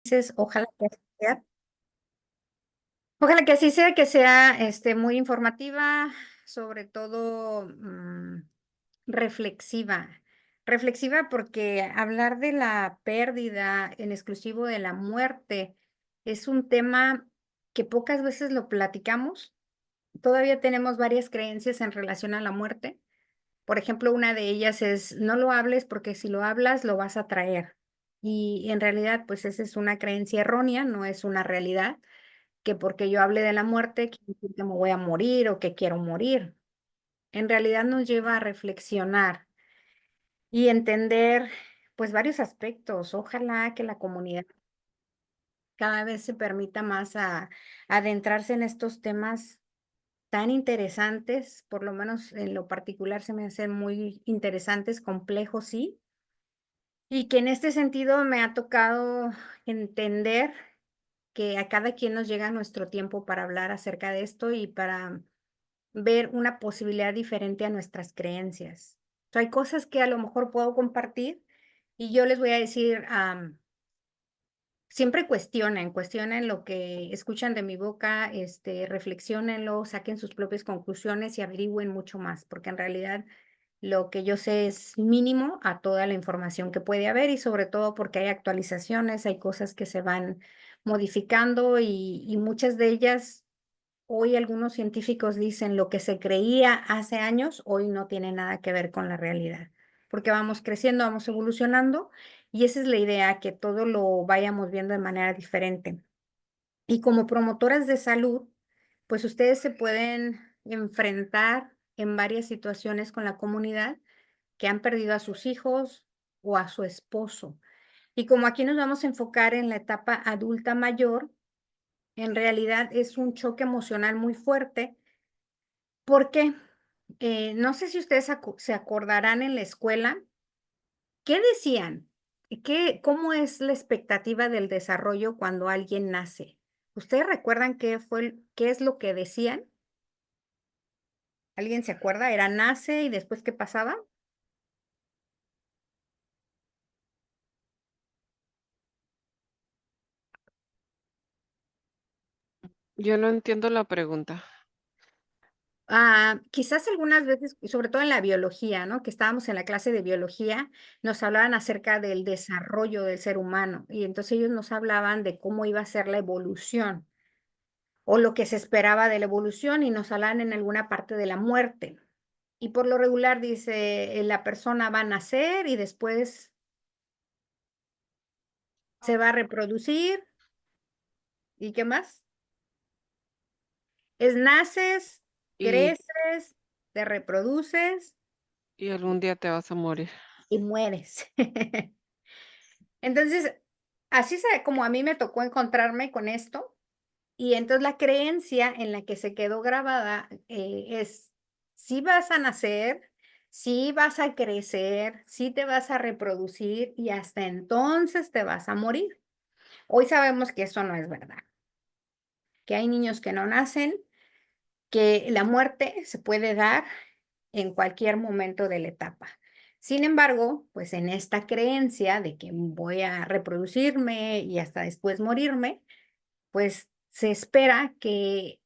Entonces, ojalá que así sea, que sea muy informativa, sobre todo reflexiva. Reflexiva porque hablar de la pérdida en exclusivo de la muerte es un tema que pocas veces lo platicamos. Todavía tenemos varias creencias en relación a la muerte. Por ejemplo, una de ellas es no lo hables porque si lo hablas lo vas a traer. Y en realidad, pues esa es una creencia errónea, no es una realidad que porque yo hable de la muerte, quiere decir que me voy a morir o que quiero morir. En realidad nos lleva a reflexionar y entender, pues, varios aspectos. Ojalá que la comunidad cada vez se permita más a adentrarse en estos temas tan interesantes, por lo menos en lo particular se me hacen muy interesantes, complejos, sí, y que en este sentido me ha tocado entender que a cada quien nos llega nuestro tiempo para hablar acerca de esto y para ver una posibilidad diferente a nuestras creencias. Hay cosas que a lo mejor puedo compartir y yo les voy a decir, siempre cuestionen lo que escuchan de mi boca, reflexiónenlo, saquen sus propias conclusiones y averigüen mucho más, porque en realidad lo que yo sé es mínimo a toda la información que puede haber y sobre todo porque hay actualizaciones, hay cosas que se van modificando y muchas de ellas. Hoy algunos científicos dicen lo que se creía hace años, hoy no tiene nada que ver con la realidad, porque vamos creciendo, vamos evolucionando y esa es la idea, que todo lo vayamos viendo de manera diferente. Y como promotoras de salud, pues ustedes se pueden enfrentar en varias situaciones con la comunidad que han perdido a sus hijos o a su esposo. Y como aquí nos vamos a enfocar en la etapa adulta mayor, en realidad es un choque emocional muy fuerte porque, no sé si ustedes se acordarán en la escuela, ¿qué decían? ¿Cómo es la expectativa del desarrollo cuando alguien nace? ¿Ustedes recuerdan qué es lo que decían? ¿Alguien se acuerda? ¿Era nace y después qué pasaba? Yo no entiendo la pregunta. Quizás algunas veces, y sobre todo en la biología, ¿no? Que estábamos en la clase de biología, nos hablaban acerca del desarrollo del ser humano, y entonces ellos nos hablaban de cómo iba a ser la evolución. O lo que se esperaba de la evolución y nos hablan en alguna parte de la muerte. Y por lo regular dice, la persona va a nacer y después se va a reproducir, ¿y qué más? Es naces, Y, creces, te reproduces y algún día te vas a morir. y mueres. Entonces, así es como a mí me tocó encontrarme con esto, y entonces la creencia en la que se quedó grabada, es, sí vas a nacer, sí vas a crecer, sí te vas a reproducir y hasta entonces te vas a morir. Hoy sabemos que eso no es verdad, que hay niños que no nacen, que la muerte se puede dar en cualquier momento de la etapa. Sin embargo, pues en esta creencia de que voy a reproducirme y hasta después morirme, pues se espera que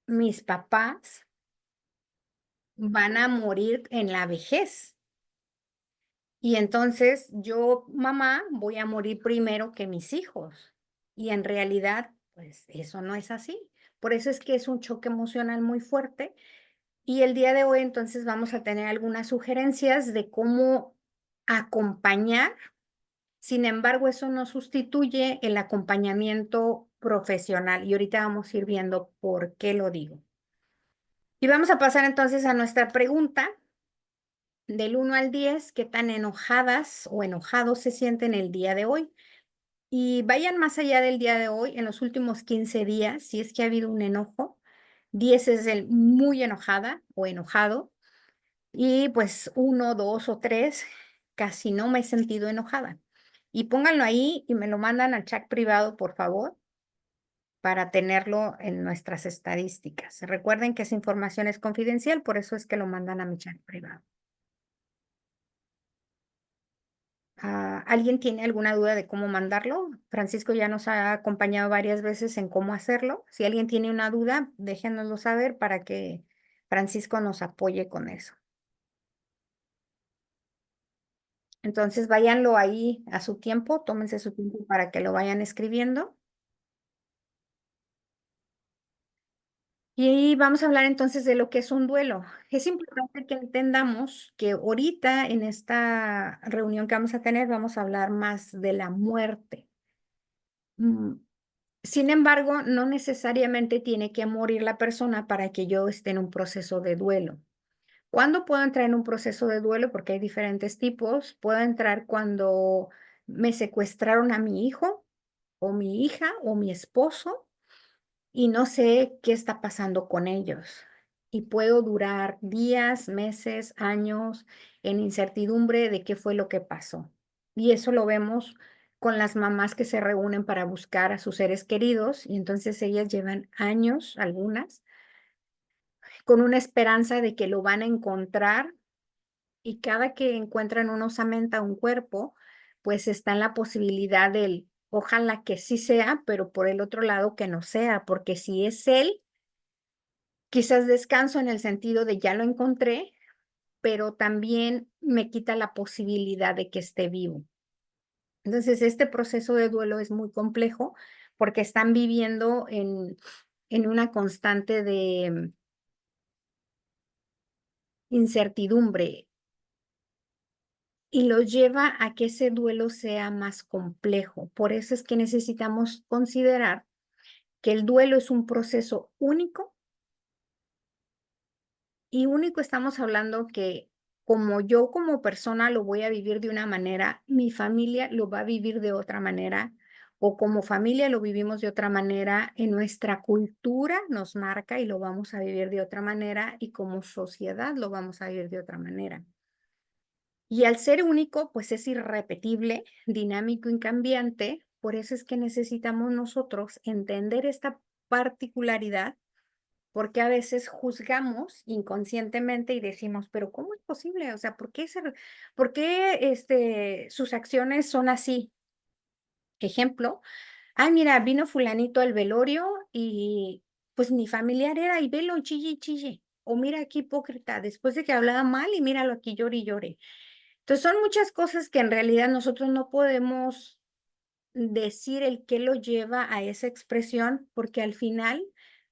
mis papás van a morir en la vejez. Y entonces yo, mamá, voy a morir primero que mis hijos. Y en realidad, pues eso no es así. Por eso es que es un choque emocional muy fuerte. Y el día de hoy entonces vamos a tener algunas sugerencias de cómo acompañar. Sin embargo, eso no sustituye el acompañamiento profesional. Y ahorita vamos a ir viendo por qué lo digo. Y vamos a pasar entonces a nuestra pregunta. Del 1 al 10, ¿qué tan enojadas o enojados se sienten el día de hoy? Y vayan más allá del día de hoy, en los últimos 15 días, si es que ha habido un enojo. 10 es el muy enojada o enojado. Y pues 1, 2 o 3, casi no me he sentido enojada. Y pónganlo ahí y me lo mandan al chat privado, por favor, para tenerlo en nuestras estadísticas. Recuerden que esa información es confidencial, por eso es que lo mandan a mi chat privado. ¿Alguien tiene alguna duda de cómo mandarlo? Francisco ya nos ha acompañado varias veces en cómo hacerlo. Si alguien tiene una duda, déjenoslo saber para que Francisco nos apoye con eso. Entonces, váyanlo ahí a su tiempo, tómense su tiempo para que lo vayan escribiendo. Y vamos a hablar entonces de lo que es un duelo. Es importante que entendamos que ahorita en esta reunión que vamos a tener vamos a hablar más de la muerte. Mm, Sin embargo, no necesariamente tiene que morir la persona para que yo esté en un proceso de duelo. ¿Cuándo puedo entrar en un proceso de duelo? Porque hay diferentes tipos. Puedo entrar cuando me secuestraron a mi hijo o mi hija o mi esposo y no sé qué está pasando con ellos. Y puedo durar días, meses, años en incertidumbre de qué fue lo que pasó. Y eso lo vemos con las mamás que se reúnen para buscar a sus seres queridos y entonces ellas llevan años, algunas, con una esperanza de que lo van a encontrar y cada que encuentran una osamenta, un cuerpo, pues está en la posibilidad del, ojalá que sí sea, pero por el otro lado que no sea, porque si es él, quizás descanso en el sentido de ya lo encontré, pero también me quita la posibilidad de que esté vivo. Entonces, este proceso de duelo es muy complejo porque están viviendo en una constante de incertidumbre y lo lleva a que ese duelo sea más complejo. Por eso es que necesitamos considerar que el duelo es un proceso único y único estamos hablando que como yo como persona lo voy a vivir de una manera, mi familia lo va a vivir de otra manera, o como familia lo vivimos de otra manera, en nuestra cultura nos marca y lo vamos a vivir de otra manera, y como sociedad lo vamos a vivir de otra manera. Y al ser único, pues es irrepetible, dinámico y cambiante, por eso es que necesitamos nosotros entender esta particularidad porque a veces juzgamos inconscientemente y decimos, pero ¿cómo es posible? O sea, ¿por qué sus acciones son así? Ejemplo, ay, mira, vino fulanito al velorio y pues mi familiar era y velo, chille y chille. O mira qué hipócrita, después de que hablaba mal y míralo aquí llore y llore. Entonces son muchas cosas que en realidad nosotros no podemos decir el qué lo lleva a esa expresión, porque al final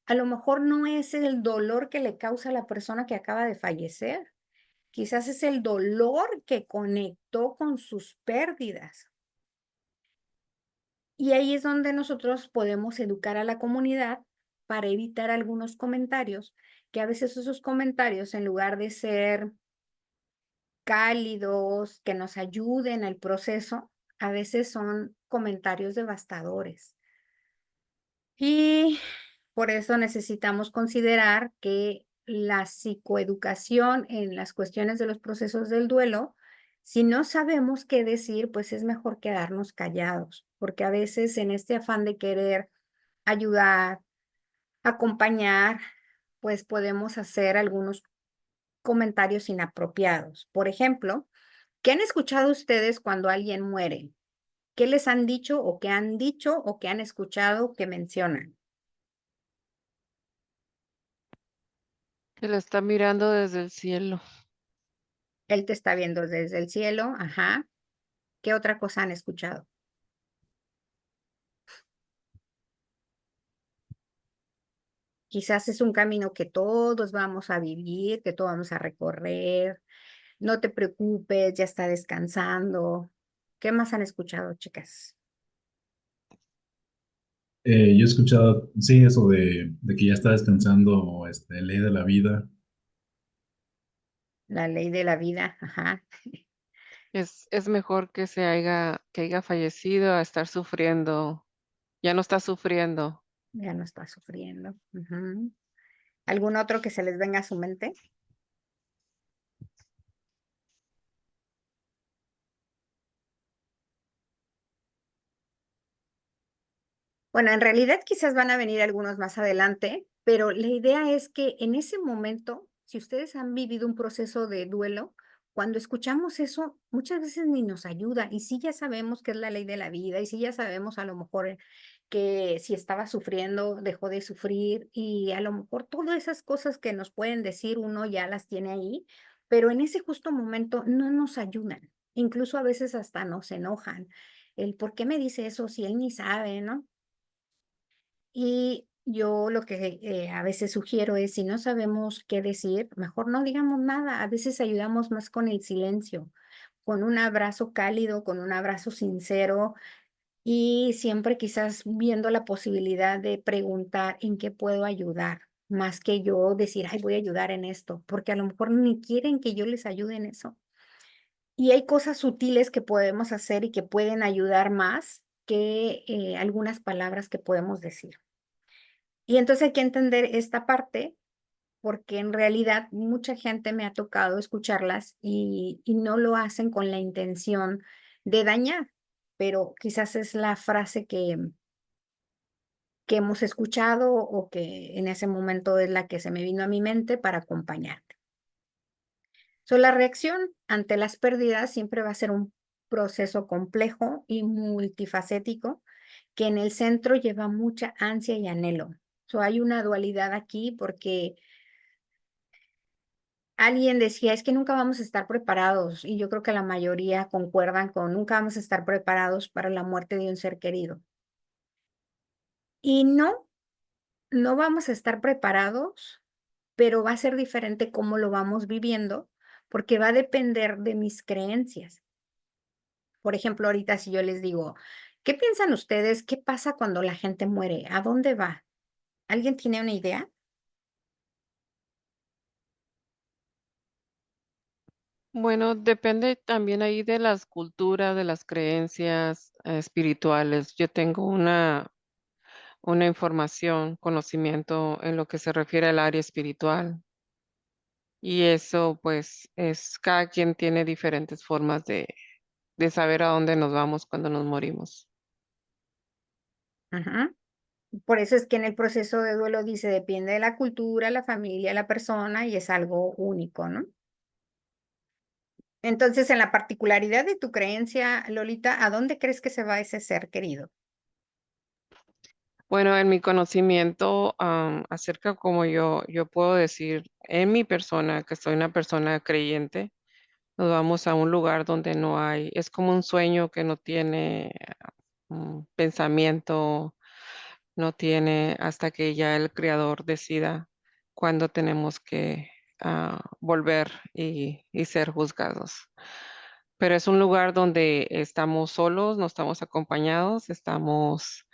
a lo mejor no es el dolor que le causa a la persona que acaba de fallecer, quizás es el dolor que conectó con sus pérdidas. Y ahí es donde nosotros podemos educar a la comunidad para evitar algunos comentarios, que a veces esos comentarios, en lugar de ser cálidos, que nos ayuden al proceso, a veces son comentarios devastadores. Y por eso necesitamos considerar que la psicoeducación en las cuestiones de los procesos del duelo, si no sabemos qué decir, pues es mejor quedarnos callados, porque a veces en este afán de querer ayudar, acompañar, pues podemos hacer algunos comentarios inapropiados. Por ejemplo, ¿qué han escuchado ustedes cuando alguien muere? ¿Qué les han dicho o qué han dicho o qué han escuchado que mencionan? Que lo está mirando desde el cielo. Él te está viendo desde el cielo, ajá. ¿Qué otra cosa han escuchado? Quizás es un camino que todos vamos a vivir, que todos vamos a recorrer. No te preocupes, ya está descansando. ¿Qué más han escuchado, chicas? Yo he escuchado, sí, eso de que ya está descansando, ley de la vida. La ley de la vida, ajá. Es mejor que haya fallecido a estar sufriendo. Ya no está sufriendo. Ya no está sufriendo. Ujú. ¿Algún otro que se les venga a su mente? Bueno, en realidad quizás van a venir algunos más adelante, pero la idea es que en ese momento, si ustedes han vivido un proceso de duelo, cuando escuchamos eso, muchas veces ni nos ayuda. Y sí ya sabemos que es la ley de la vida, y sí ya sabemos a lo mejor que si estaba sufriendo, dejó de sufrir, y a lo mejor todas esas cosas que nos pueden decir uno ya las tiene ahí, pero en ese justo momento no nos ayudan. Incluso a veces hasta nos enojan. El por qué me dice eso si él ni sabe, ¿no? Y yo lo que, a veces sugiero es, si no sabemos qué decir, mejor no digamos nada. A veces ayudamos más con el silencio, con un abrazo cálido, con un abrazo sincero y siempre quizás viendo la posibilidad de preguntar en qué puedo ayudar, más que yo decir: "Ay, voy a ayudar en esto", porque a lo mejor ni quieren que yo les ayude en eso. Y hay cosas sutiles que podemos hacer y que pueden ayudar más que, algunas palabras que podemos decir. Y entonces hay que entender esta parte, porque en realidad mucha gente me ha tocado escucharlas y no lo hacen con la intención de dañar, pero quizás es la frase que hemos escuchado o que en ese momento es la que se me vino a mi mente para acompañarte. La reacción ante las pérdidas siempre va a ser un proceso complejo y multifacético que en el centro lleva mucha ansia y anhelo. Hay una dualidad aquí porque alguien decía: "Es que nunca vamos a estar preparados", y yo creo que la mayoría concuerdan con nunca vamos a estar preparados para la muerte de un ser querido. Y no, no vamos a estar preparados, pero va a ser diferente cómo lo vamos viviendo, porque va a depender de mis creencias. Por ejemplo, ahorita si yo les digo: "¿Qué piensan ustedes? ¿Qué pasa cuando la gente muere? ¿A dónde va?". ¿Alguien tiene una idea? Bueno, depende también ahí de las culturas, de las creencias espirituales. Yo tengo una información, conocimiento en lo que se refiere al área espiritual. Y eso, pues, cada quien tiene diferentes formas de saber a dónde nos vamos cuando nos morimos. Ujú. Por eso es que en el proceso de duelo dice: "Depende de la cultura, la familia, la persona", y es algo único, ¿no? Entonces, en la particularidad de tu creencia, Lolita, ¿a dónde crees que se va ese ser querido? Bueno, en mi conocimiento, acerca como yo puedo decir, en mi persona, que soy una persona creyente, nos vamos a un lugar donde no hay, es como un sueño que no tiene pensamiento, no tiene hasta que ya el creador decida cuándo tenemos que volver y ser juzgados. Pero es un lugar donde estamos solos, no estamos acompañados, estamos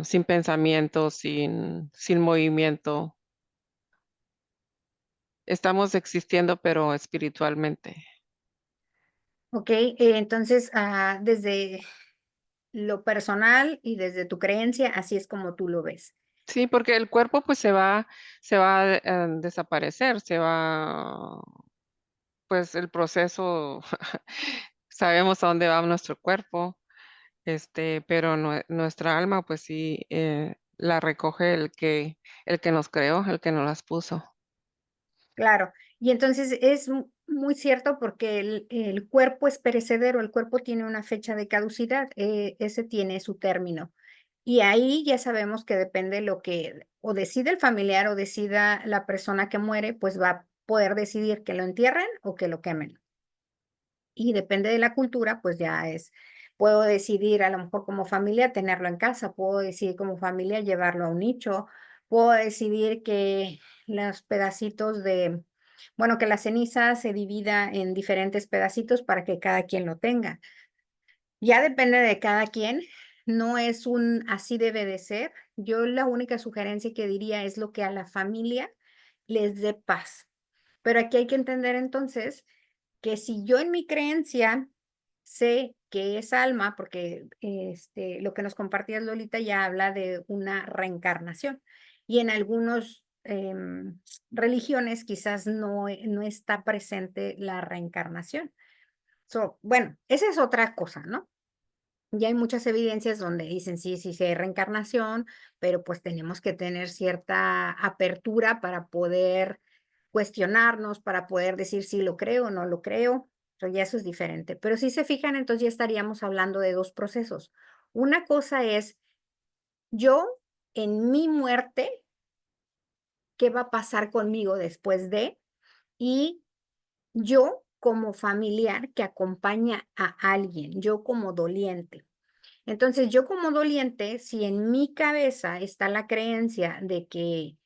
sin pensamiento, sin movimiento. Estamos existiendo, pero espiritualmente. Okey, entonces, desde lo personal y desde tu creencia, así es como tú lo ves. Sí, porque el cuerpo pues se va a desaparecer, se va, pues el proceso, sabemos a dónde va nuestro cuerpo, pero nuestra alma pues sí, la recoge el que nos creó, el que nos las puso. Claro, y entonces es muy cierto porque el cuerpo es perecedero, el cuerpo tiene una fecha de caducidad, ese tiene su término. Y ahí ya sabemos que depende lo que o decide el familiar o decida la persona que muere, pues va a poder decidir que lo entierren o que lo quemen. Y depende de la cultura, pues ya puedo decidir a lo mejor como familia tenerlo en casa, puedo decidir como familia llevarlo a un nicho, puedo decidir que los pedacitos bueno, que la ceniza se divida en diferentes pedacitos para que cada quien lo tenga. Ya depende de cada quien, no es un así debe de ser. Yo la única sugerencia que diría es lo que a la familia les dé paz. Pero aquí hay que entender entonces que si yo en mi creencia sé que es alma, porque lo que nos compartías Lolita ya habla de una reencarnación y en algunas religiones quizás no está presente la reencarnación. Bueno, esa es otra cosa, ¿no? Ya hay muchas evidencias donde dicen sí, sí, sí hay reencarnación, pero pues tenemos que tener cierta apertura para poder cuestionarnos, para poder decir si lo creo o no lo creo. Entonces ya eso es diferente. Pero si se fijan, entonces ya estaríamos hablando de dos procesos. Una cosa es yo en mi muerte, ¿qué va a pasar conmigo después de? Y yo como familiar que acompaña a alguien, yo como doliente. Entonces, yo como doliente, si en mi cabeza está la creencia de que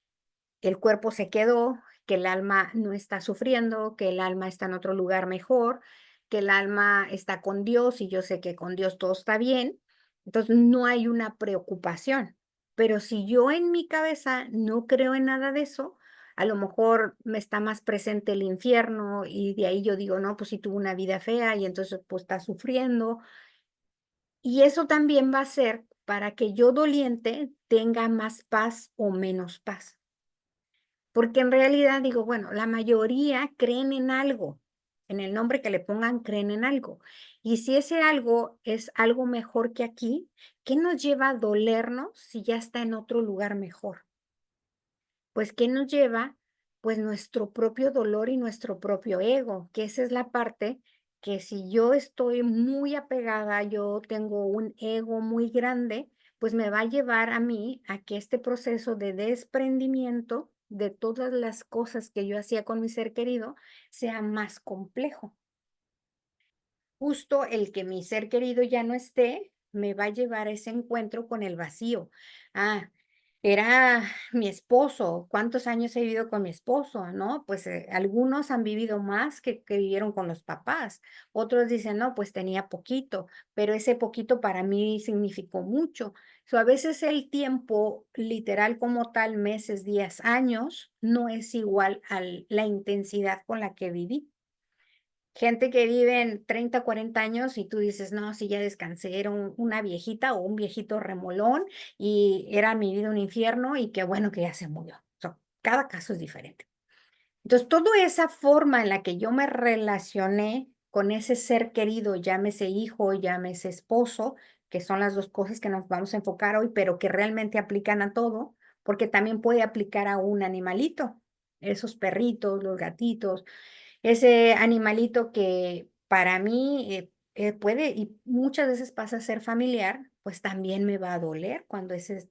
el cuerpo se quedó, que el alma no está sufriendo, que el alma está en otro lugar mejor, que el alma está con Dios y yo sé que con Dios todo está bien, entonces no hay una preocupación. Pero si yo en mi cabeza no creo en nada de eso, a lo mejor me está más presente el infierno y de ahí yo digo, no, pues si tuvo una vida fea y entonces pues está sufriendo. Y eso también va a ser para que yo doliente tenga más paz o menos paz. Porque en realidad digo, bueno, la mayoría creen en algo, en el nombre que le pongan, creen en algo. Y si ese algo es algo mejor que aquí, ¿qué nos lleva a dolernos si ya está en otro lugar mejor? Pues, ¿qué nos lleva? Pues nuestro propio dolor y nuestro propio ego, que esa es la parte que si yo estoy muy apegada, yo tengo un ego muy grande, pues me va a llevar a mí a que este proceso de desprendimiento de todas las cosas que yo hacía con mi ser querido sea más complejo. Justo el que mi ser querido ya no esté, me va a llevar a ese encuentro con el vacío. Ah, era mi esposo, ¿cuántos años he vivido con mi esposo? ¿No? Pues algunos han vivido más que vivieron con los papás. Otros dicen, no, pues tenía poquito, pero ese poquito para mí significó mucho. So, a veces el tiempo literal como tal, meses, días, años, no es igual a la intensidad con la que viví. Gente que vive en 30, 40 años y tú dices, no, sí, ya descansé, era una viejita o un viejito remolón y era mi vida un infierno y qué bueno que ya se murió. Cada caso es diferente. Entonces, toda esa forma en la que yo me relacioné con ese ser querido, llámese hijo, llámese esposo, que son las dos cosas que nos vamos a enfocar hoy, pero que realmente aplican a todo, porque también puede aplicar a un animalito, esos perritos, los gatitos, ese animalito que para mí puede y muchas veces pasa a ser familiar, pues también me va a doler cuando ese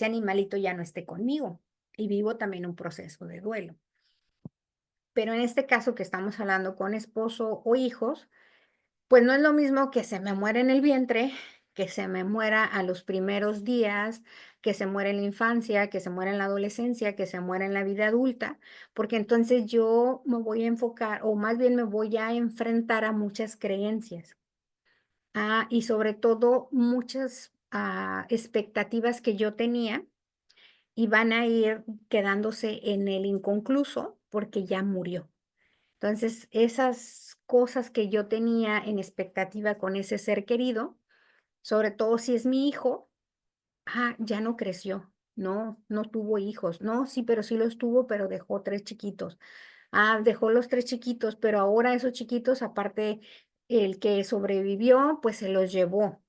animalito ya no esté conmigo y vivo también un proceso de duelo. Pero en este caso que estamos hablando con esposo o hijos, pues no es lo mismo que se me muera en el vientre, que se me muera a los primeros días, que se muera en la infancia, que se muera en la adolescencia, que se muera en la vida adulta, porque entonces yo me voy a enfocar, o más bien me voy a enfrentar a muchas creencias, y sobre todo muchas expectativas que yo tenía y van a ir quedándose en el inconcluso porque ya murió. Entonces, esas cosas que yo tenía en expectativa con ese ser querido, sobre todo si es mi hijo, ya no creció, no, no tuvo hijos, no, sí, pero sí los tuvo, pero dejó 3 chiquitos. Dejó los 3 chiquitos, pero ahora esos chiquitos, aparte el que sobrevivió, pues se los llevó.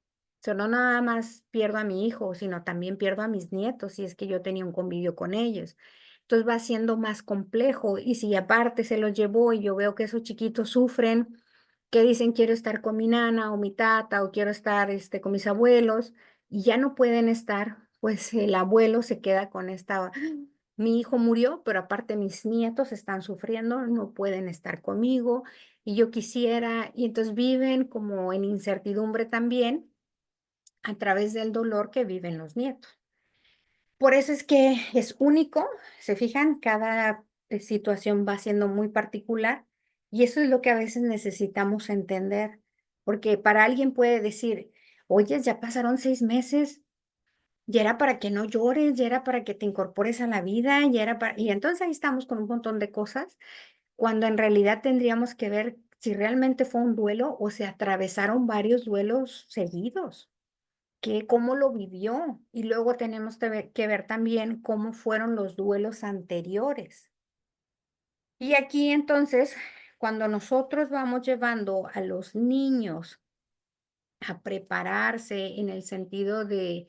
No nada más pierdo a mi hijo, sino también pierdo a mis nietos, si es que yo tenía un convivio con ellos. Entonces va siendo más complejo y si aparte se los llevó y yo veo que esos chiquitos sufren, que dicen quiero estar con mi nana o mi tata o quiero estar con mis abuelos y ya no pueden estar, pues el abuelo se queda con esta, mi hijo murió, pero aparte mis nietos están sufriendo, no pueden estar conmigo y yo quisiera, y entonces viven como en incertidumbre también a través del dolor que viven los nietos. Por eso es que es único, se fijan, cada situación va siendo muy particular y eso es lo que a veces necesitamos entender, porque para alguien puede decir, oye, ya pasaron 6 meses, ya era para que no llores, ya era para que te incorpores a la vida, ya era para... Y entonces ahí estamos con un montón de cosas, cuando en realidad tendríamos que ver si realmente fue un duelo o se atravesaron varios duelos seguidos cómo lo vivió y luego tenemos que ver también cómo fueron los duelos anteriores. Y aquí entonces, cuando nosotros vamos llevando a los niños a prepararse en el sentido de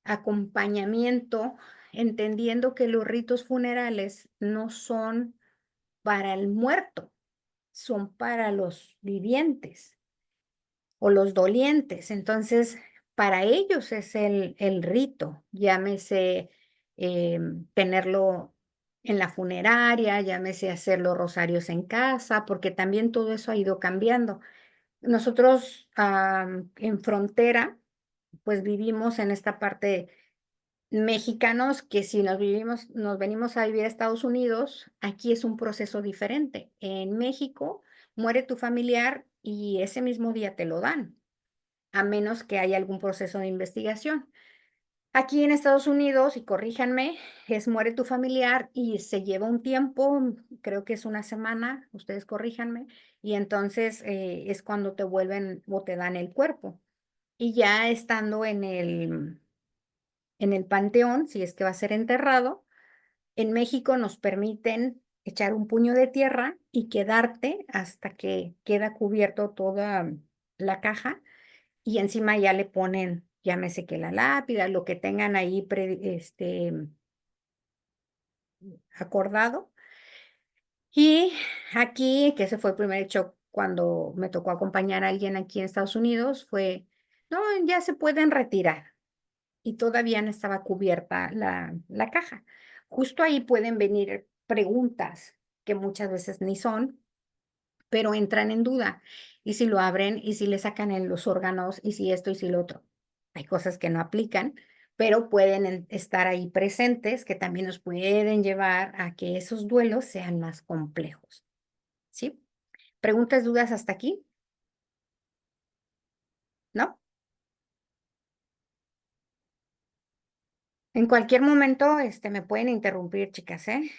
acompañamiento entendiendo que los ritos funerales no son para el muerto, son para los vivientes o los dolientes. Entonces, para ellos es el rito, llámese tenerlo en la funeraria, llámese hacer los rosarios en casa, porque también todo eso ha ido cambiando. Nosotros en frontera, pues vivimos en esta parte mexicanos que si nos venimos a vivir a Estados Unidos, aquí es un proceso diferente. En México muere tu familiar y ese mismo día te lo dan, a menos que haya algún proceso de investigación. Aquí en Estados Unidos, y corríjanme, es muere tu familiar y se lleva un tiempo, creo que es una semana, ustedes corríjanme, y entonces es cuando te vuelven o te dan el cuerpo. Y ya estando en el panteón, si es que va a ser enterrado, en México nos permiten echar un puño de tierra y quedarte hasta que queda cubierto toda la caja y encima ya le ponen, llámese que la lápida, lo que tengan ahí acordado. Y aquí, que ese fue el primer hecho cuando me tocó acompañar a alguien aquí en Estados Unidos, fue, no, ya se pueden retirar. Y todavía no estaba cubierta la caja. Justo ahí pueden venir preguntas que muchas veces ni son, pero entran en duda. Y si lo abren, y si le sacan en los órganos, y si esto, y si lo otro. Hay cosas que no aplican, pero pueden estar ahí presentes que también nos pueden llevar a que esos duelos sean más complejos. ¿Sí? ¿Preguntas, dudas hasta aquí? ¿No? En cualquier momento, me pueden interrumpir, chicas, ¿eh?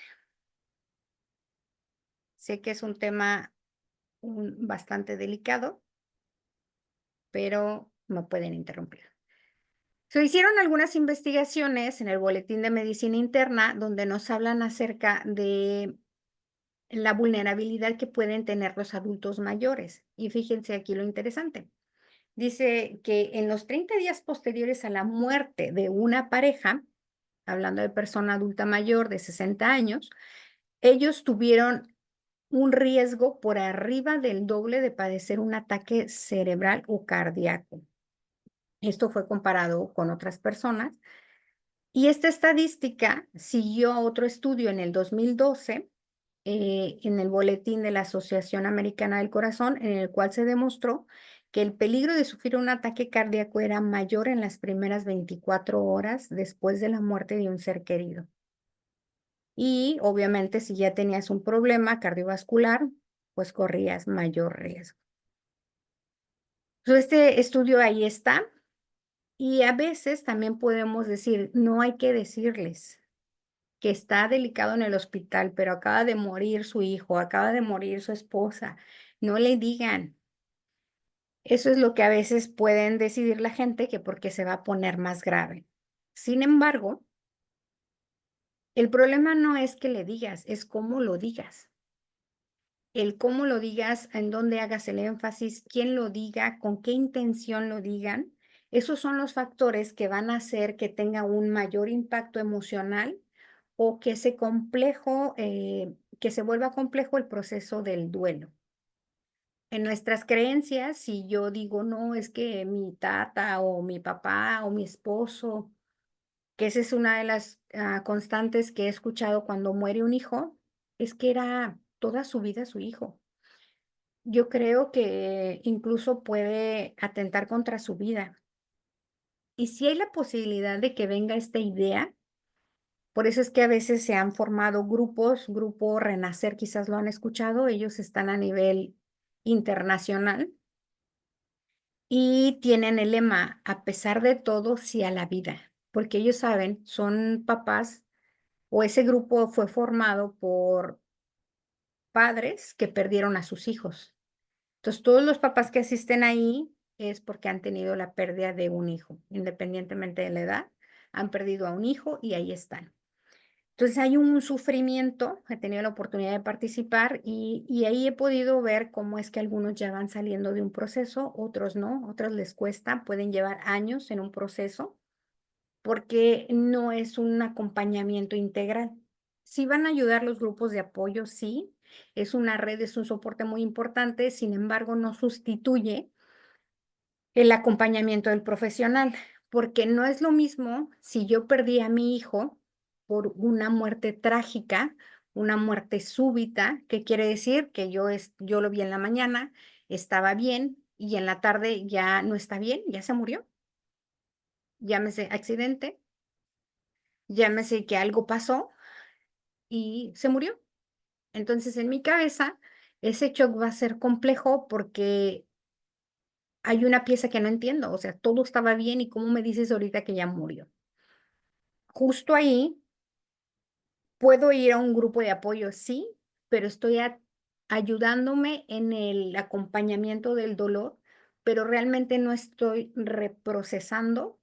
Sé que es un tema bastante delicado, pero no pueden interrumpir. Se hicieron algunas investigaciones en el Boletín de Medicina Interna donde nos hablan acerca de la vulnerabilidad que pueden tener los adultos mayores. Y fíjense aquí lo interesante. Dice que en los 30 días posteriores a la muerte de una pareja, hablando de persona adulta mayor de 60 años, ellos tuvieron un riesgo por arriba del doble de padecer un ataque cerebral o cardíaco. Esto fue comparado con otras personas. Y esta estadística siguió a otro estudio en el 2012, en el boletín de la Asociación Americana del Corazón, en el cual se demostró que el peligro de sufrir un ataque cardíaco era mayor en las primeras 24 horas después de la muerte de un ser querido. Y obviamente si ya tenías un problema cardiovascular, pues corrías mayor riesgo. Este estudio ahí está. Y a veces también podemos decir, no hay que decirles que está delicado en el hospital, pero acaba de morir su hijo, acaba de morir su esposa. No le digan. Eso es lo que a veces pueden decidir la gente que porque se va a poner más grave. Sin embargo, el problema no es que le digas, es cómo lo digas. El cómo lo digas, en dónde hagas el énfasis, quién lo diga, con qué intención lo digan, esos son los factores que van a hacer que tenga un mayor impacto emocional o que se vuelva complejo el proceso del duelo. En nuestras creencias, si yo digo, no, es que mi tata o mi papá o mi esposo, que esa es una de las constantes que he escuchado cuando muere un hijo, es que era toda su vida su hijo. Yo creo que incluso puede atentar contra su vida. Y si hay la posibilidad de que venga esta idea, por eso es que a veces se han formado grupos, Grupo Renacer, quizás lo han escuchado, ellos están a nivel internacional y tienen el lema, a pesar de todo, sí a la vida, porque ellos saben, son papás o ese grupo fue formado por padres que perdieron a sus hijos. Entonces, todos los papás que asisten ahí es porque han tenido la pérdida de un hijo, independientemente de la edad, han perdido a un hijo y ahí están. Entonces, hay un sufrimiento, he tenido la oportunidad de participar y ahí he podido ver cómo es que algunos ya van saliendo de un proceso, otros no, otros les cuesta, pueden llevar años en un proceso. porque no es un acompañamiento integral. Sí van a ayudar los grupos de apoyo, sí, es una red, es un soporte muy importante, sin embargo, no sustituye el acompañamiento del profesional, porque no es lo mismo si yo perdí a mi hijo por una muerte trágica, una muerte súbita, que quiere decir que yo lo vi en la mañana, estaba bien y en la tarde ya no está bien, ya se murió. Llámese accidente, llámese que algo pasó y se murió. Entonces, en mi cabeza, ese shock va a ser complejo porque hay una pieza que no entiendo, o sea, todo estaba bien y cómo me dices ahorita que ya murió. Justo ahí puedo ir a un grupo de apoyo, sí, pero estoy ayudándome en el acompañamiento del dolor, pero realmente no estoy reprocesando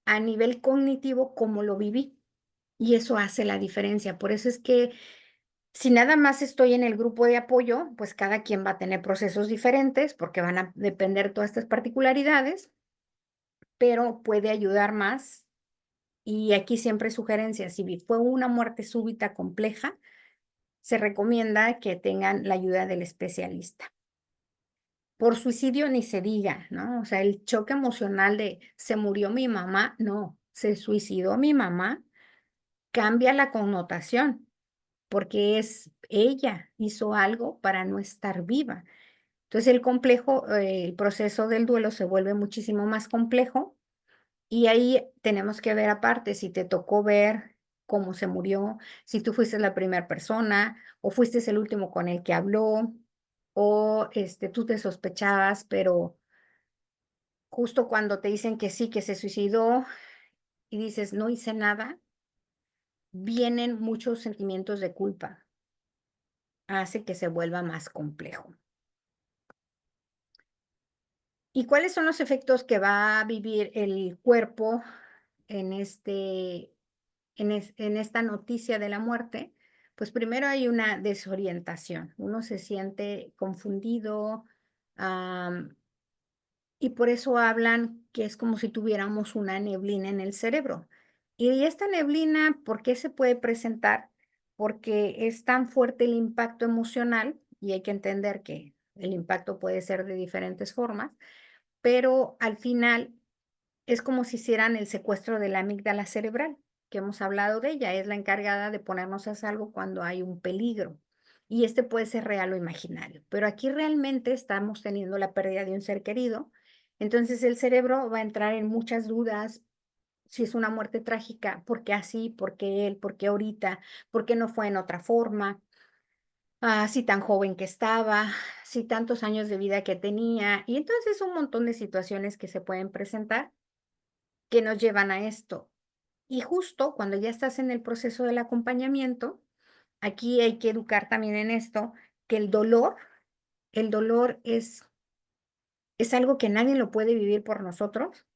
a nivel cognitivo como lo viví. Y eso hace la diferencia. Por eso es que si nada más estoy en el grupo de apoyo, pues cada quien va a tener procesos diferentes porque van a depender todas estas particularidades, pero puede ayudar más. Y aquí siempre sugerencias, si fue una muerte súbita compleja, se recomienda que tengan la ayuda del especialista. Por suicidio ni se diga, ¿no? O sea, el choque emocional de se murió mi mamá, no, se suicidó mi mamá, cambia la connotación, porque es ella hizo algo para no estar viva. Entonces el proceso del duelo se vuelve muchísimo más complejo y ahí tenemos que ver aparte si te tocó ver cómo se murió, si tú fuiste la primera persona o fuiste el último con el que habló o tú te sospechabas, pero justo cuando te dicen que sí, que se suicidó y dices no hice nada, vienen muchos sentimientos de culpa, hace que se vuelva más complejo. ¿Y cuáles son los efectos que va a vivir el cuerpo en en esta noticia de la muerte? Pues primero hay una desorientación. Uno se siente confundido, y por eso hablan que es como si tuviéramos una neblina en el cerebro. Y esta neblina, ¿por qué se puede presentar? Porque es tan fuerte el impacto emocional, y hay que entender que el impacto puede ser de diferentes formas, pero al final es como si hicieran el secuestro de la amígdala cerebral, que hemos hablado de ella, es la encargada de ponernos a salvo cuando hay un peligro. Y este puede ser real o imaginario, pero aquí realmente estamos teniendo la pérdida de un ser querido. Entonces el cerebro va a entrar en muchas dudas. Si es una muerte trágica, ¿por qué así? ¿Por qué él? ¿Por qué ahorita? ¿Por qué no fue en otra forma? Si tan joven que estaba, si tantos años de vida que tenía. Y entonces un montón de situaciones que se pueden presentar que nos llevan a esto. Y justo cuando ya estás en el proceso del acompañamiento, aquí hay que educar también en esto, que el dolor es algo que nadie lo puede vivir por nosotros,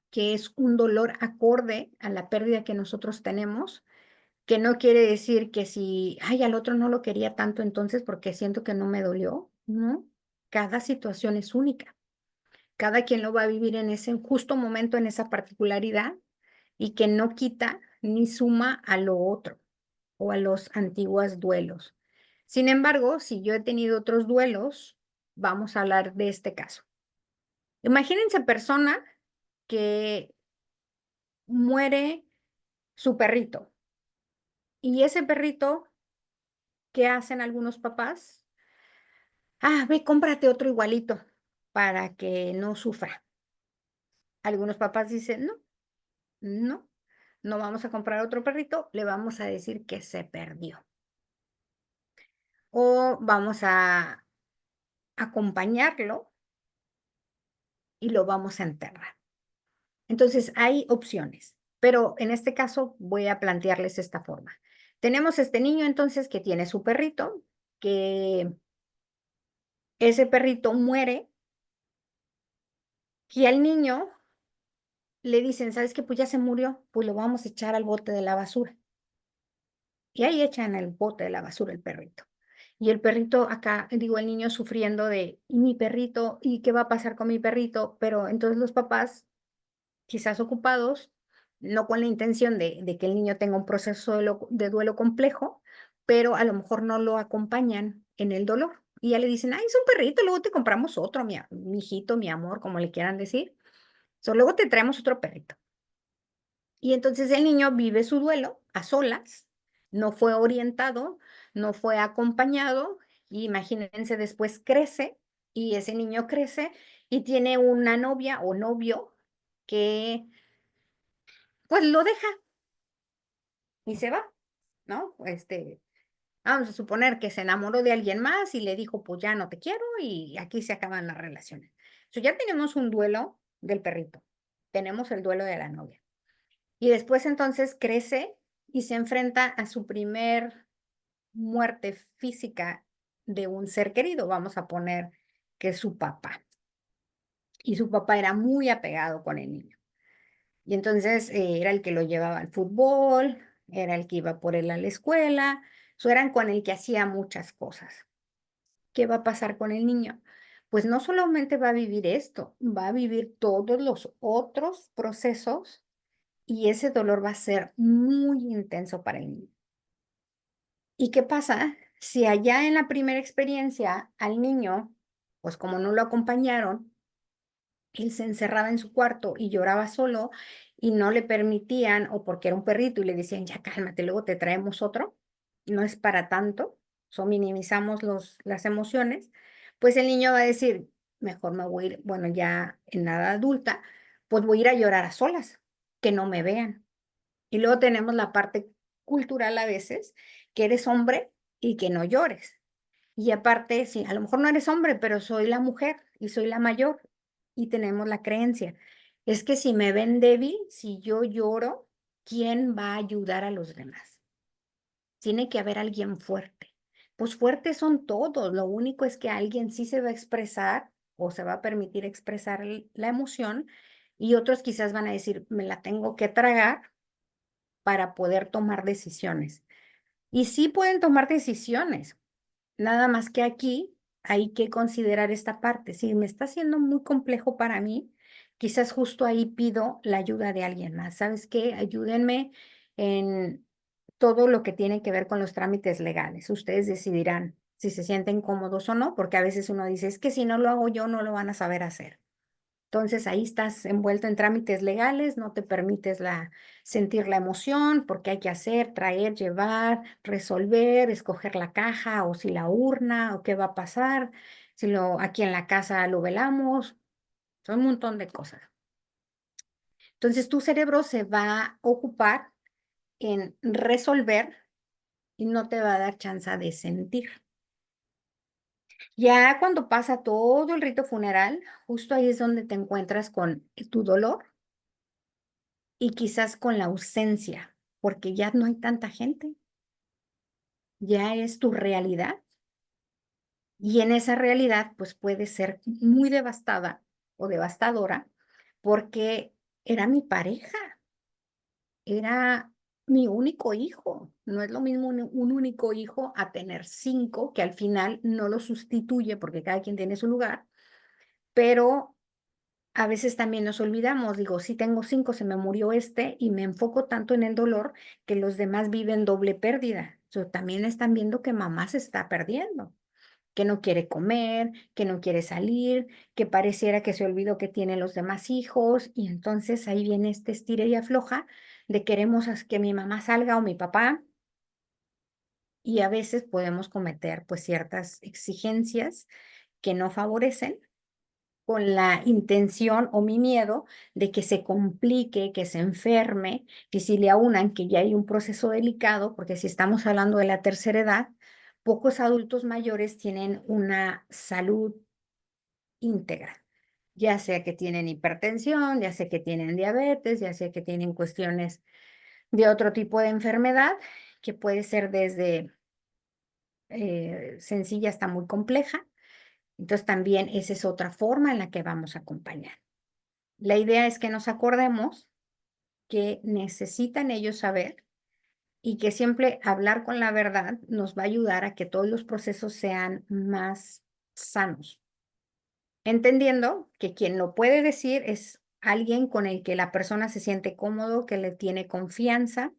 que es un dolor acorde a la pérdida que nosotros tenemos, que no quiere decir que si, ay, al otro no lo quería tanto entonces porque siento que no me dolió, ¿no? Cada situación es única. Cada quien lo va a vivir en ese justo momento, en esa particularidad, y que no quita ni suma a lo otro o a los antiguos duelos. Sin embargo, si yo he tenido otros duelos, vamos a hablar de este caso. Imagínense persona que muere su perrito y ese perrito, ¿qué hacen algunos papás? Ve, cómprate otro igualito para que no sufra. Algunos papás dicen, no, no, no vamos a comprar otro perrito, le vamos a decir que se perdió. O vamos a acompañarlo y lo vamos a enterrar. Entonces, hay opciones, pero en este caso voy a plantearles esta forma. Tenemos este niño entonces que tiene su perrito, que ese perrito muere y al niño le dicen, ¿sabes qué? Pues ya se murió, pues lo vamos a echar al bote de la basura. Y ahí echan el bote de la basura el perrito. Y el perrito acá, digo, el niño sufriendo de, ¿y mi perrito? ¿Y qué va a pasar con mi perrito? Pero entonces los papás quizás ocupados, no con la intención de que el niño tenga un proceso de duelo complejo, pero a lo mejor no lo acompañan en el dolor. Y ya le dicen, ay, es un perrito, luego te compramos otro, mi hijito, mi amor, como le quieran decir. Luego te traemos otro perrito. Y entonces el niño vive su duelo a solas, no fue orientado, no fue acompañado, y imagínense, después crece, y ese niño crece y tiene una novia o novio que pues lo deja y se va, ¿no? Vamos a suponer que se enamoró de alguien más y le dijo, pues ya no te quiero y aquí se acaban las relaciones. Ya tenemos un duelo del perrito, tenemos el duelo de la novia. Y después entonces crece y se enfrenta a su primer muerte física de un ser querido, vamos a poner que es su papá. Y su papá era muy apegado con el niño. Y entonces era el que lo llevaba al fútbol, era el que iba por él a la escuela, eran con el que hacía muchas cosas. ¿Qué va a pasar con el niño? Pues no solamente va a vivir esto, va a vivir todos los otros procesos y ese dolor va a ser muy intenso para el niño. ¿Y qué pasa si allá en la primera experiencia al niño, pues como no lo acompañaron, él se encerraba en su cuarto y lloraba solo y no le permitían, o porque era un perrito y le decían, ya cálmate, luego te traemos otro, no es para tanto, minimizamos las emociones, pues el niño va a decir, mejor me voy a ir, bueno, ya en la edad adulta, pues voy a ir a llorar a solas, que no me vean. Y luego tenemos la parte cultural a veces, que eres hombre y que no llores. Y aparte, sí, a lo mejor no eres hombre, pero soy la mujer y soy la mayor. Y tenemos la creencia. Es que si me ven débil, si yo lloro, ¿quién va a ayudar a los demás? Tiene que haber alguien fuerte. Pues fuertes son todos. Lo único es que alguien sí se va a expresar o se va a permitir expresar la emoción y otros quizás van a decir, me la tengo que tragar para poder tomar decisiones. Y sí pueden tomar decisiones, nada más que aquí hay que considerar esta parte. Si me está siendo muy complejo para mí, quizás justo ahí pido la ayuda de alguien más. ¿Sabes qué? Ayúdenme en todo lo que tiene que ver con los trámites legales. Ustedes decidirán si se sienten cómodos o no, porque a veces uno dice, es que si no lo hago yo, no lo van a saber hacer. Entonces ahí estás envuelto en trámites legales, no te permites sentir la emoción porque hay que hacer, traer, llevar, resolver, escoger la caja o si la urna o qué va a pasar, si aquí en la casa lo velamos, son un montón de cosas. Entonces tu cerebro se va a ocupar en resolver y no te va a dar chance de sentir. Ya cuando pasa todo el rito funeral, justo ahí es donde te encuentras con tu dolor y quizás con la ausencia, porque ya no hay tanta gente, ya es tu realidad y en esa realidad pues puede ser muy devastada o devastadora porque era mi pareja, era mi único hijo. No es lo mismo un único hijo a tener 5, que al final no lo sustituye porque cada quien tiene su lugar, pero a veces también nos olvidamos, digo, si tengo 5, se me murió este y me enfoco tanto en el dolor que los demás viven doble pérdida. También están viendo que mamá se está perdiendo, que no quiere comer, que no quiere salir, que pareciera que se olvidó que tiene los demás hijos y entonces ahí viene este estira y afloja de queremos que mi mamá salga o mi papá y a veces podemos cometer pues ciertas exigencias que no favorecen con la intención o mi miedo de que se complique, que se enferme, y si le aunan que ya hay un proceso delicado, porque si estamos hablando de la tercera edad, pocos adultos mayores tienen una salud íntegra, ya sea que tienen hipertensión, ya sea que tienen diabetes, ya sea que tienen cuestiones de otro tipo de enfermedad, que puede ser desde sencilla hasta muy compleja. Entonces también esa es otra forma en la que vamos a acompañar. La idea es que nos acordemos que necesitan ellos saber y que siempre hablar con la verdad nos va a ayudar a que todos los procesos sean más sanos. Entendiendo que quien lo puede decir es alguien con el que la persona se siente cómodo, que le tiene confianza.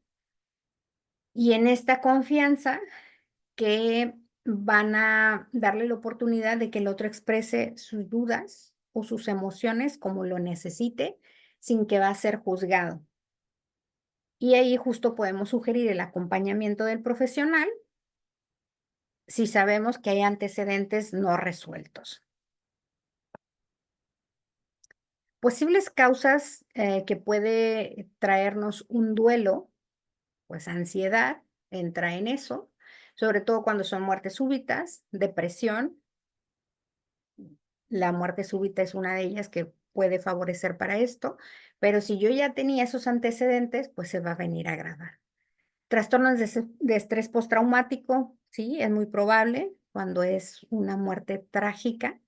Y en esta confianza que van a darle la oportunidad de que el otro exprese sus dudas o sus emociones como lo necesite, sin que va a ser juzgado. Y ahí justo podemos sugerir el acompañamiento del profesional si sabemos que hay antecedentes no resueltos. Posibles causas que puede traernos un duelo, pues ansiedad entra en eso, sobre todo cuando son muertes súbitas, depresión. La muerte súbita es una de ellas que puede favorecer para esto, pero si yo ya tenía esos antecedentes, pues se va a venir a agravar. Trastornos de estrés postraumático, sí, es muy probable cuando es una muerte trágica.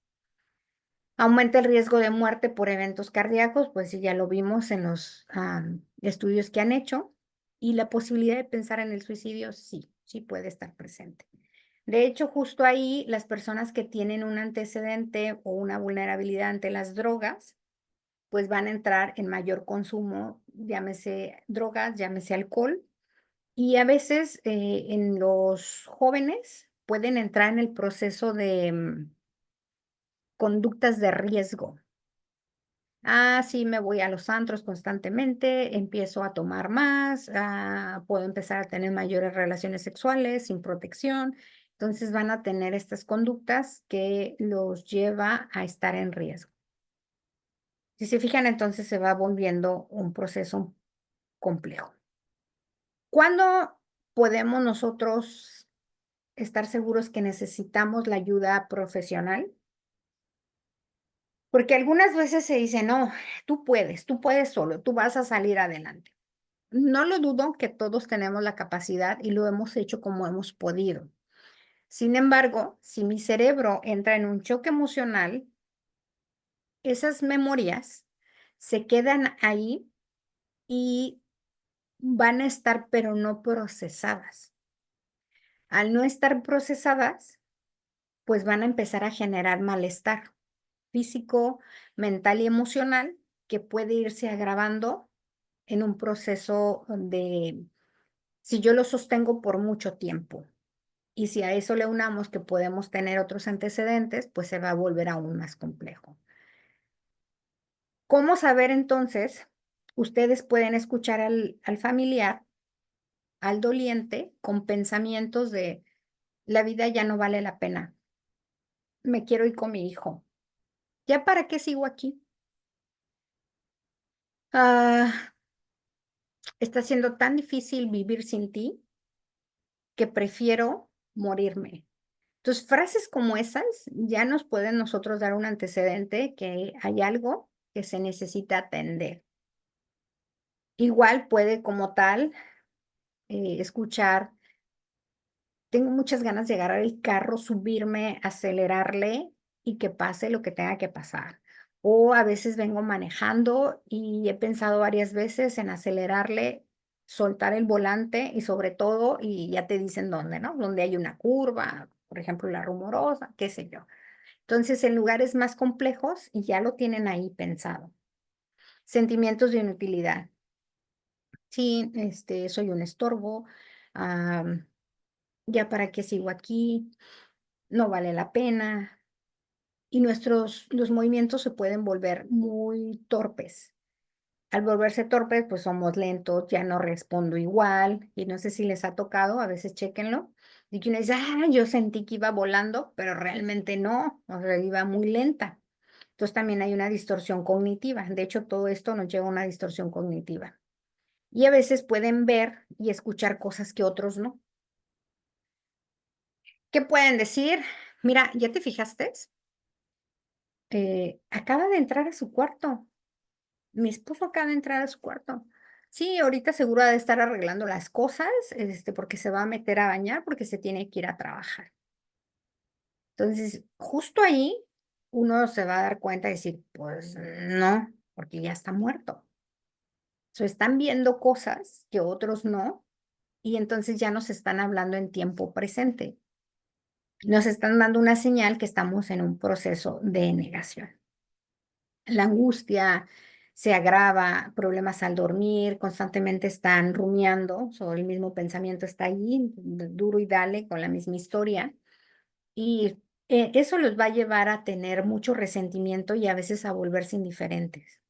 Aumenta el riesgo de muerte por eventos cardíacos, pues sí, ya lo vimos en los estudios que han hecho. Y la posibilidad de pensar en el suicidio, sí, sí puede estar presente. De hecho, justo ahí, las personas que tienen un antecedente o una vulnerabilidad ante las drogas, pues van a entrar en mayor consumo, llámese drogas, llámese alcohol, y a veces en los jóvenes pueden entrar en el proceso de conductas de riesgo. Ah, sí, me voy a los antros constantemente, empiezo a tomar más, puedo empezar a tener mayores relaciones sexuales sin protección. Entonces van a tener estas conductas que los lleva a estar en riesgo. Si se fijan, entonces se va volviendo un proceso complejo. ¿Cuándo podemos nosotros estar seguros que necesitamos la ayuda profesional? Porque algunas veces se dice, no, tú puedes solo, tú vas a salir adelante. No lo dudo que todos tenemos la capacidad y lo hemos hecho como hemos podido. Sin embargo, si mi cerebro entra en un choque emocional, esas memorias se quedan ahí y van a estar, pero no procesadas. Al no estar procesadas, pues van a empezar a generar malestar físico, mental y emocional que puede irse agravando en un proceso de, si yo lo sostengo por mucho tiempo. Y si a eso le unamos que podemos tener otros antecedentes, pues se va a volver aún más complejo. ¿Cómo saber entonces? Ustedes pueden escuchar al familiar, al doliente, con pensamientos de la vida ya no vale la pena. Me quiero ir con mi hijo. ¿Ya para qué sigo aquí? Ah, está siendo tan difícil vivir sin ti que prefiero morirme. Entonces, frases como esas ya nos pueden nosotros dar un antecedente que hay algo que se necesita atender. Igual puede como tal escuchar, tengo muchas ganas de agarrar el carro, subirme, acelerarle y que pase lo que tenga que pasar. O a veces vengo manejando y he pensado varias veces en acelerarle, soltar el volante y sobre todo, y ya te dicen dónde, ¿no? Donde hay una curva, por ejemplo, la rumorosa, qué sé yo. Entonces, en lugares más complejos y ya lo tienen ahí pensado. Sentimientos de inutilidad. Sí, soy un estorbo, ya para qué sigo aquí, no vale la pena. Y los movimientos se pueden volver muy torpes. Al volverse torpes, pues somos lentos, ya no respondo igual. Y no sé si les ha tocado, a veces chéquenlo. Y que uno dice, yo sentí que iba volando, pero realmente no, o sea, iba muy lenta. Entonces también hay una distorsión cognitiva. De hecho, todo esto nos lleva a una distorsión cognitiva. Y a veces pueden ver y escuchar cosas que otros no. ¿Qué pueden decir? Mira, ¿ya te fijaste? Acaba de entrar a su cuarto. Mi esposo acaba de entrar a su cuarto. Sí, ahorita seguro ha de estar arreglando las cosas, porque se va a meter a bañar porque se tiene que ir a trabajar. Entonces, justo ahí uno se va a dar cuenta y decir, pues no, porque ya está muerto. Están viendo cosas que otros no, y entonces ya nos están hablando en tiempo presente. Nos están dando una señal que estamos en un proceso de negación. La angustia, se agrava, problemas al dormir, constantemente están rumiando, el mismo pensamiento está allí, duro y dale con la misma historia. Y eso los va a llevar a tener mucho resentimiento y a veces a volverse indiferentes.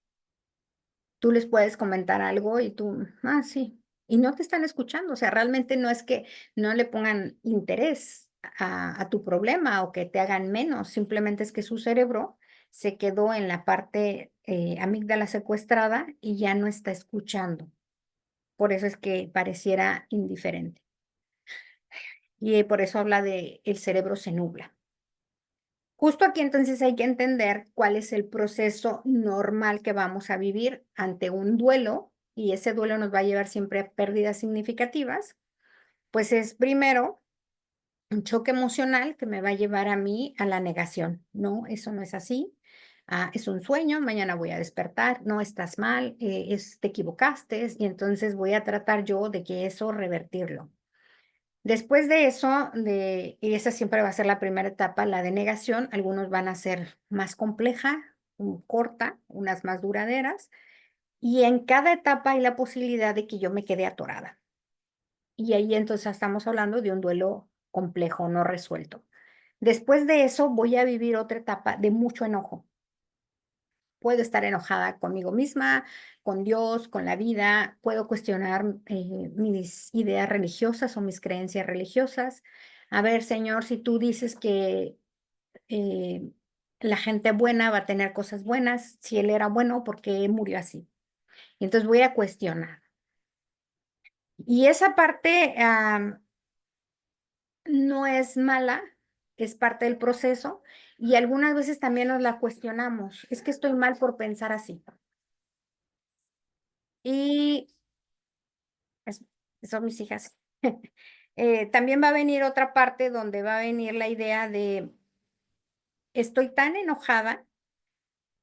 Tú les puedes comentar algo y tú, sí, y no te están escuchando. O sea, realmente no es que no le pongan interés a tu problema o que te hagan menos, simplemente es que su cerebro se quedó en la parte amígdala secuestrada y ya no está escuchando. Por eso es que pareciera indiferente. Y por eso habla de el cerebro se nubla. Justo aquí entonces hay que entender cuál es el proceso normal que vamos a vivir ante un duelo, y ese duelo nos va a llevar siempre a pérdidas significativas. Pues es primero un choque emocional que me va a llevar a mí a la negación. No, eso no es así. Es un sueño, mañana voy a despertar, no estás mal, te equivocaste, y entonces voy a tratar yo de que eso revertirlo. Después de eso, y esa siempre va a ser la primera etapa, la de negación, algunos van a ser más compleja, corta, unas más duraderas, y en cada etapa hay la posibilidad de que yo me quede atorada. Y ahí entonces estamos hablando de un duelo complejo, no resuelto. Después de eso voy a vivir otra etapa de mucho enojo. Puedo estar enojada conmigo misma, con Dios, con la vida, puedo cuestionar mis ideas religiosas o mis creencias religiosas. A ver, Señor, si tú dices que eh, la gente buena va a tener cosas buenas, si Él era bueno, ¿por qué murió así? Y entonces voy a cuestionar. Y esa parte no es mala, es parte del proceso, y algunas veces también nos la cuestionamos. Es que estoy mal por pensar así. Y Es- son mis hijas. También va a venir otra parte donde va a venir la idea de estoy tan enojada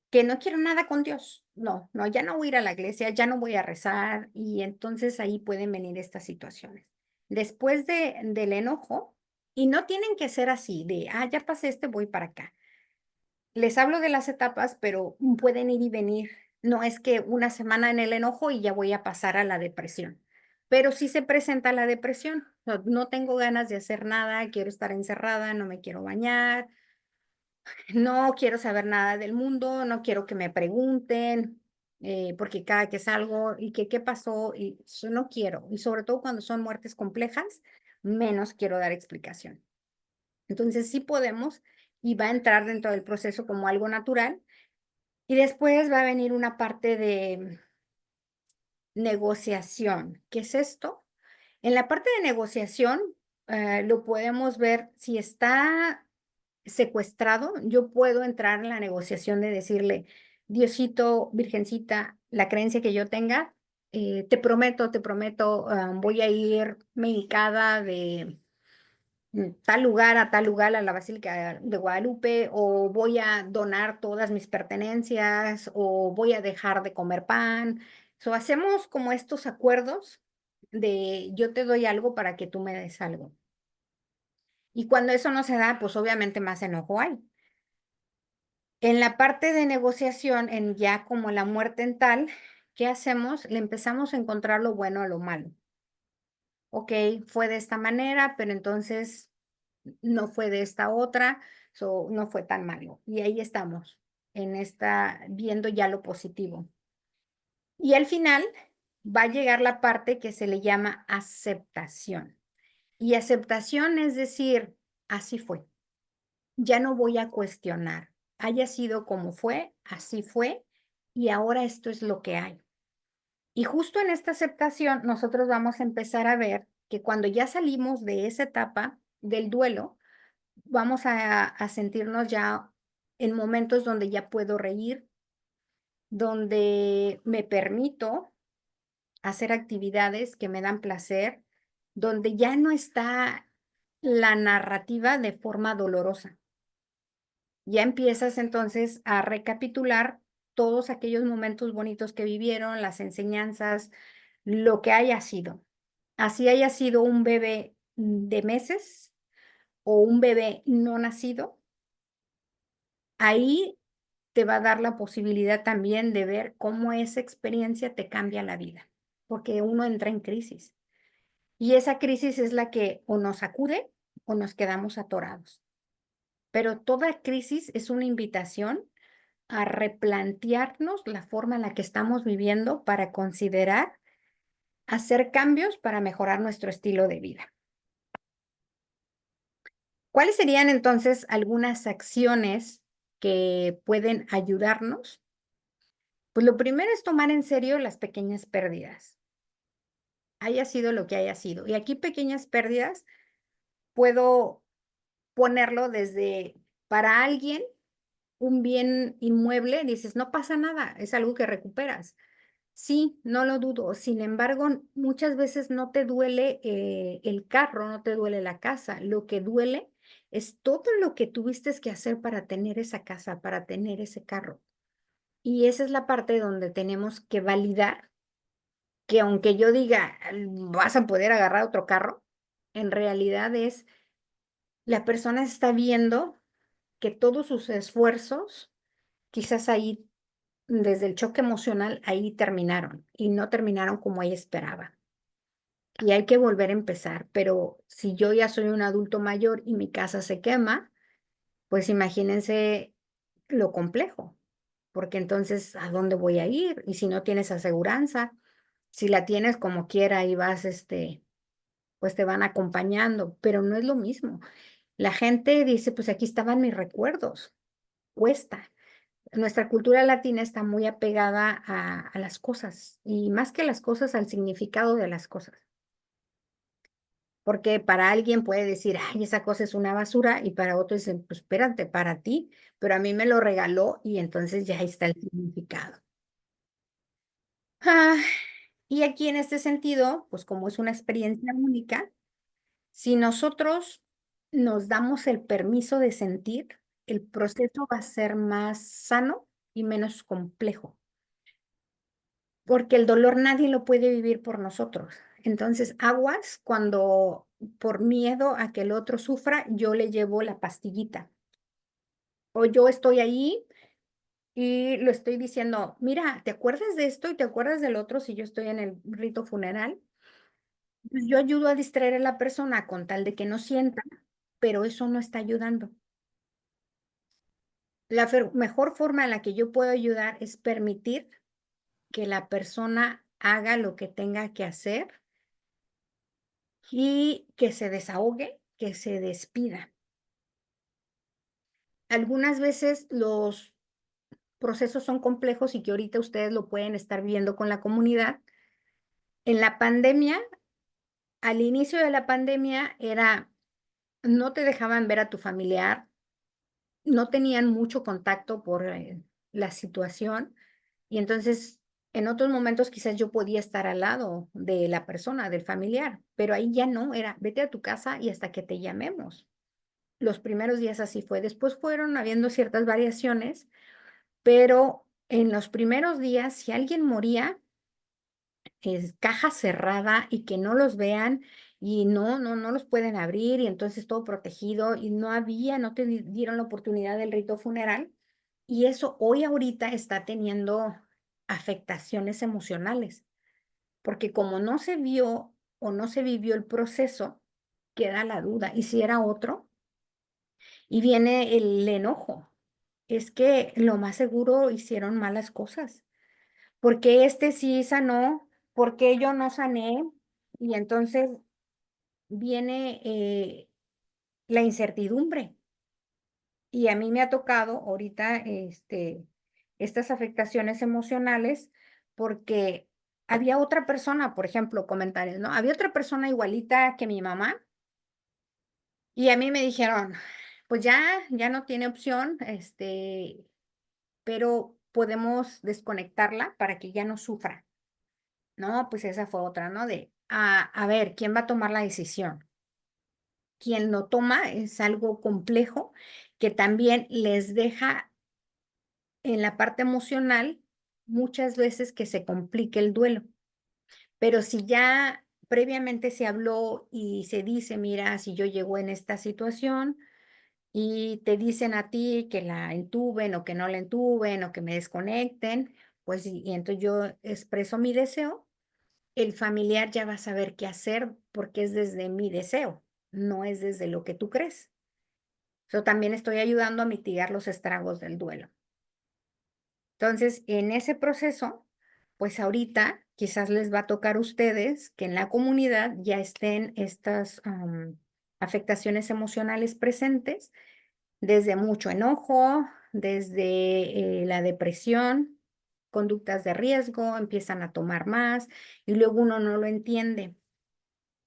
que no quiero nada con Dios. No, no, ya no voy a ir a la iglesia, ya no voy a rezar, y entonces ahí pueden venir estas situaciones. Después del enojo, y no tienen que ser así, de, ya pasé voy para acá. Les hablo de las etapas, pero pueden ir y venir. No es que una semana en el enojo y ya voy a pasar a la depresión. Pero sí se presenta la depresión. No tengo ganas de hacer nada, quiero estar encerrada, no me quiero bañar, no quiero saber nada del mundo, no quiero que me pregunten, porque cada que salgo y que qué pasó, y eso no quiero. Y sobre todo cuando son muertes complejas, menos quiero dar explicación. Entonces sí podemos, y va a entrar dentro del proceso como algo natural. Y después va a venir una parte de negociación. ¿Qué es esto? En la parte de negociación, lo podemos ver si está secuestrado. Yo puedo entrar en la negociación de decirle, Diosito, Virgencita, la creencia que yo tenga, te prometo, voy a ir medicada de tal lugar a tal lugar, a la Basílica de Guadalupe, o voy a donar todas mis pertenencias, o voy a dejar de comer pan. Hacemos como estos acuerdos de yo te doy algo para que tú me des algo. Y cuando eso no se da, pues obviamente más enojo hay. En la parte de negociación, en ya como la muerte en tal, ¿qué hacemos? Le empezamos a encontrar lo bueno a lo malo. Ok, fue de esta manera, pero entonces no fue de esta otra, no fue tan malo. Y ahí estamos, viendo ya lo positivo. Y al final va a llegar la parte que se le llama aceptación. Y aceptación es decir, así fue. Ya no voy a cuestionar. Haya sido como fue, así fue, y ahora esto es lo que hay. Y justo en esta aceptación, nosotros vamos a empezar a ver que cuando ya salimos de esa etapa del duelo, vamos a sentirnos ya en momentos donde ya puedo reír, donde me permito hacer actividades que me dan placer, donde ya no está la narrativa de forma dolorosa. Ya empiezas entonces a recapitular todos aquellos momentos bonitos que vivieron, las enseñanzas, lo que haya sido. Así haya sido un bebé de meses o un bebé no nacido, ahí te va a dar la posibilidad también de ver cómo esa experiencia te cambia la vida, porque uno entra en crisis. Y esa crisis es la que o nos sacude o nos quedamos atorados. Pero toda crisis es una invitación a replantearnos la forma en la que estamos viviendo para considerar hacer cambios para mejorar nuestro estilo de vida. ¿Cuáles serían entonces algunas acciones que pueden ayudarnos? Pues lo primero es tomar en serio las pequeñas pérdidas, haya sido lo que haya sido. Y aquí pequeñas pérdidas puedo ponerlo desde para alguien un bien inmueble, dices, no pasa nada, es algo que recuperas. Sí, no lo dudo. Sin embargo, muchas veces no te duele el carro, no te duele la casa. Lo que duele es todo lo que tuviste que hacer para tener esa casa, para tener ese carro. Y esa es la parte donde tenemos que validar que aunque yo diga, vas a poder agarrar otro carro, en realidad es la persona está viendo que todos sus esfuerzos, quizás ahí, desde el choque emocional, ahí terminaron y no terminaron como ella esperaba. Y hay que volver a empezar, pero si yo ya soy un adulto mayor y mi casa se quema, pues imagínense lo complejo, porque entonces, ¿a dónde voy a ir? Y si no tienes aseguranza, si la tienes como quiera y vas, pues te van acompañando, pero no es lo mismo. La gente dice, pues aquí estaban mis recuerdos, cuesta. Nuestra cultura latina está muy apegada a las cosas y más que las cosas, al significado de las cosas. Porque para alguien puede decir, ay, esa cosa es una basura, y para otro dicen, pues espérate, para ti, pero a mí me lo regaló y entonces ya ahí está el significado. Ah, y aquí en este sentido, pues como es una experiencia única, si nosotros nos damos el permiso de sentir, el proceso va a ser más sano y menos complejo, porque el dolor nadie lo puede vivir por nosotros. Entonces, aguas cuando por miedo a que el otro sufra, yo le llevo la pastillita. O yo estoy ahí y lo estoy diciendo, mira, ¿te acuerdas de esto y te acuerdas del otro si yo estoy en el rito funeral? Pues yo ayudo a distraer a la persona con tal de que no sienta, pero eso no está ayudando. La mejor forma en la que yo puedo ayudar es permitir que la persona haga lo que tenga que hacer y que se desahogue, que se despida. Algunas veces los procesos son complejos y que ahorita ustedes lo pueden estar viendo con la comunidad. En la pandemia, al inicio de la pandemia era, no te dejaban ver a tu familiar, no tenían mucho contacto por la situación y entonces en otros momentos quizás yo podía estar al lado de la persona, del familiar, pero ahí ya no, era vete a tu casa y hasta que te llamemos. Los primeros días así fue, después fueron habiendo ciertas variaciones, pero en los primeros días, si alguien moría, es caja cerrada y que no los vean y no los pueden abrir y entonces todo protegido y no había, no te dieron la oportunidad del rito funeral y eso hoy ahorita está teniendo afectaciones emocionales, porque como no se vio o no se vivió el proceso, queda la duda, ¿y si era otro? Y viene el enojo, es que lo más seguro hicieron malas cosas. ¿Porque este sí sanó? ¿Porque yo no sané? Y entonces viene la incertidumbre. Y a mí me ha tocado ahorita estas afectaciones emocionales porque había otra persona, por ejemplo, comentarios, ¿no? Había otra persona igualita que mi mamá y a mí me dijeron, pues ya no tiene opción, pero podemos desconectarla para que ya no sufra. No, pues esa fue otra, ¿no? A ver, ¿quién va a tomar la decisión? Quien lo toma es algo complejo que también les deja en la parte emocional muchas veces que se complique el duelo. Pero si ya previamente se habló y se dice, mira, si yo llego en esta situación y te dicen a ti que la entuben o que no la entuben o que me desconecten, pues y entonces yo expreso mi deseo, el familiar ya va a saber qué hacer porque es desde mi deseo, no es desde lo que tú crees. Yo también estoy ayudando a mitigar los estragos del duelo. Entonces, en ese proceso, pues ahorita quizás les va a tocar a ustedes que en la comunidad ya estén estas afectaciones emocionales presentes, desde mucho enojo, desde la depresión, conductas de riesgo, empiezan a tomar más y luego uno no lo entiende.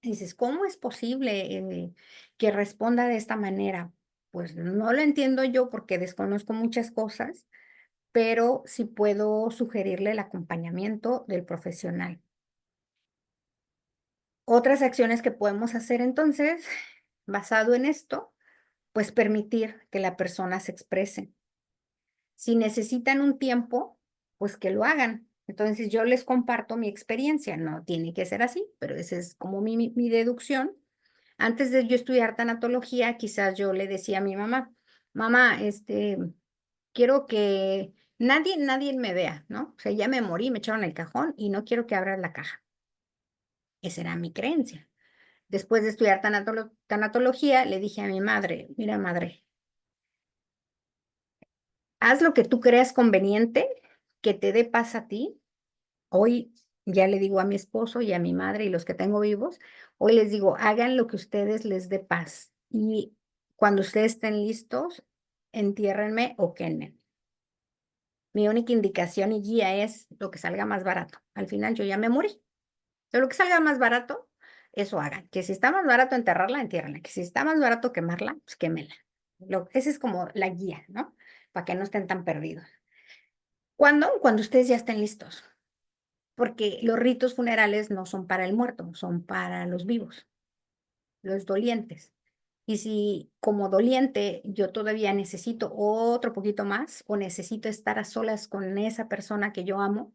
Dices, ¿cómo es posible que responda de esta manera? Pues no lo entiendo yo porque desconozco muchas cosas, pero sí puedo sugerirle el acompañamiento del profesional. Otras acciones que podemos hacer entonces, basado en esto, pues permitir que la persona se exprese. Si necesitan un tiempo, pues que lo hagan. Entonces yo les comparto mi experiencia, no tiene que ser así, pero esa es como mi deducción. Antes de yo estudiar tanatología, quizás yo le decía a mi mamá, mamá, quiero que nadie me vea, ¿no? O sea, ya me morí, me echaron el cajón y no quiero que abras la caja. Esa era mi creencia. Después de estudiar tanatología, le dije a mi madre, mira, madre, haz lo que tú creas conveniente, que te dé paz a ti. Hoy ya le digo a mi esposo y a mi madre y los que tengo vivos, hoy les digo, hagan lo que ustedes les dé paz. Y cuando ustedes estén listos, entiérrenme o quémenme. Mi única indicación y guía es lo que salga más barato. Al final yo ya me morí. Pero lo que salga más barato, eso hagan. Que si está más barato enterrarla, entiérrenla. Que si está más barato quemarla, pues quémela. Esa es como la guía, ¿no? Para que no estén tan perdidos. ¿Cuándo? Cuando ustedes ya estén listos. Porque los ritos funerales no son para el muerto, son para los vivos, los dolientes. Y si como doliente yo todavía necesito otro poquito más o necesito estar a solas con esa persona que yo amo,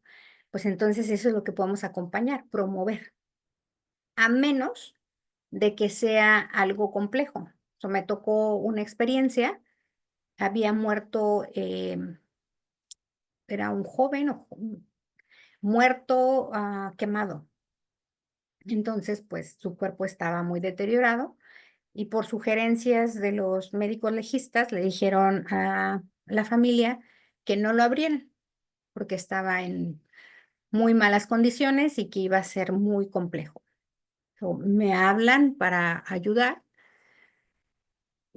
pues entonces eso es lo que podemos acompañar, promover, a menos de que sea algo complejo. O me tocó una experiencia, había muerto, era un joven muerto quemado. Entonces, pues su cuerpo estaba muy deteriorado y por sugerencias de los médicos legistas le dijeron a la familia que no lo abrieran porque estaba en muy malas condiciones y que iba a ser muy complejo. Me hablan para ayudar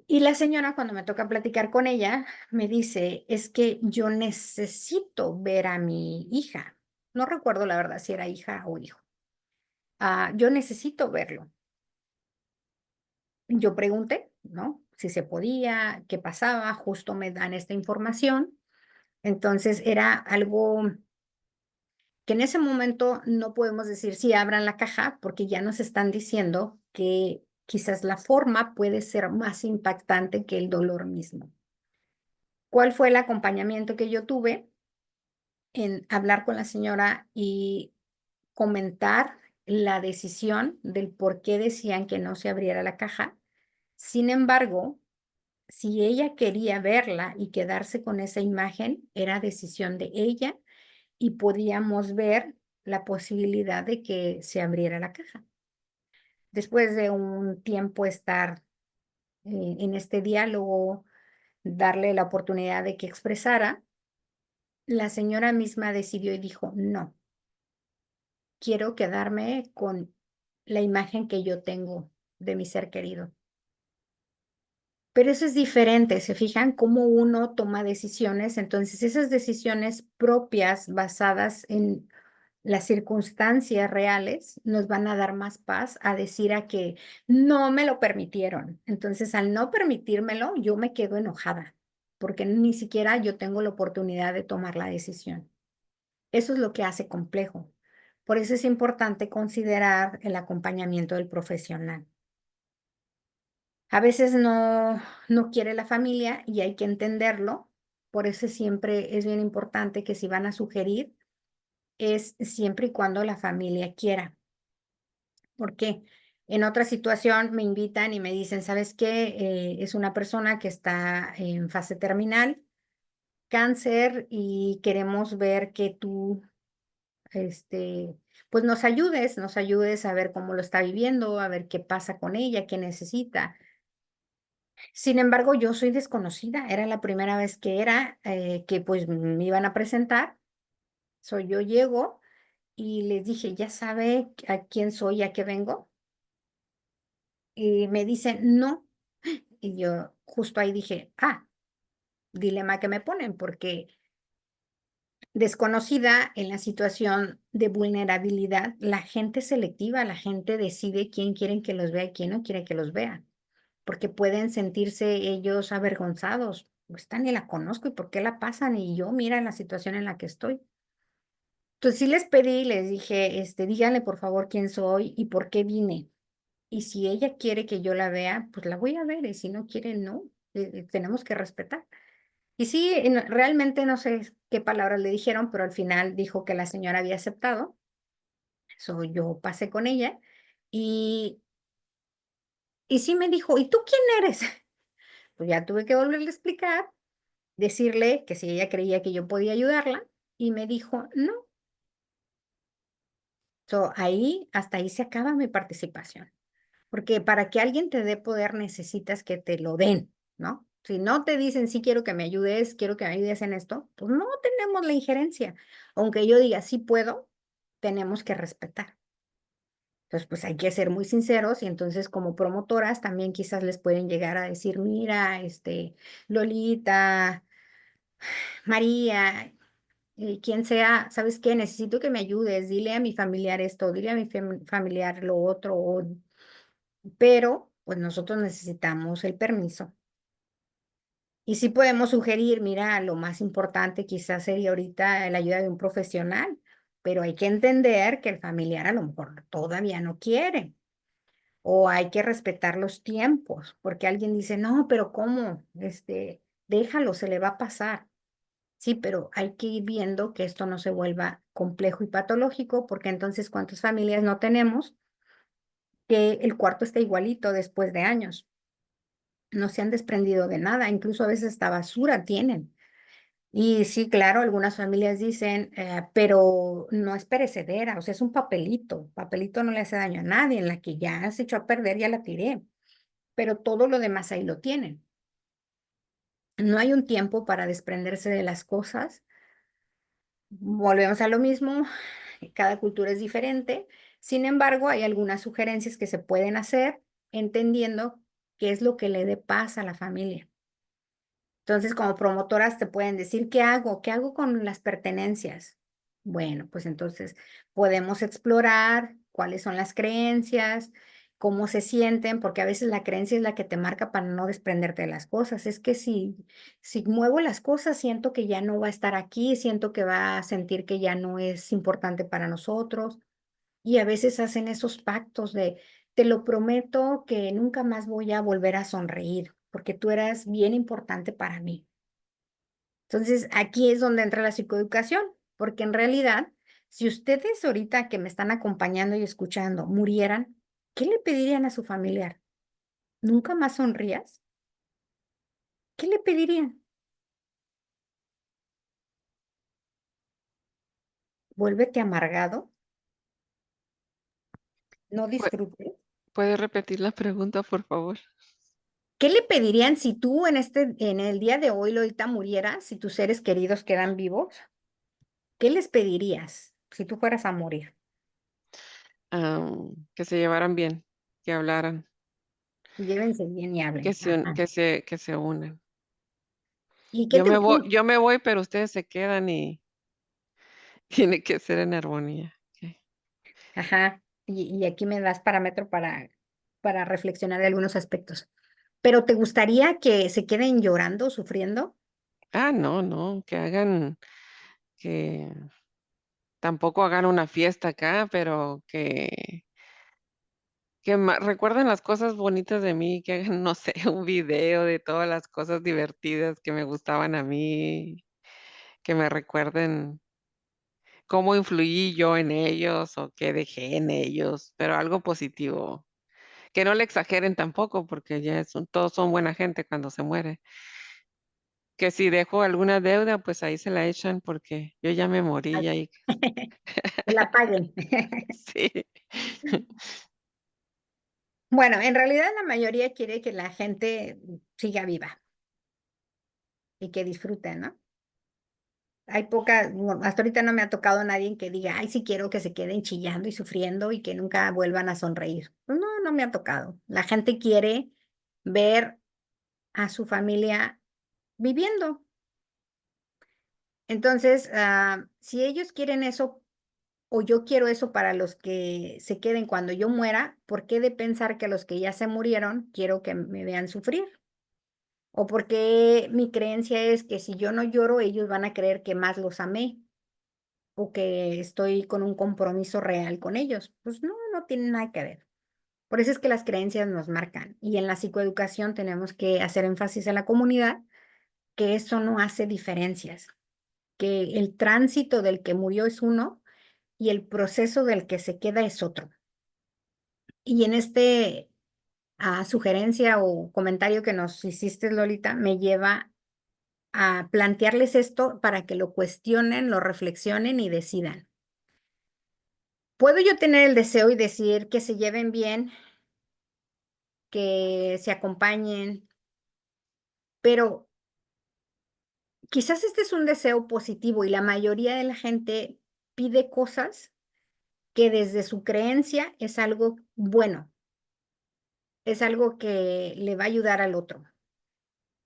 y la señora cuando me toca platicar con ella me dice, es que yo necesito ver a mi hija. No recuerdo la verdad si era hija o hijo. Yo necesito verlo. Yo pregunté, ¿no? Si se podía, qué pasaba, justo me dan esta información. Entonces era algo que en ese momento no podemos decir si abran la caja porque ya nos están diciendo que quizás la forma puede ser más impactante que el dolor mismo. ¿Cuál fue el acompañamiento que yo tuve en hablar con la señora y comentar la decisión del por qué decían que no se abriera la caja? Sin embargo, si ella quería verla y quedarse con esa imagen, era decisión de ella y podíamos ver la posibilidad de que se abriera la caja. Después de un tiempo estar en este diálogo, darle la oportunidad de que expresara, la señora misma decidió y dijo, no, quiero quedarme con la imagen que yo tengo de mi ser querido. Pero eso es diferente, ¿se fijan cómo uno toma decisiones? Entonces, esas decisiones propias basadas en las circunstancias reales nos van a dar más paz a decir a que no me lo permitieron. Entonces, al no permitírmelo, yo me quedo enojada porque ni siquiera yo tengo la oportunidad de tomar la decisión. Eso es lo que hace complejo. Por eso es importante considerar el acompañamiento del profesional. A veces no quiere la familia y hay que entenderlo. Por eso siempre es bien importante que si van a sugerir, es siempre y cuando la familia quiera. ¿Por qué? En otra situación me invitan y me dicen, ¿sabes qué? Es una persona que está en fase terminal, cáncer, y queremos ver que tú, este, pues nos ayudes a ver cómo lo está viviendo, a ver qué pasa con ella, qué necesita. Sin embargo, yo soy desconocida, era la primera vez que pues me iban a presentar. Yo llego y les dije, ¿ya sabe a quién soy, a qué vengo? Y me dicen, no. Y yo justo ahí dije, dilema que me ponen, porque desconocida en la situación de vulnerabilidad, la gente selectiva, la gente decide quién quieren que los vea y quién no quiere que los vea, porque pueden sentirse ellos avergonzados. Pues esta ni la conozco y por qué la pasan y yo, mira la situación en la que estoy. Entonces sí les pedí, les dije, díganle por favor quién soy y por qué vine. Y si ella quiere que yo la vea, pues la voy a ver, y si no quiere, no. Tenemos que respetar. Y sí, realmente no sé qué palabras le dijeron, pero al final dijo que la señora había aceptado. Yo pasé con ella y, y sí me dijo, ¿y tú quién eres? Pues ya tuve que volverle a explicar, decirle que si ella creía que yo podía ayudarla, y me dijo, no. Hasta ahí se acaba mi participación. Porque para que alguien te dé poder necesitas que te lo den, ¿no? Si no te dicen, sí quiero que me ayudes, quiero que me ayudes en esto, pues no tenemos la injerencia. Aunque yo diga, sí puedo, tenemos que respetar. Entonces, pues hay que ser muy sinceros, y entonces como promotoras también quizás les pueden llegar a decir, mira, Lolita, María, quien sea, ¿sabes qué? Necesito que me ayudes, dile a mi familiar esto, dile a mi familiar lo otro, pero pues nosotros necesitamos el permiso. Y sí podemos sugerir, mira, lo más importante quizás sería ahorita la ayuda de un profesional, pero hay que entender que el familiar a lo mejor todavía no quiere, o hay que respetar los tiempos, porque alguien dice, no, pero ¿cómo? Déjalo, se le va a pasar. Sí, pero hay que ir viendo que esto no se vuelva complejo y patológico, porque entonces, ¿cuántas familias no tenemos que el cuarto está igualito después de años? No se han desprendido de nada, incluso a veces hasta basura tienen. Y sí, claro, algunas familias dicen, pero no es perecedera, o sea, es un papelito. Papelito no le hace daño a nadie, en la que ya se echó a perder, ya la tiré, pero todo lo demás ahí lo tienen. No hay un tiempo para desprenderse de las cosas. Volvemos a lo mismo, cada cultura es diferente. Sin embargo, hay algunas sugerencias que se pueden hacer entendiendo qué es lo que le dé paz a la familia. Entonces, como promotoras te pueden decir, ¿qué hago? ¿Qué hago con las pertenencias? Bueno, pues entonces podemos explorar cuáles son las creencias, cómo se sienten, porque a veces la creencia es la que te marca para no desprenderte de las cosas. Es que si muevo las cosas, siento que ya no va a estar aquí, siento que va a sentir que ya no es importante para nosotros. Y a veces hacen esos pactos de, te lo prometo que nunca más voy a volver a sonreír, porque tú eras bien importante para mí. Entonces, aquí es donde entra la psicoeducación, porque en realidad, si ustedes ahorita que me están acompañando y escuchando murieran, ¿qué le pedirían a su familiar? ¿Nunca más sonrías? ¿Qué le pedirían? ¿Vuélvete amargado? ¿No Pue- disfrutes? ¿Puede repetir la pregunta, por favor? ¿Qué le pedirían si tú en el día de hoy, Lolita, murieras, si tus seres queridos quedan vivos? ¿Qué les pedirías si tú fueras a morir? Que se llevaran bien, que hablaran, Llévense bien y hablen. Ajá. que se unan. ¿Y qué te gusta? Yo me voy, pero ustedes se quedan y tiene que ser en armonía. Ok. Ajá. Y aquí me das parámetro para reflexionar de algunos aspectos. ¿Pero te gustaría que se queden llorando, sufriendo? No, no, que tampoco hagan una fiesta acá, pero recuerden las cosas bonitas de mí, que hagan, no sé, un video de todas las cosas divertidas que me gustaban a mí, que me recuerden cómo influí yo en ellos o qué dejé en ellos, pero algo positivo. Que no le exageren tampoco, porque ya todos son buena gente cuando se muere. Que si dejo alguna deuda, pues ahí se la echan porque yo ya me morí y ahí Que la paguen. sí. Bueno, en realidad la mayoría quiere que la gente siga viva y que disfrute, ¿no? Hay pocas, bueno, hasta ahorita no me ha tocado nadie que diga, ay, sí quiero que se queden chillando y sufriendo y que nunca vuelvan a sonreír. Pues no, no me ha tocado. La gente quiere ver a su familia viviendo. Entonces, si ellos quieren eso o yo quiero eso para los que se queden cuando yo muera, ¿por qué de pensar que los que ya se murieron quiero que me vean sufrir? ¿O porque mi creencia es que si yo no lloro, ellos van a creer que más los amé o que estoy con un compromiso real con ellos? Pues no, no tiene nada que ver. Por eso es que las creencias nos marcan. Y en la psicoeducación tenemos que hacer énfasis en la comunidad que eso no hace diferencias, que el tránsito del que murió es uno y el proceso del que se queda es otro. Y en este sugerencia o comentario que nos hiciste, Lolita, me lleva a plantearles esto para que lo cuestionen, lo reflexionen y decidan. Puedo yo tener el deseo y decir que se lleven bien, que se acompañen, pero quizás este es un deseo positivo y la mayoría de la gente pide cosas que desde su creencia es algo bueno, es algo que le va a ayudar al otro.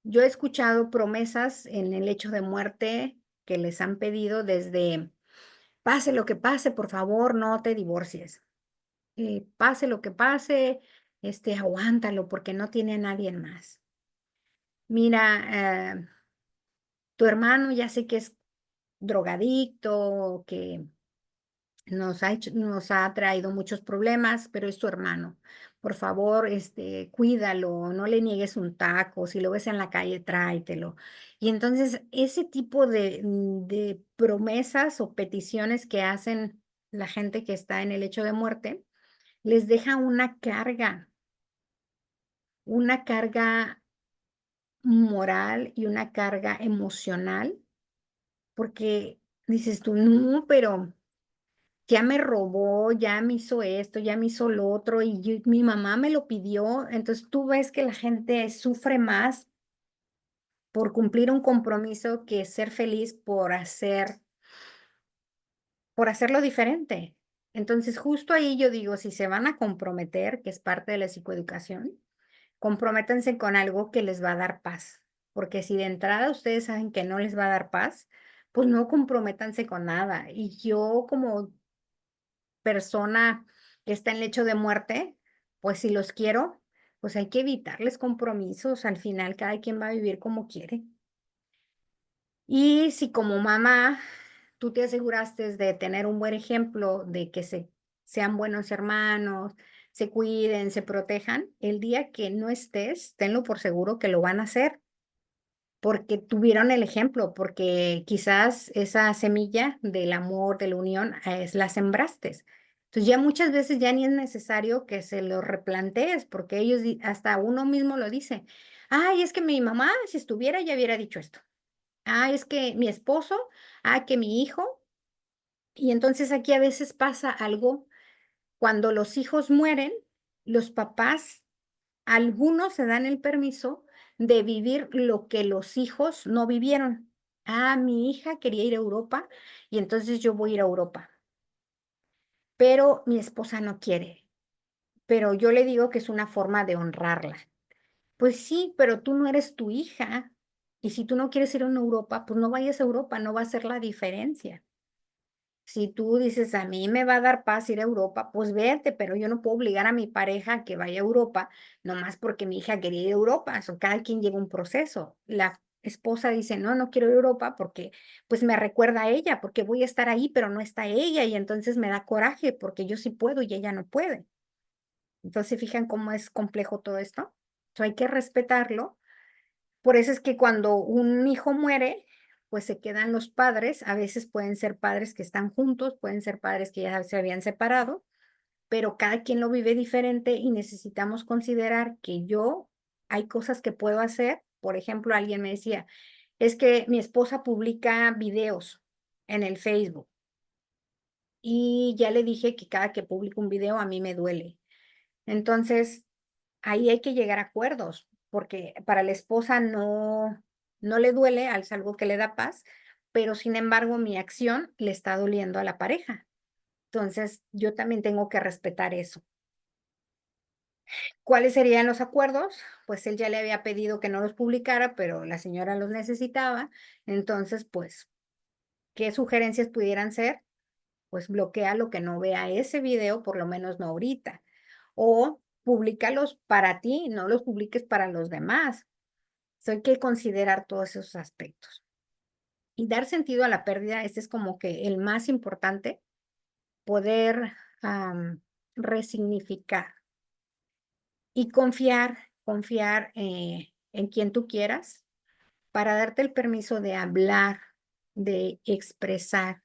Yo he escuchado promesas en el hecho de muerte que les han pedido desde, pase lo que pase, por favor, no te divorcies. Pase lo que pase, aguántalo porque no tiene a nadie más. Mira, tu hermano ya sé que es drogadicto, que nos ha traído muchos problemas, pero es tu hermano. Por favor, cuídalo, no le niegues un taco, si lo ves en la calle, tráetelo. Y entonces, ese tipo de promesas o peticiones que hacen la gente que está en el hecho de muerte, les deja una carga moral y una carga emocional, porque dices tú, no, pero ya me robó, ya me hizo esto, ya me hizo lo otro, y mi mamá me lo pidió. Entonces tú ves que la gente sufre más por cumplir un compromiso que ser feliz por hacerlo diferente. Entonces justo ahí yo digo, si se van a comprometer, que es parte de la psicoeducación, comprométanse con algo que les va a dar paz, porque si de entrada ustedes saben que no les va a dar paz, pues no comprométanse con nada. Y yo como persona que está en lecho de muerte, pues si los quiero, pues hay que evitarles compromisos. Al final, cada quien va a vivir como quiere. Y si como mamá tú te aseguraste de tener un buen ejemplo, de que sean buenos hermanos, se cuiden, se protejan, el día que no estés, tenlo por seguro que lo van a hacer porque tuvieron el ejemplo, porque quizás esa semilla del amor, de la unión, la sembraste. Entonces ya muchas veces ya ni es necesario que se lo replantees, porque ellos, hasta uno mismo lo dice. Ay, es que mi mamá, si estuviera, ya hubiera dicho esto. Ay, es que mi esposo, que mi hijo. Y entonces aquí a veces pasa algo, cuando los hijos mueren, los papás algunos se dan el permiso de vivir lo que los hijos no vivieron. Mi hija quería ir a Europa y entonces yo voy a ir a Europa, pero mi esposa no quiere. Pero yo le digo que es una forma de honrarla. Pues sí, pero tú no eres tu hija. Y si tú no quieres ir a una Europa, pues no vayas a Europa, no va a hacer la diferencia. Si tú dices, a mí me va a dar paz ir a Europa, pues vete, pero yo no puedo obligar a mi pareja a que vaya a Europa, nomás porque mi hija quería ir a Europa. Cada quien lleva un proceso. La esposa dice, no, no quiero ir a Europa porque pues me recuerda a ella, porque voy a estar ahí, pero no está ella, y entonces me da coraje porque yo sí puedo y ella no puede. Entonces, ¿fijan cómo es complejo todo esto? Hay que respetarlo. Por eso es que cuando un hijo muere, pues se quedan los padres. A veces pueden ser padres que están juntos, pueden ser padres que ya se habían separado, pero cada quien lo vive diferente y necesitamos considerar que hay cosas que puedo hacer. Por ejemplo, alguien me decía, es que mi esposa publica videos en el Facebook y ya le dije que cada que publico un video a mí me duele. Entonces, ahí hay que llegar a acuerdos, porque para la esposa no le duele, es algo que le da paz, pero sin embargo mi acción le está doliendo a la pareja. Entonces, yo también tengo que respetar eso. ¿Cuáles serían los acuerdos? Pues él ya le había pedido que no los publicara, pero la señora los necesitaba. Entonces, pues, ¿qué sugerencias pudieran ser? Pues bloquea lo que no vea ese video, por lo menos no ahorita. O públicalos para ti, no los publiques para los demás. So, hay que considerar todos esos aspectos. Y dar sentido a la pérdida, este es como que el más importante, poder resignificar y confiar en quien tú quieras para darte el permiso de hablar, de expresar.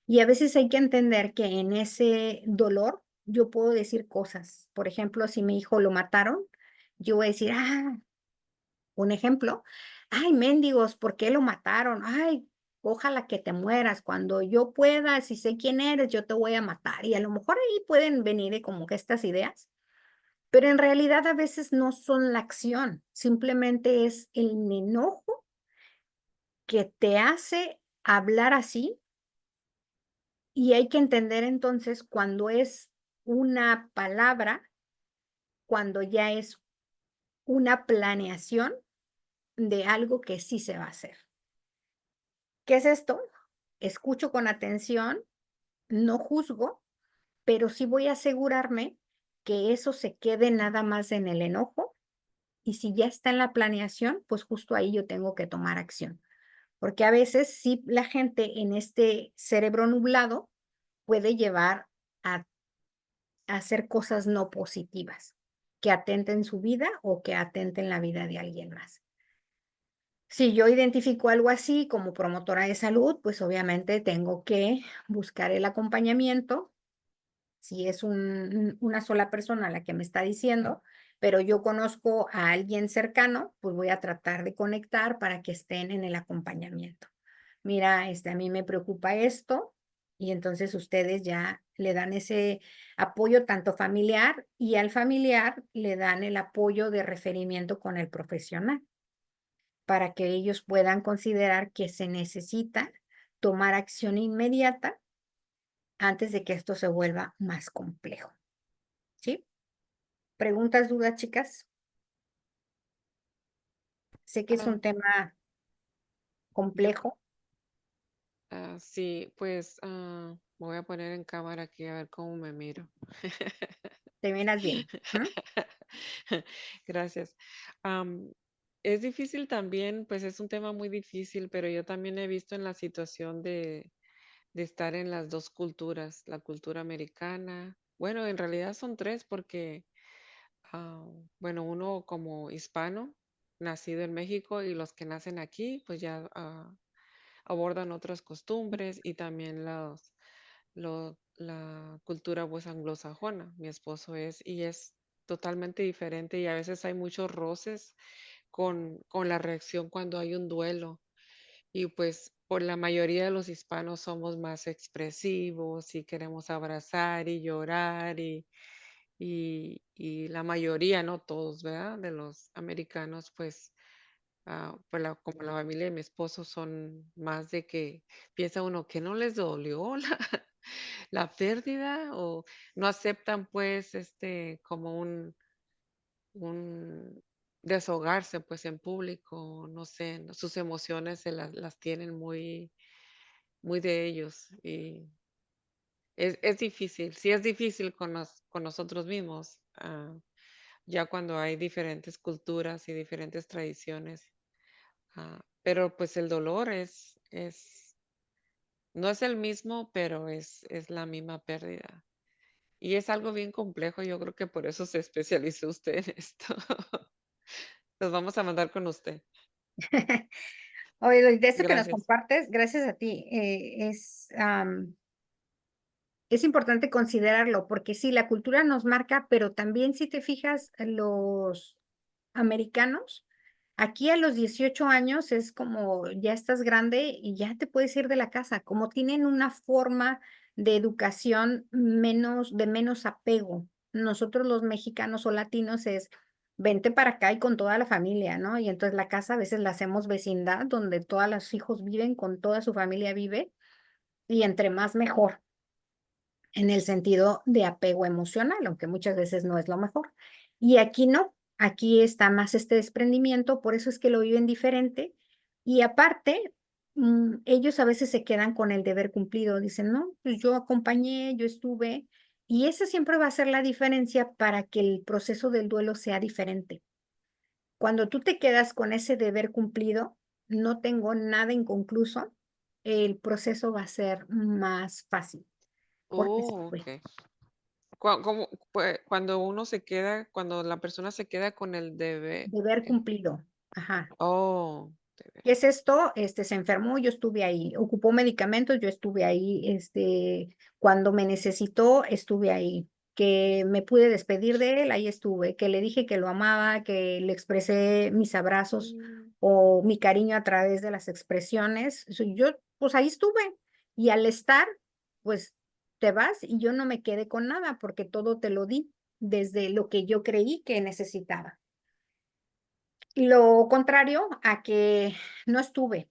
Y a veces hay que entender que en ese dolor yo puedo decir cosas. Por ejemplo, si mi hijo lo mataron, yo voy a decir, un ejemplo, ay, mendigos, ¿por qué lo mataron? Ay, ojalá que te mueras. Cuando yo pueda, si sé quién eres, yo te voy a matar. Y a lo mejor ahí pueden venir como que estas ideas, pero en realidad a veces no son la acción, simplemente es el enojo que te hace hablar así. Y hay que entender entonces cuando es una palabra, cuando ya es una planeación de algo que sí se va a hacer. ¿Qué es esto? Escucho con atención, no juzgo, pero sí voy a asegurarme que eso se quede nada más en el enojo y si ya está en la planeación, pues justo ahí yo tengo que tomar acción. Porque a veces sí la gente en este cerebro nublado puede llevar a hacer cosas no positivas, que atenten su vida o que atenten la vida de alguien más. Si yo identifico algo así como promotora de salud, pues obviamente tengo que buscar el acompañamiento. Si es una sola persona la que me está diciendo, pero yo conozco a alguien cercano, pues voy a tratar de conectar para que estén en el acompañamiento. Mira, a mí me preocupa esto, y entonces ustedes ya le dan ese apoyo tanto familiar y al familiar le dan el apoyo de referimiento con el profesional para que ellos puedan considerar que se necesita tomar acción inmediata antes de que esto se vuelva más complejo, ¿sí? ¿Preguntas, dudas, chicas? Sé que es Ah, un tema yo, complejo. sí, pues me voy a poner en cámara aquí a ver cómo me miro. Te miras bien. ¿M? Gracias. Am, es difícil también, pues es un tema muy difícil, pero yo también he visto en la situación de estar en las dos culturas, la cultura americana. Bueno, en realidad son tres porque, ah, bueno, uno como hispano, nacido en México, y los que nacen aquí, pues ya abordan otras costumbres y también la cultura pues anglosajona. Mi esposo y es totalmente diferente y a veces hay muchos roces con la reacción cuando hay un duelo. Y pues por la mayoría de los hispanos somos más expresivos y queremos abrazar y llorar y la mayoría, no todos, ¿verdad? De los americanos, pues, pues como la familia de mi esposo son más de que piensa uno que no les dolió la pérdida o no aceptan pues como un desahogarse pues en público, no sé, sus emociones las tienen muy, muy de ellos y es difícil, sí es difícil con nosotros mismos, ya cuando hay diferentes culturas y diferentes tradiciones, pero pues el dolor no es el mismo, pero es la misma pérdida. Y es algo bien complejo, yo creo que por eso se especializó usted en esto. Los vamos a mandar con usted. Oye, de eso que nos Gracias. compartes, gracias a ti, es importante considerarlo, porque sí, la cultura nos marca, pero también si te fijas, los americanos, aquí a los 18 años es como ya estás grande y ya te puedes ir de la casa, como tienen una forma de educación de menos apego. Nosotros los mexicanos o latinos es, vente para acá y con toda la familia, ¿no? Y entonces la casa a veces la hacemos vecindad, donde todos los hijos viven, con toda su familia vive, y entre más mejor en el sentido de apego emocional, aunque muchas veces no es lo mejor. Y aquí no, aquí está más este desprendimiento, por eso es que lo viven diferente. Y aparte, ellos a veces se quedan con el deber cumplido, dicen, no, pues yo acompañé, yo estuve, y esa siempre va a ser la diferencia para que el proceso del duelo sea diferente. Cuando tú te quedas con ese deber cumplido, no tengo nada inconcluso, el proceso va a ser más fácil porque se Oh, fue. okey. Cuando uno se queda cuando la persona se queda con el debe Deber cumplido, ajá. oh, ¿Qué es esto? Se enfermó, yo estuve ahí, ocupó medicamentos, yo estuve ahí, cuando me necesitó, estuve ahí, que me pude despedir de él, ahí estuve, que le dije que lo amaba, que le expresé mis abrazos mm, o mi cariño a través de las expresiones, yo, pues ahí estuve, y al estar, pues te vas y yo no me quedé con nada porque todo te lo di desde lo que yo creí que necesitaba. Lo contrario a que no estuve.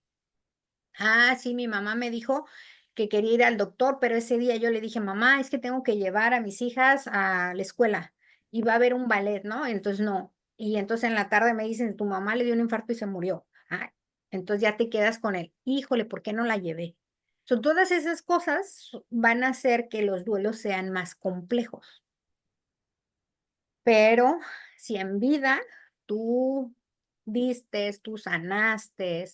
Ah, sí, mi mamá me dijo que quería ir al doctor, pero ese día yo le dije, mamá, es que tengo que llevar a mis hijas a la escuela y va a haber un ballet, ¿no? Entonces no. Y entonces en la tarde me dicen, tu mamá le dio un infarto y se murió. Ah, entonces ya te quedas con él. Híjole, ¿por qué no la llevé? Son todas esas cosas van a hacer que los duelos sean más complejos. Pero si en vida tú diste, tú sanaste,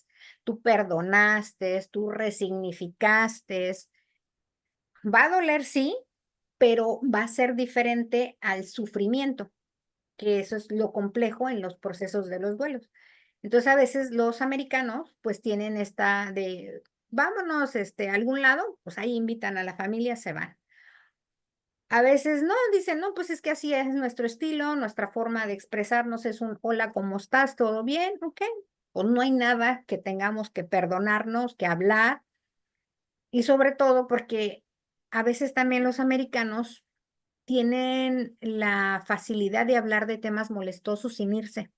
tú perdonaste, tú resignificaste, va a doler, sí, pero va a ser diferente al sufrimiento, que eso es lo complejo en los procesos de los duelos. Entonces, a veces los americanos, pues tienen esta de, vámonos, a algún lado, pues ahí invitan a la familia, se van. A veces no, dicen, no, pues es que así es nuestro estilo, nuestra forma de expresarnos es un hola, ¿cómo estás? ¿Todo bien? Ok. Pues no hay nada que tengamos que perdonarnos, que hablar, y sobre todo porque a veces también los americanos tienen la facilidad de hablar de temas molestosos sin irse.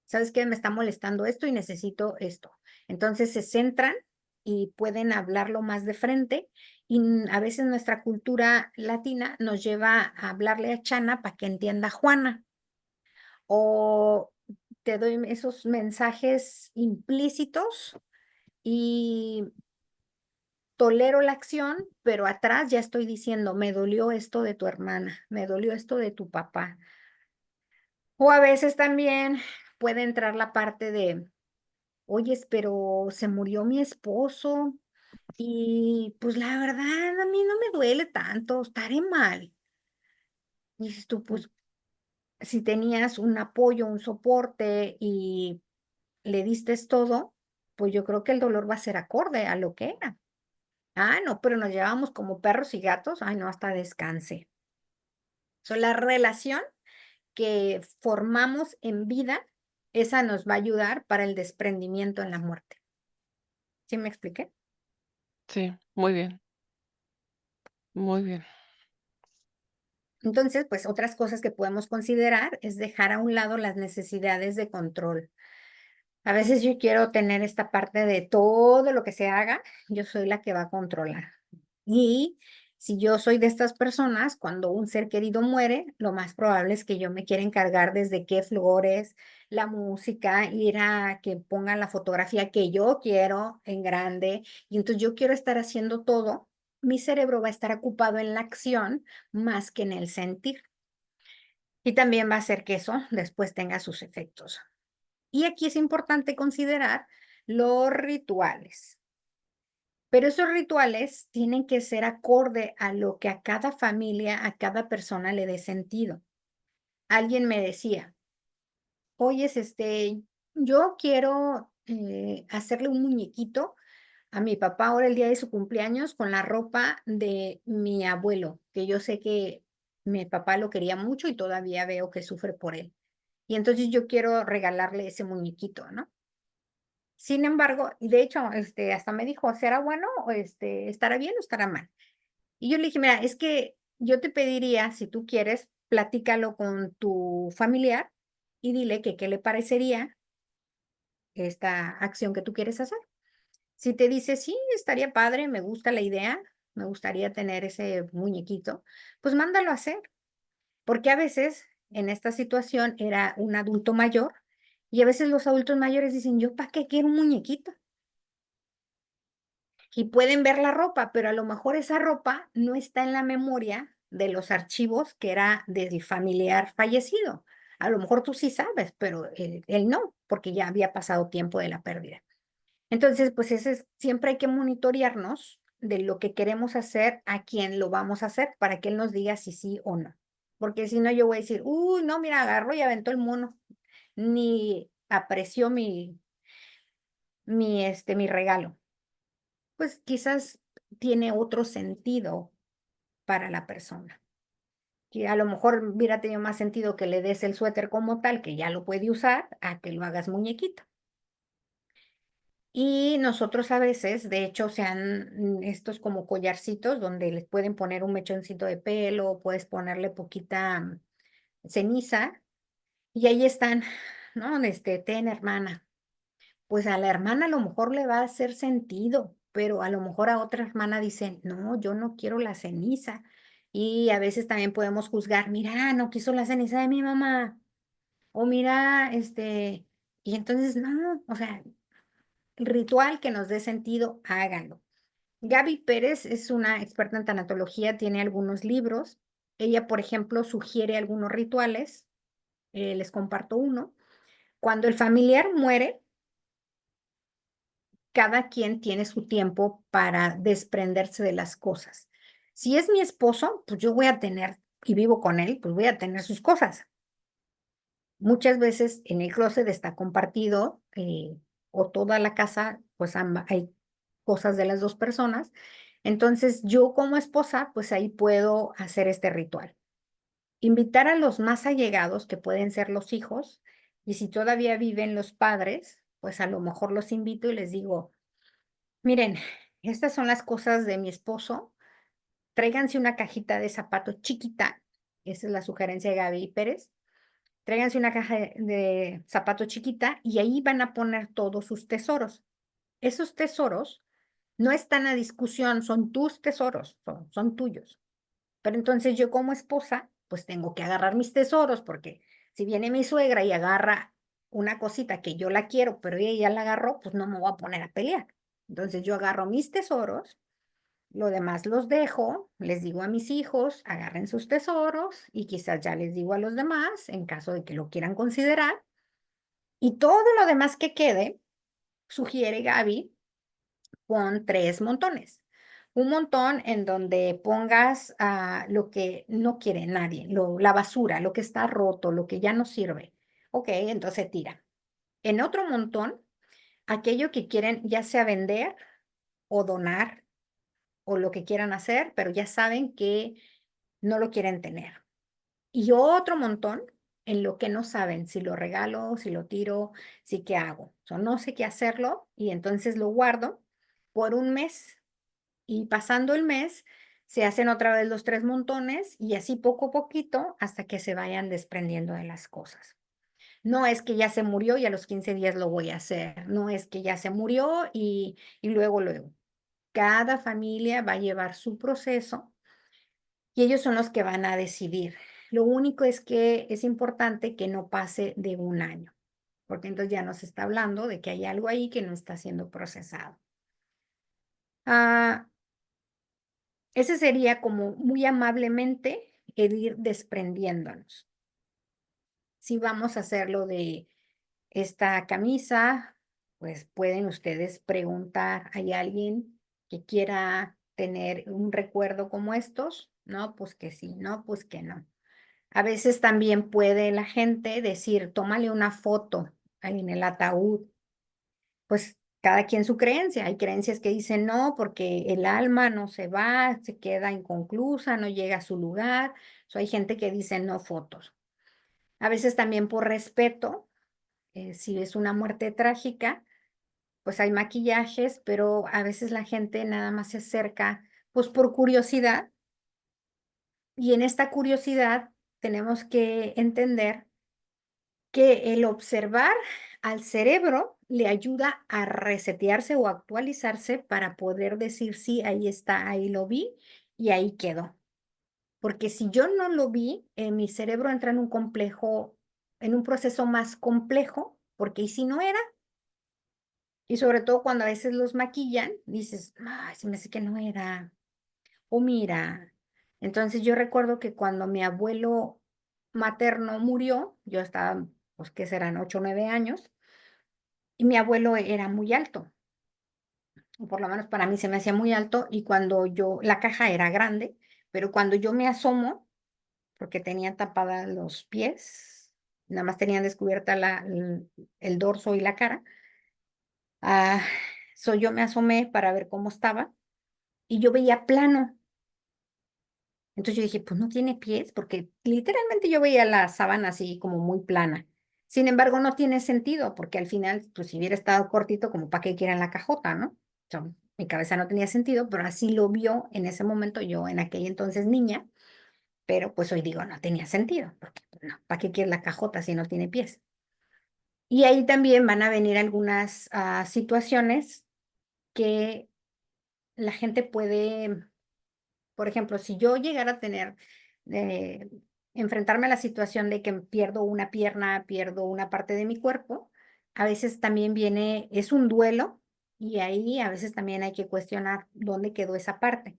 ¿Sabes qué? Me está molestando esto y necesito esto. Entonces se centran y pueden hablarlo más de frente y a veces nuestra cultura latina nos lleva a hablarle a Chana para que entienda a Juana o te doy esos mensajes implícitos y tolero la acción, pero atrás ya estoy diciendo, me dolió esto de tu hermana, me dolió esto de tu papá. O a veces también puede entrar la parte de oyes, pero se murió mi esposo y pues la verdad a mí no me duele tanto, estaré mal. Y dices tú, mm, pues si tenías un apoyo, un soporte y le diste todo, pues yo creo que el dolor va a ser acorde a lo que era. Ah, no, pero nos llevamos como perros y gatos. Ay, no, hasta descanse. La relación que formamos en vida, esa nos va a ayudar para el desprendimiento en la muerte. ¿Sí me expliqué? sí, muy bien, muy bien. Entonces, pues otras cosas que podemos considerar es dejar a un lado las necesidades de control. A veces yo quiero tener esta parte de todo lo que se haga, yo soy la que va a controlar. Y si yo soy de estas personas, cuando un ser querido muere, lo más probable es que yo me quiera encargar desde qué flores, la música, ir a que pongan la fotografía que yo quiero en grande. Y entonces yo quiero estar haciendo todo. Mi cerebro va a estar ocupado en la acción más que en el sentir. Y también va a hacer que eso después tenga sus efectos. Y aquí es importante considerar los rituales. Pero esos rituales tienen que ser acorde a lo que a cada familia, a cada persona le dé sentido. Alguien me decía, oye, yo quiero hacerle un muñequito a mi papá ahora el día de su cumpleaños con la ropa de mi abuelo, que yo sé que mi papá lo quería mucho y todavía veo que sufre por él. Y entonces yo quiero regalarle ese muñequito, ¿no? Sin embargo, y de hecho, hasta me dijo, ¿será bueno o estará bien o estará mal? Y yo le dije, mira, es que yo te pediría, si tú quieres, platícalo con tu familiar y dile que qué le parecería esta acción que tú quieres hacer. Si te dice, sí, estaría padre, me gusta la idea, me gustaría tener ese muñequito, pues mándalo a hacer, porque a veces en esta situación era un adulto mayor y a veces los adultos mayores dicen, yo para qué quiero un muñequito. Y pueden ver la ropa, pero a lo mejor esa ropa no está en la memoria de los archivos que era del familiar fallecido. A lo mejor tú sí sabes, pero él no, porque ya había pasado tiempo de la pérdida. Entonces, pues siempre hay que monitorearnos de lo que queremos hacer, a quién lo vamos a hacer, para que él nos diga si sí o no. Porque si no, yo voy a decir, uy, no, mira, agarró y aventó el mono, ni apreció mi regalo. Pues quizás tiene otro sentido para la persona. Que a lo mejor hubiera tenido más sentido que le des el suéter como tal, que ya lo puede usar, a que lo hagas muñequito. Y nosotros a veces, de hecho, estos como collarcitos donde les pueden poner un mechoncito de pelo, puedes ponerle poquita ceniza, y ahí están, ¿no? Ten hermana. Pues a la hermana a lo mejor le va a hacer sentido, pero a lo mejor a otra hermana dicen, no, yo no quiero la ceniza. Y a veces también podemos juzgar, mira, no quiso la ceniza de mi mamá. O mira, y entonces, no, o sea, el ritual que nos dé sentido, háganlo. Gaby Pérez es una experta en tanatología, tiene algunos libros. Ella, por ejemplo, sugiere algunos rituales. Les comparto uno. Cuando el familiar muere, cada quien tiene su tiempo para desprenderse de las cosas. Si es mi esposo, pues yo voy a tener, y vivo con él, pues voy a tener sus cosas. Muchas veces en el closet está compartido o toda la casa, pues hay cosas de las dos personas. Entonces yo como esposa, pues ahí puedo hacer este ritual. Invitar a los más allegados, que pueden ser los hijos, y si todavía viven los padres, pues a lo mejor los invito y les digo, miren, estas son las cosas de mi esposo. Tráiganse una cajita de zapatos chiquita. Esa es la sugerencia de Gaby Pérez. Tráiganse una caja de zapatos chiquita y ahí van a poner todos sus tesoros. Esos tesoros no están a discusión, son tus tesoros, son tuyos. Pero entonces yo como esposa, pues tengo que agarrar mis tesoros porque si viene mi suegra y agarra una cosita que yo la quiero, pero ella ya la agarró, pues no me voy a poner a pelear. Entonces yo agarro mis tesoros, lo demás los dejo, les digo a mis hijos, agarren sus tesoros y quizás ya les digo a los demás en caso de que lo quieran considerar. Y todo lo demás que quede, sugiere Gaby, pon 3 montones. Un montón en donde pongas lo que no quiere nadie, la basura, lo que está roto, lo que ya no sirve. Ok, entonces tira. En otro montón, aquello que quieren ya sea vender o donar o lo que quieran hacer, pero ya saben que no lo quieren tener. Y otro montón en lo que no saben si lo regalo, si lo tiro, si qué hago. O no sé qué hacerlo y entonces lo guardo por un mes y pasando el mes se hacen otra vez los 3 montones y así poco a poquito hasta que se vayan desprendiendo de las cosas. No es que ya se murió y a los 15 días lo voy a hacer. No es que ya se murió y luego. Cada familia va a llevar su proceso y ellos son los que van a decidir. Lo único es que es importante que no pase de un año, porque entonces ya nos está hablando de que hay algo ahí que no está siendo procesado. Ah, ese sería como muy amablemente el ir desprendiéndonos. Si vamos a hacerlo de esta camisa, pues pueden ustedes preguntar, ¿hay alguien que quiera tener un recuerdo como estos? No, pues que sí, no, pues que no. A veces también puede la gente decir, tómale una foto ahí en el ataúd. Pues Cada quien su creencia. Hay creencias que dicen no, porque el alma no se va, se queda inconclusa, no llega a su lugar. Hay gente que dice no fotos. A veces también por respeto, si es una muerte trágica, pues hay maquillajes, pero a veces la gente nada más se acerca, pues por curiosidad. Y en esta curiosidad tenemos que entender que el observar al cerebro le ayuda a resetearse o actualizarse para poder decir, sí, ahí está, ahí lo vi y ahí quedó. Porque si yo no lo vi, mi cerebro entra en un complejo, en un proceso más complejo, porque ¿y si no era? Y sobre todo cuando a veces los maquillan, dices, ay, se me hace que no era. O mira, entonces yo recuerdo que cuando mi abuelo materno murió, yo estaba, pues, ¿qué serán? 8 o 9 años, y mi abuelo era muy alto, o por lo menos para mí se me hacía muy alto, y cuando la caja era grande, pero cuando yo me asomo, porque tenía tapada los pies, nada más tenían descubierta el dorso y la cara, ah, yo me asomé para ver cómo estaba, y yo veía plano. Entonces yo dije, pues no tiene pies, porque literalmente yo veía la sábana así como muy plana. Sin embargo, no tiene sentido, porque al final, pues si hubiera estado cortito, como para qué quieran la cajota, ¿no? Mi cabeza no tenía sentido, pero así lo vio en ese momento yo, en aquel entonces niña, pero pues hoy digo, no tenía sentido, porque pues, no, ¿para qué quiere la cajota si no tiene pies? Y ahí también van a venir algunas situaciones que la gente puede. Por ejemplo, si yo llegara a tener, eh, enfrentarme a la situación de que pierdo una pierna, pierdo una parte de mi cuerpo, a veces también viene, es un duelo y ahí a veces también hay que cuestionar dónde quedó esa parte,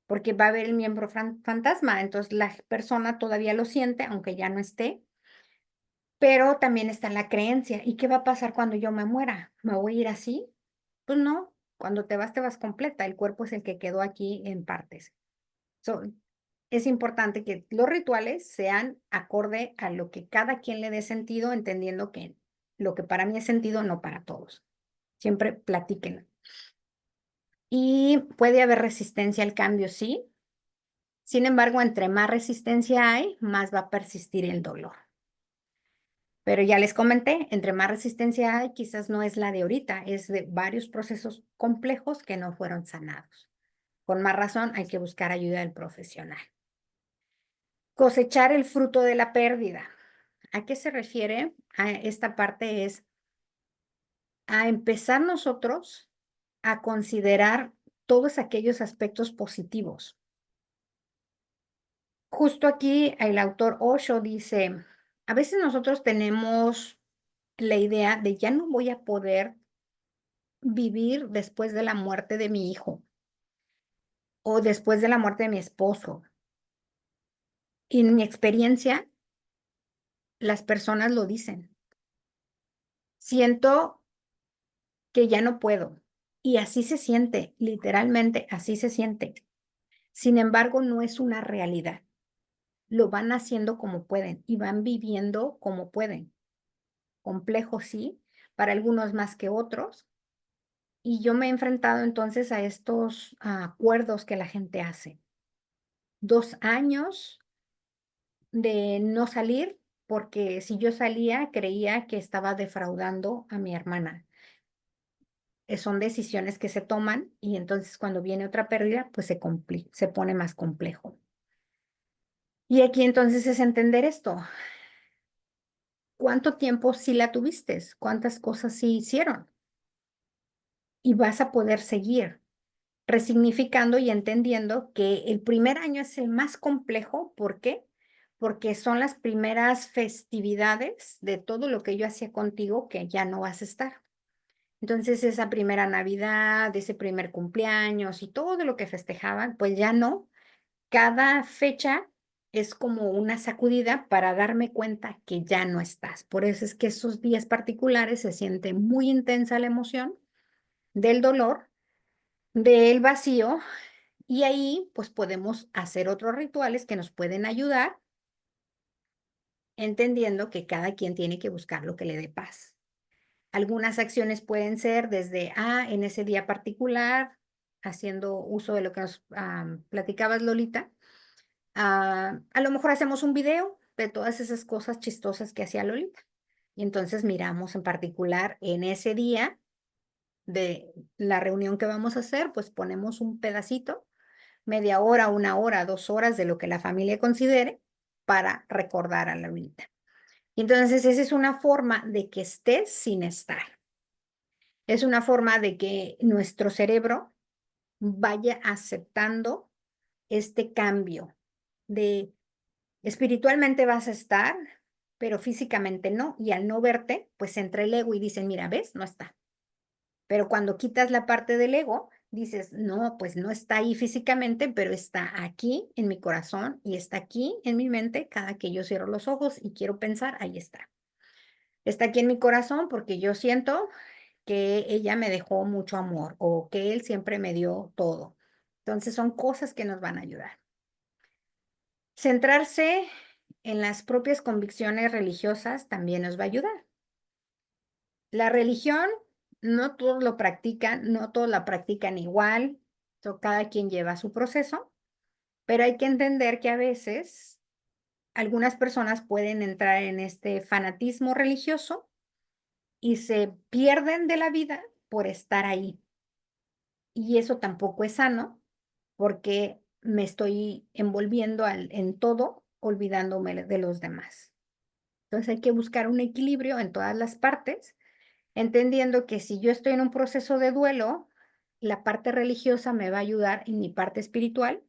porque va a haber el miembro fantasma, entonces la persona todavía lo siente, aunque ya no esté, pero también está la creencia. ¿Y qué va a pasar cuando yo me muera? ¿Me voy a ir así? Pues no, cuando te vas completa, el cuerpo es el que quedó aquí en partes. So, es importante que los rituales sean acorde a lo que cada quien le dé sentido, entendiendo que lo que para mí es sentido, no para todos. Siempre platiquen. Y puede haber resistencia al cambio, sí. Sin embargo, entre más resistencia hay, más va a persistir el dolor. Pero ya les comenté, entre más resistencia hay, quizás no es la de ahorita, es de varios procesos complejos que no fueron sanados. Con más razón, hay que buscar ayuda del profesional. Cosechar el fruto de la pérdida. ¿A qué se refiere? A esta parte es a empezar nosotros a considerar todos aquellos aspectos positivos. Justo aquí el autor Osho dice, a veces nosotros tenemos la idea de ya no voy a poder vivir después de la muerte de mi hijo o después de la muerte de mi esposo. Y en mi experiencia, las personas lo dicen. Siento que ya no puedo. Y así se siente, literalmente, así se siente. Sin embargo, no es una realidad. Lo van haciendo como pueden y van viviendo como pueden. Complejo, sí, para algunos más que otros. Y yo me he enfrentado entonces a estos acuerdos que la gente hace. 2 años de no salir, porque si yo salía, creía que estaba defraudando a mi hermana. Son decisiones que se toman y entonces cuando viene otra pérdida, pues se pone más complejo. Y aquí entonces es entender esto. ¿Cuánto tiempo sí la tuviste? ¿Cuántas cosas sí hicieron? Y vas a poder seguir resignificando y entendiendo que el primer año es el más complejo. ¿Por qué? Porque son las primeras festividades de todo lo que yo hacía contigo que ya no vas a estar. Entonces, esa primera Navidad, ese primer cumpleaños y todo lo que festejaban, pues ya no. Cada fecha es como una sacudida para darme cuenta que ya no estás. Por eso es que esos días particulares se siente muy intensa la emoción del dolor, del vacío, y ahí pues podemos hacer otros rituales que nos pueden ayudar, entendiendo que cada quien tiene que buscar lo que le dé paz. Algunas acciones pueden ser desde, en ese día particular, haciendo uso de lo que nos platicabas, Lolita, a lo mejor hacemos un video de todas esas cosas chistosas que hacía Lolita. Y entonces miramos en particular en ese día de la reunión que vamos a hacer, pues ponemos un pedacito, media hora, 1 hora, 2 horas de lo que la familia considere para recordar a Lolita. Y entonces esa es una forma de que estés sin estar. Es una forma de que nuestro cerebro vaya aceptando este cambio de espiritualmente vas a estar, pero físicamente no. Y al no verte, pues entra el ego y dicen, mira, ¿ves? No está. Pero cuando quitas la parte del ego, dices, no, pues no está ahí físicamente, pero está aquí en mi corazón y está aquí en mi mente cada que yo cierro los ojos y quiero pensar, ahí está. Está aquí en mi corazón porque yo siento que ella me dejó mucho amor o que él siempre me dio todo. Entonces son cosas que nos van a ayudar. Centrarse en las propias convicciones religiosas también nos va a ayudar. La religión, no todos lo practican, no todos la practican igual, cada quien lleva su proceso, pero hay que entender que a veces algunas personas pueden entrar en este fanatismo religioso y se pierden de la vida por estar ahí. Y eso tampoco es sano porque me estoy envolviendo en todo, olvidándome de los demás. Entonces hay que buscar un equilibrio en todas las partes, entendiendo que si yo estoy en un proceso de duelo, la parte religiosa me va a ayudar en mi parte espiritual,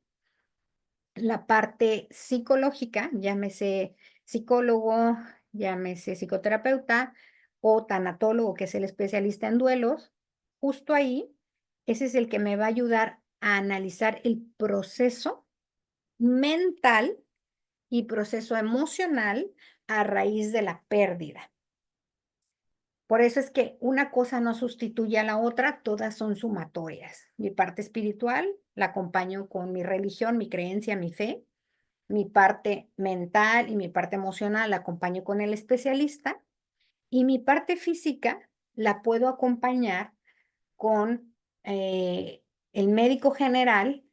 la parte psicológica, llámese psicólogo, llámese psicoterapeuta o tanatólogo, que es el especialista en duelos, justo ahí, ese es el que me va a ayudar a analizar el proceso mental y proceso emocional a raíz de la pérdida. Por eso es que una cosa no sustituye a la otra, todas son sumatorias. Mi parte espiritual la acompaño con mi religión, mi creencia, mi fe. Mi parte mental y mi parte emocional la acompaño con el especialista. Y mi parte física la puedo acompañar con el médico general.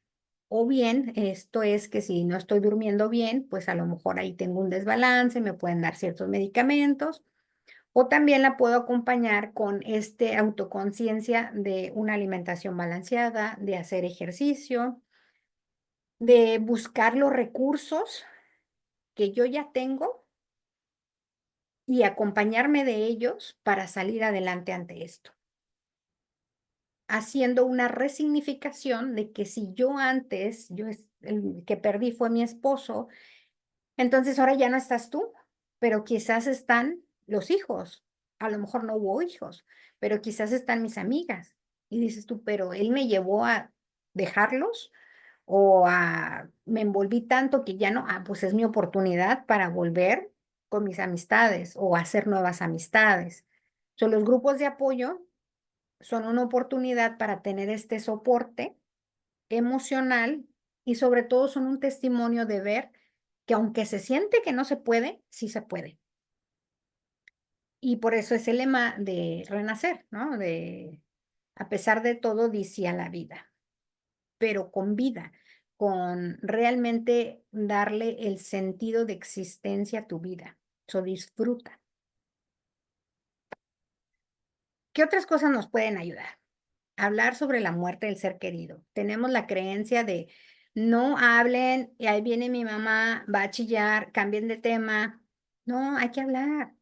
O bien, esto es que si no estoy durmiendo bien, pues a lo mejor ahí tengo un desbalance, me pueden dar ciertos medicamentos. O también la puedo acompañar con autoconciencia de una alimentación balanceada, de hacer ejercicio, de buscar los recursos que yo ya tengo y acompañarme de ellos para salir adelante ante esto. Haciendo una resignificación de que si yo antes, el que perdí fue mi esposo, entonces ahora ya no estás tú, pero quizás están los hijos. A lo mejor no hubo hijos, pero quizás están mis amigas. Y dices tú, pero él me llevó a dejarlos me envolví tanto que ya no, pues es mi oportunidad para volver con mis amistades o hacer nuevas amistades. Los grupos de apoyo son una oportunidad para tener este soporte emocional y sobre todo son un testimonio de ver que aunque se siente que no se puede, sí se puede. Y por eso es el lema de Renacer, ¿no? A pesar de todo, dice a la vida, pero con vida, con realmente darle el sentido de existencia a tu vida. Disfruta. ¿Qué otras cosas nos pueden ayudar? Hablar sobre la muerte del ser querido. Tenemos la creencia de no hablen y ahí viene mi mamá, va a chillar, cambien de tema. No, hay que hablar.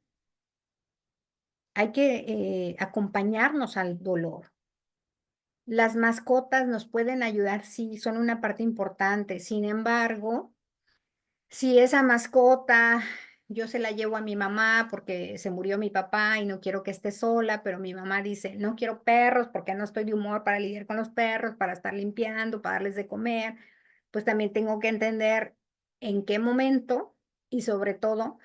Hay que acompañarnos al dolor. Las mascotas nos pueden ayudar, sí, son una parte importante. Sin embargo, si esa mascota yo se la llevo a mi mamá porque se murió mi papá y no quiero que esté sola, pero mi mamá dice, no quiero perros porque no estoy de humor para lidiar con los perros, para estar limpiando, para darles de comer, pues también tengo que entender en qué momento y sobre todo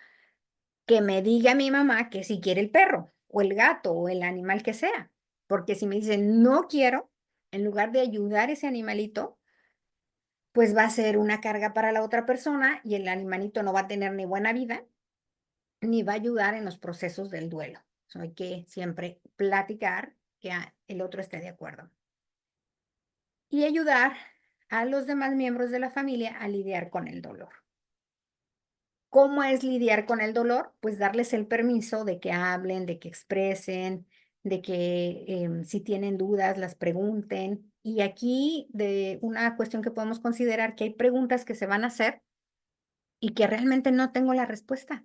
que me diga mi mamá que si quiere el perro o el gato o el animal que sea, porque si me dice no quiero, en lugar de ayudar a ese animalito, pues va a ser una carga para la otra persona y el animalito no va a tener ni buena vida, ni va a ayudar en los procesos del duelo. Hay que siempre platicar que el otro esté de acuerdo. Y ayudar a los demás miembros de la familia a lidiar con el dolor. ¿Cómo es lidiar con el dolor? Pues darles el permiso de que hablen, de que expresen, de que si tienen dudas las pregunten. Y aquí de una cuestión que podemos considerar que hay preguntas que se van a hacer y que realmente no tengo la respuesta.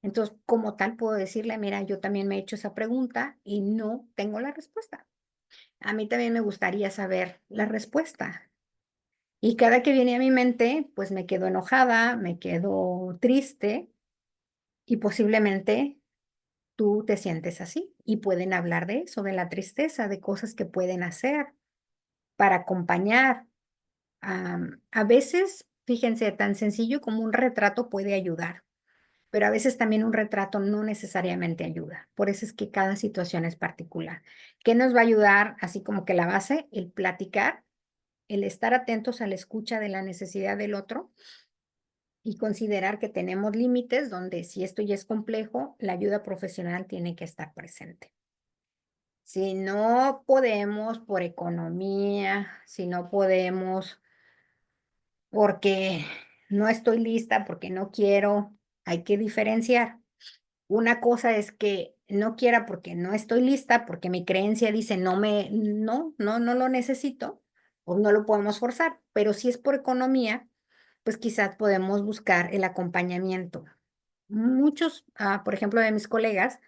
Entonces, como tal, puedo decirle, mira, yo también me he hecho esa pregunta y no tengo la respuesta. A mí también me gustaría saber la respuesta. Y cada que viene a mi mente, pues me quedo enojada, me quedo triste y posiblemente tú te sientes así. Y pueden hablar de eso, de la tristeza, de cosas que pueden hacer para acompañar. A veces, fíjense, tan sencillo como un retrato puede ayudar. Pero a veces también un retrato no necesariamente ayuda. Por eso es que cada situación es particular. ¿Qué nos va a ayudar? Así como que la base, el platicar, el estar atentos a la escucha de la necesidad del otro y considerar que tenemos límites donde si esto ya es complejo, la ayuda profesional tiene que estar presente. Si no podemos por economía, si no podemos porque no estoy lista, porque no quiero, hay que diferenciar. Una cosa es que no quiera porque no estoy lista, porque mi creencia dice no lo necesito o no lo podemos forzar, pero si es por economía, pues quizás podemos buscar el acompañamiento. Muchos, por ejemplo, de mis colegas,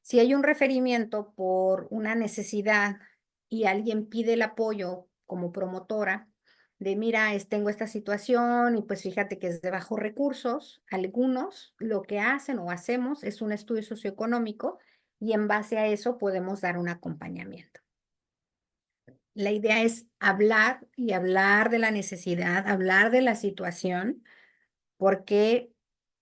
si hay un referimiento por una necesidad y alguien pide el apoyo como promotora de, mira, tengo esta situación y pues fíjate que es de bajos recursos, algunos lo que hacen o hacemos es un estudio socioeconómico y en base a eso podemos dar un acompañamiento. La idea es hablar y hablar de la necesidad, hablar de la situación porque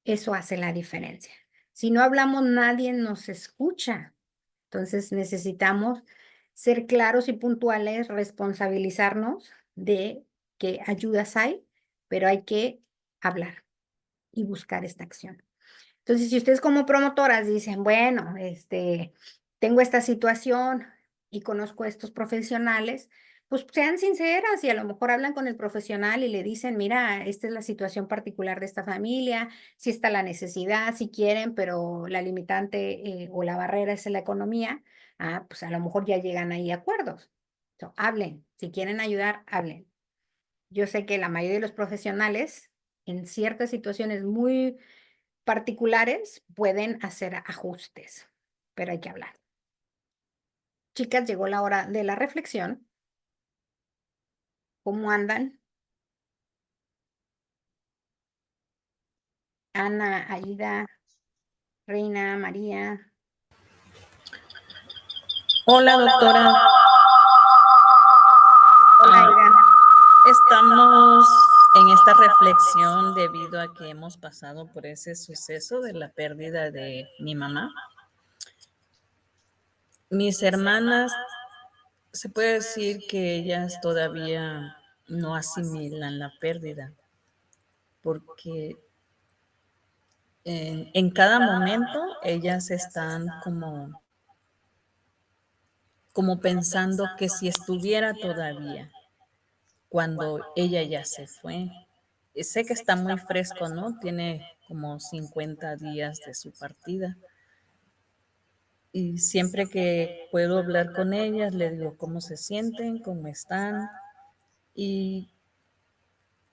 eso hace la diferencia. Si no hablamos, nadie nos escucha. Entonces necesitamos ser claros y puntuales, responsabilizarnos de que ayudas hay, pero hay que hablar y buscar esta acción. Entonces, si ustedes como promotoras dicen, bueno, tengo esta situación y conozco a estos profesionales, pues sean sinceras y a lo mejor hablan con el profesional y le dicen, mira, esta es la situación particular de esta familia, si está la necesidad, si quieren, pero la limitante o la barrera es la economía, pues a lo mejor ya llegan ahí a acuerdos. Hablen, si quieren ayudar, hablen. Yo sé que la mayoría de los profesionales en ciertas situaciones muy particulares pueden hacer ajustes, pero hay que hablar. Chicas, llegó la hora de la reflexión. ¿Cómo andan? Ana, Aida, Reina, María. Hola, doctora. Hola, Ah, Aida. estamos en esta reflexión debido a que hemos pasado por ese suceso de la pérdida de mi mamá. Mis hermanas, se puede decir que ellas todavía no asimilan la pérdida, porque en cada momento ellas están como pensando que si estuviera todavía, cuando ella ya se fue. Sé que está muy fresco, ¿no? Tiene como 50 días de su partida. Y siempre que puedo hablar con ellas, le digo cómo se sienten, cómo están. Y,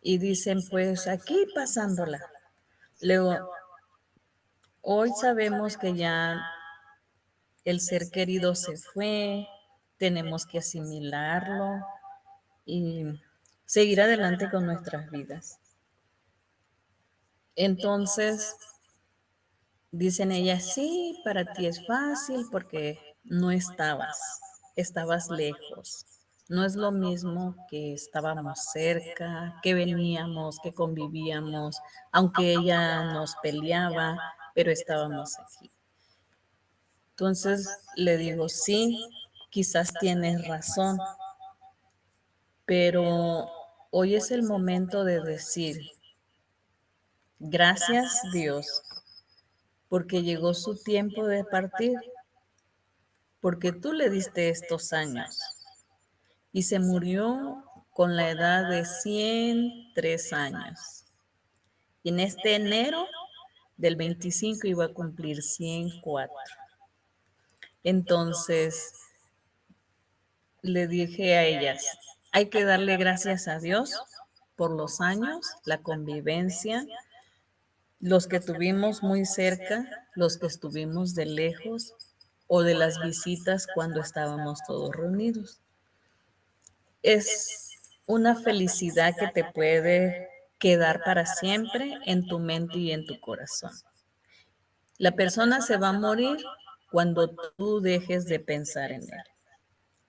y dicen, pues aquí pasándola. Luego, hoy sabemos que ya el ser querido se fue, tenemos que asimilarlo y seguir adelante con nuestras vidas. Entonces, dicen ellas, sí, para ti es fácil porque no estabas lejos. No es lo mismo que estábamos cerca, que veníamos, que convivíamos, aunque ella nos peleaba, pero estábamos aquí. Entonces le digo, sí, quizás tienes razón, pero hoy es el momento de decir, gracias Dios, porque llegó su tiempo de partir, porque tú le diste estos años y se murió con la edad de 103 años. Y en este enero del 25 iba a cumplir 104. Entonces le dije a ellas, hay que darle gracias a Dios por los años, la convivencia, los que tuvimos muy cerca, los que estuvimos de lejos o de las visitas cuando estábamos todos reunidos. Es una felicidad que te puede quedar para siempre en tu mente y en tu corazón. La persona se va a morir cuando tú dejes de pensar en él.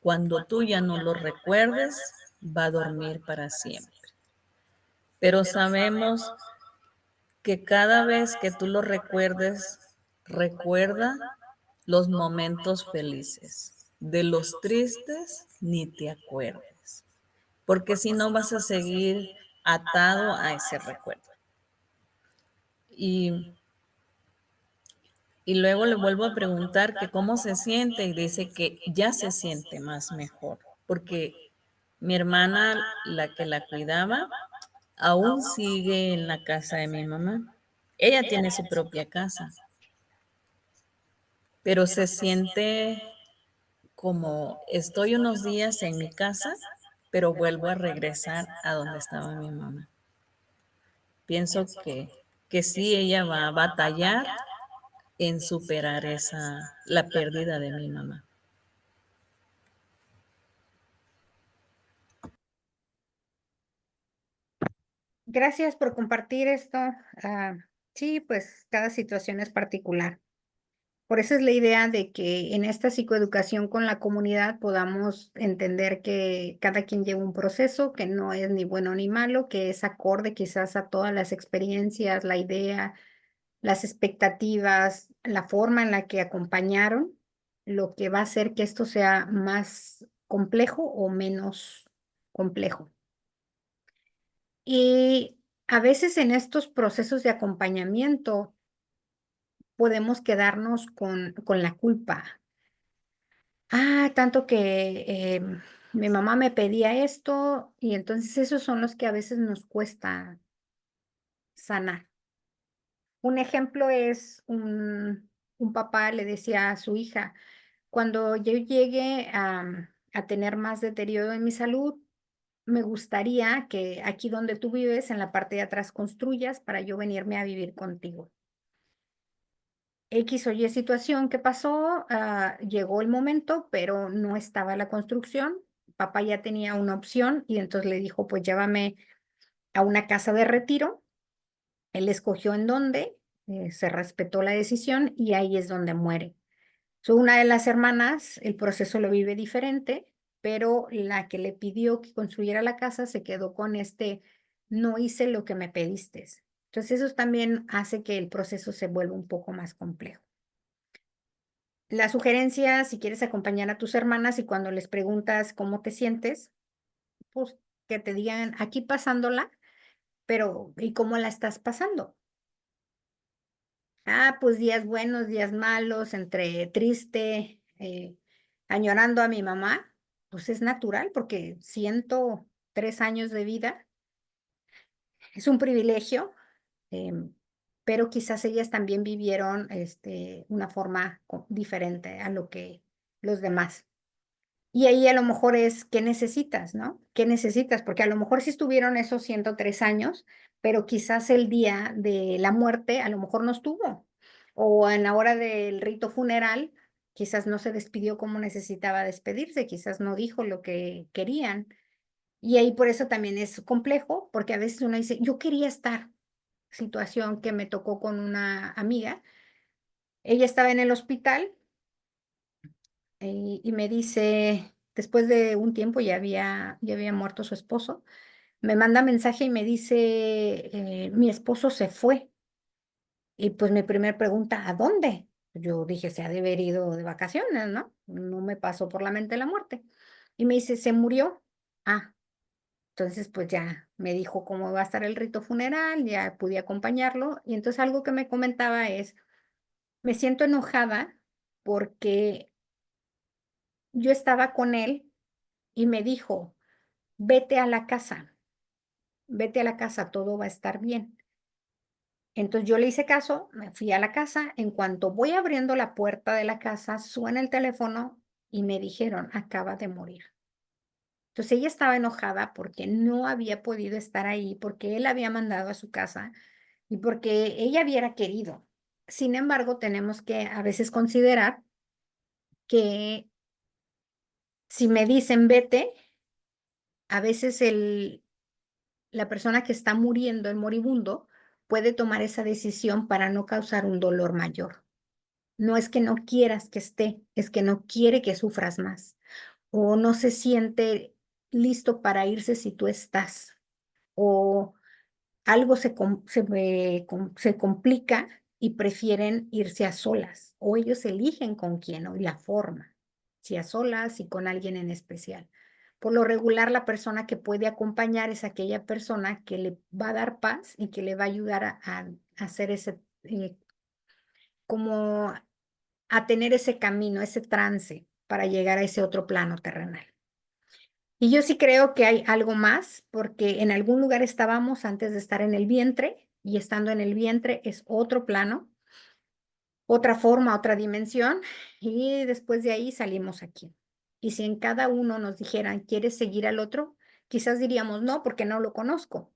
Cuando tú ya no lo recuerdes, va a dormir para siempre. Pero sabemos que cada vez que tú lo recuerdes, recuerda los momentos felices. De los tristes, ni te acuerdes. Porque si no vas a seguir atado a ese recuerdo. Y luego le vuelvo a preguntar que cómo se siente y dice que ya se siente más mejor, porque mi hermana, la que la cuidaba, aún sigue en la casa de mi mamá. Ella tiene su propia casa, pero se siente como estoy unos días en mi casa, pero vuelvo a regresar a donde estaba mi mamá. Pienso que sí, ella va a batallar en superar la pérdida de mi mamá. Gracias por compartir esto. Sí, pues cada situación es particular. Por eso es la idea de que en esta psicoeducación con la comunidad podamos entender que cada quien lleva un proceso, que no es ni bueno ni malo, que es acorde quizás a todas las experiencias, la idea, las expectativas, la forma en la que acompañaron, lo que va a hacer que esto sea más complejo o menos complejo. Y a veces en estos procesos de acompañamiento podemos quedarnos con la culpa. Tanto que mi mamá me pedía esto y entonces esos son los que a veces nos cuesta sanar. Un ejemplo es un papá le decía a su hija, cuando yo llegue a tener más deterioro en mi salud, me gustaría que aquí donde tú vives, en la parte de atrás, construyas para yo venirme a vivir contigo. X o Y situación que pasó, llegó el momento, pero no estaba la construcción. Papá ya tenía una opción y entonces le dijo, pues llévame a una casa de retiro. Él escogió en dónde, se respetó la decisión y ahí es donde muere. Una de las hermanas, el proceso lo vive diferente, pero la que le pidió que construyera la casa se quedó con no hice lo que me pediste. Entonces eso también hace que el proceso se vuelva un poco más complejo. La sugerencia, si quieres acompañar a tus hermanas y cuando les preguntas cómo te sientes, pues que te digan aquí pasándola, pero ¿y cómo la estás pasando? Pues días buenos, días malos, entre triste, añorando a mi mamá, pues es natural porque 103 años de vida es un privilegio, pero quizás ellas también vivieron una forma diferente a lo que los demás. Y ahí a lo mejor es, ¿qué necesitas, no? ¿Qué necesitas? Porque a lo mejor sí estuvieron esos 103 años, pero quizás el día de la muerte a lo mejor no estuvo. O en la hora del rito funeral, quizás no se despidió como necesitaba despedirse, quizás no dijo lo que querían. Y ahí por eso también es complejo, porque a veces uno dice, yo quería estar. Situación que me tocó con una amiga. Ella estaba en el hospital y me dice, después de un tiempo ya había muerto su esposo, me manda mensaje y me dice, mi esposo se fue. Y pues mi primer pregunta, ¿a dónde? Yo dije, se ha de haber ido de vacaciones, ¿no? No me pasó por la mente la muerte. Y me dice, ¿se murió? Ah, entonces pues ya me dijo cómo va a estar el rito funeral, ya pude acompañarlo. Y entonces algo que me comentaba es, Me siento enojada porque yo estaba con él y me dijo, vete a la casa, todo va a estar bien. Entonces yo le hice caso, me fui a la casa. En cuanto voy abriendo la puerta de la casa, suena el teléfono y me dijeron, acaba de morir. Entonces ella estaba enojada porque no había podido estar ahí, porque él había mandado a su casa y porque ella hubiera querido. Sin embargo, tenemos que a veces considerar que si me dicen vete, a veces la persona que está muriendo, el moribundo, puede tomar esa decisión para no causar un dolor mayor. No es que no quieras que esté, es que no quiere que sufras más o no se siente listo para irse si tú estás o algo se complica y prefieren irse a solas o ellos eligen con quién o la forma, si a solas y con alguien en especial. Por lo regular, la persona que puede acompañar es aquella persona que le va a dar paz y que le va a ayudar a hacer ese, como a tener ese camino, ese trance para llegar a ese otro plano terrenal. Y yo sí creo que hay algo más, porque en algún lugar estábamos antes de estar en el vientre, y estando en el vientre es otro plano, otra forma, otra dimensión, y después de ahí salimos aquí. Y si en cada uno nos dijeran, ¿quieres seguir al otro? Quizás diríamos no, porque no lo conozco,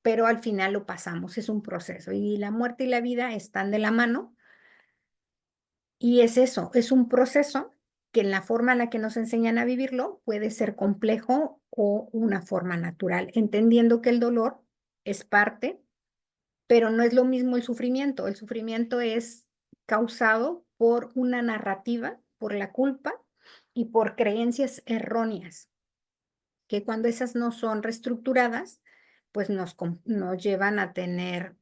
pero al final lo pasamos, es un proceso, y la muerte y la vida están de la mano, y es eso, es un proceso que en la forma en la que nos enseñan a vivirlo puede ser complejo o una forma natural, entendiendo que el dolor es parte, pero no es lo mismo el sufrimiento. El sufrimiento es causado por una narrativa, por la culpa y por creencias erróneas, que cuando esas no son reestructuradas, pues nos llevan a tener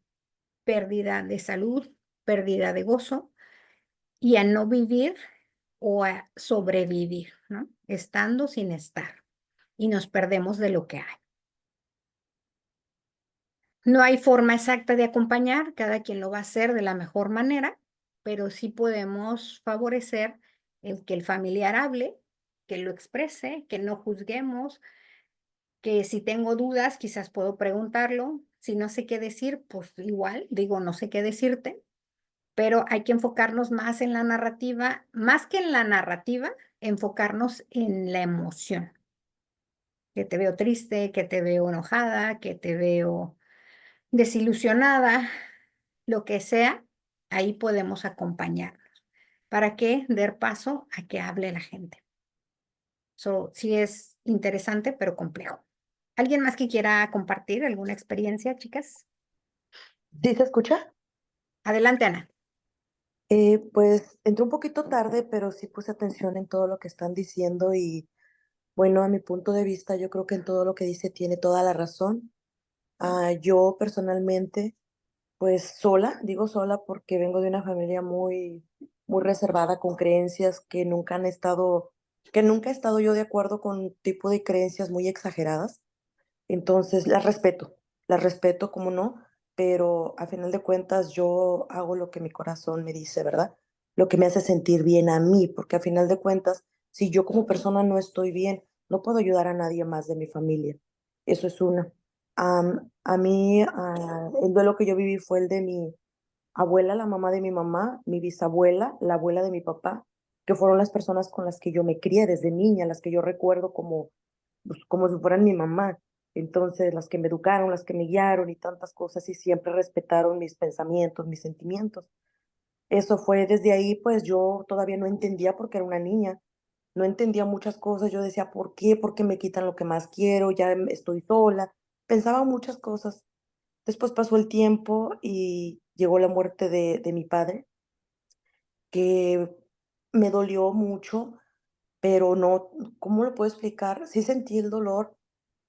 pérdida de salud, pérdida de gozo y a no vivir o a sobrevivir, ¿no? Estando sin estar. Y nos perdemos de lo que hay. No hay forma exacta de acompañar, cada quien lo va a hacer de la mejor manera, pero sí podemos favorecer el que el familiar hable, que lo exprese, que no juzguemos, que si tengo dudas, quizás puedo preguntarlo. Si no sé qué decir, pues igual digo, no sé qué decirte, pero hay que enfocarnos más en la narrativa, más que en la narrativa, enfocarnos en la emoción, que te veo triste, que te veo enojada, que te veo desilusionada, lo que sea, ahí podemos acompañarnos. ¿Para qué? Dar paso a que hable la gente. Sí es interesante, pero complejo. ¿Alguien más que quiera compartir alguna experiencia, chicas? ¿Sí se escucha? Adelante, Ana. Pues entré un poquito tarde, pero sí puse atención en todo lo que están diciendo y bueno, a mi punto de vista, yo creo que en todo lo que dice tiene toda la razón. Yo personalmente, pues sola, digo sola porque vengo de una familia muy reservada con creencias que nunca he estado yo de acuerdo con un tipo de creencias muy exageradas. Entonces, las respeto como no, pero a final de cuentas yo hago lo que mi corazón me dice, ¿verdad? Lo que me hace sentir bien a mí, porque a final de cuentas, si yo como persona no estoy bien, no puedo ayudar a nadie más de mi familia. Eso es una. A mí, el duelo que yo viví fue el de mi abuela, la mamá de mi mamá, mi bisabuela, la abuela de mi papá, que fueron las personas con las que yo me crié desde niña, las que yo recuerdo como, pues, como si fueran mi mamá. Entonces, las que me educaron, las que me guiaron y tantas cosas y siempre respetaron mis pensamientos, mis sentimientos. Eso fue desde ahí, pues yo todavía no entendía porque era una niña, no entendía muchas cosas. Yo decía, ¿por qué? ¿Por qué me quitan lo que más quiero? Ya estoy sola. Pensaba muchas cosas. Después pasó el tiempo y llegó la muerte de mi padre, que me dolió mucho, pero no, ¿cómo lo puedo explicar? Sí sentí el dolor,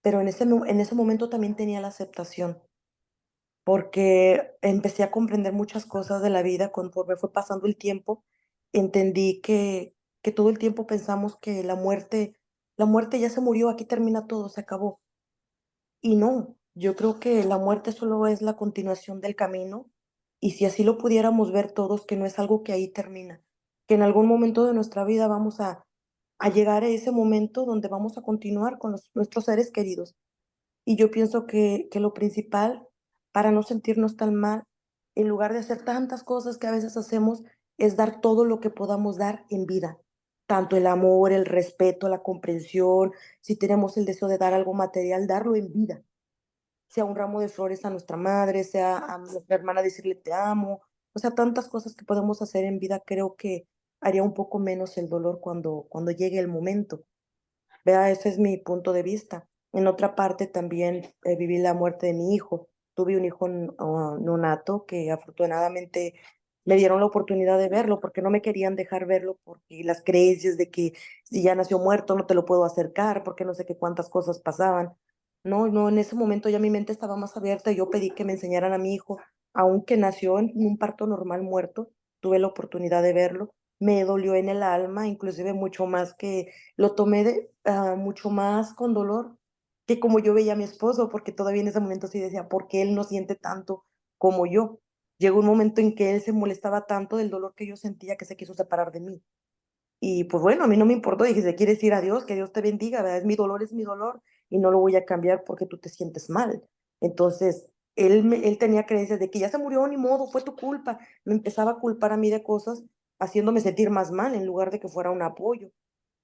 pero en ese momento también tenía la aceptación, porque empecé a comprender muchas cosas de la vida conforme fue pasando el tiempo. Entendí que todo el tiempo pensamos que la muerte ya se murió, aquí termina todo, se acabó. Y no, yo creo que la muerte solo es la continuación del camino Y si así lo pudiéramos ver todos, que no es algo que ahí termina, que en algún momento de nuestra vida vamos a llegar a ese momento donde vamos a continuar con nuestros seres queridos. Y yo pienso que lo principal para no sentirnos tan mal, en lugar de hacer tantas cosas que a veces hacemos, es dar todo lo que podamos dar en vida. Tanto el amor, el respeto, la comprensión, si tenemos el deseo de dar algo material, darlo en vida. Sea un ramo de flores a nuestra madre, sea a nuestra hermana decirle te amo. O sea, tantas cosas que podemos hacer en vida, creo que haría un poco menos el dolor cuando llegue el momento. Vea, ese es mi punto de vista. En otra parte también viví la muerte de mi hijo. Tuve un hijo neonato que afortunadamente me dieron la oportunidad de verlo porque no me querían dejar verlo porque las creencias de que si ya nació muerto no te lo puedo acercar porque no sé qué cuántas cosas pasaban. No, no, en ese momento ya mi mente estaba más abierta y yo pedí que me enseñaran a mi hijo, aunque nació en un parto normal muerto, tuve la oportunidad de verlo. Me dolió en el alma, inclusive mucho más que lo tomé mucho más con dolor que como yo veía a mi esposo, porque todavía en ese momento sí decía, ¿por qué él no siente tanto como yo? Llegó un momento en que él se molestaba tanto del dolor que yo sentía que se quiso separar de mí. Y pues bueno, a mí no me importó, dije, si quieres ir a Dios, que Dios te bendiga, ¿verdad? Es mi dolor y no lo voy a cambiar porque tú te sientes mal. Entonces, él tenía creencias de que ya se murió, ni modo, fue tu culpa. Me empezaba a culpar a mí de cosas, haciéndome sentir más mal en lugar de que fuera un apoyo.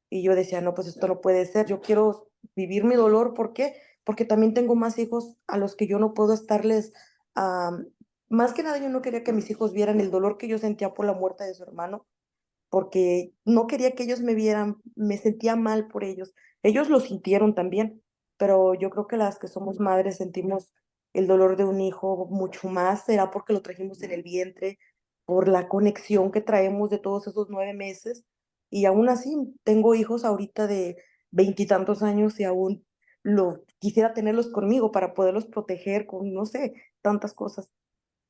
Y yo decía, no, pues esto no puede ser, yo quiero vivir mi dolor, ¿por qué? Porque también tengo más hijos a los que yo no puedo estarles, más que nada yo no quería que mis hijos vieran el dolor que yo sentía por la muerte de su hermano, porque no quería que ellos me vieran, me sentía mal por ellos. Ellos lo sintieron también, pero yo creo que las que somos madres sentimos el dolor de un hijo mucho más, será porque lo trajimos en el vientre, por la conexión que traemos de todos esos 9 meses. Y aún así, tengo hijos ahorita de veintitantos años y aún quisiera tenerlos conmigo para poderlos proteger con, no sé, tantas cosas.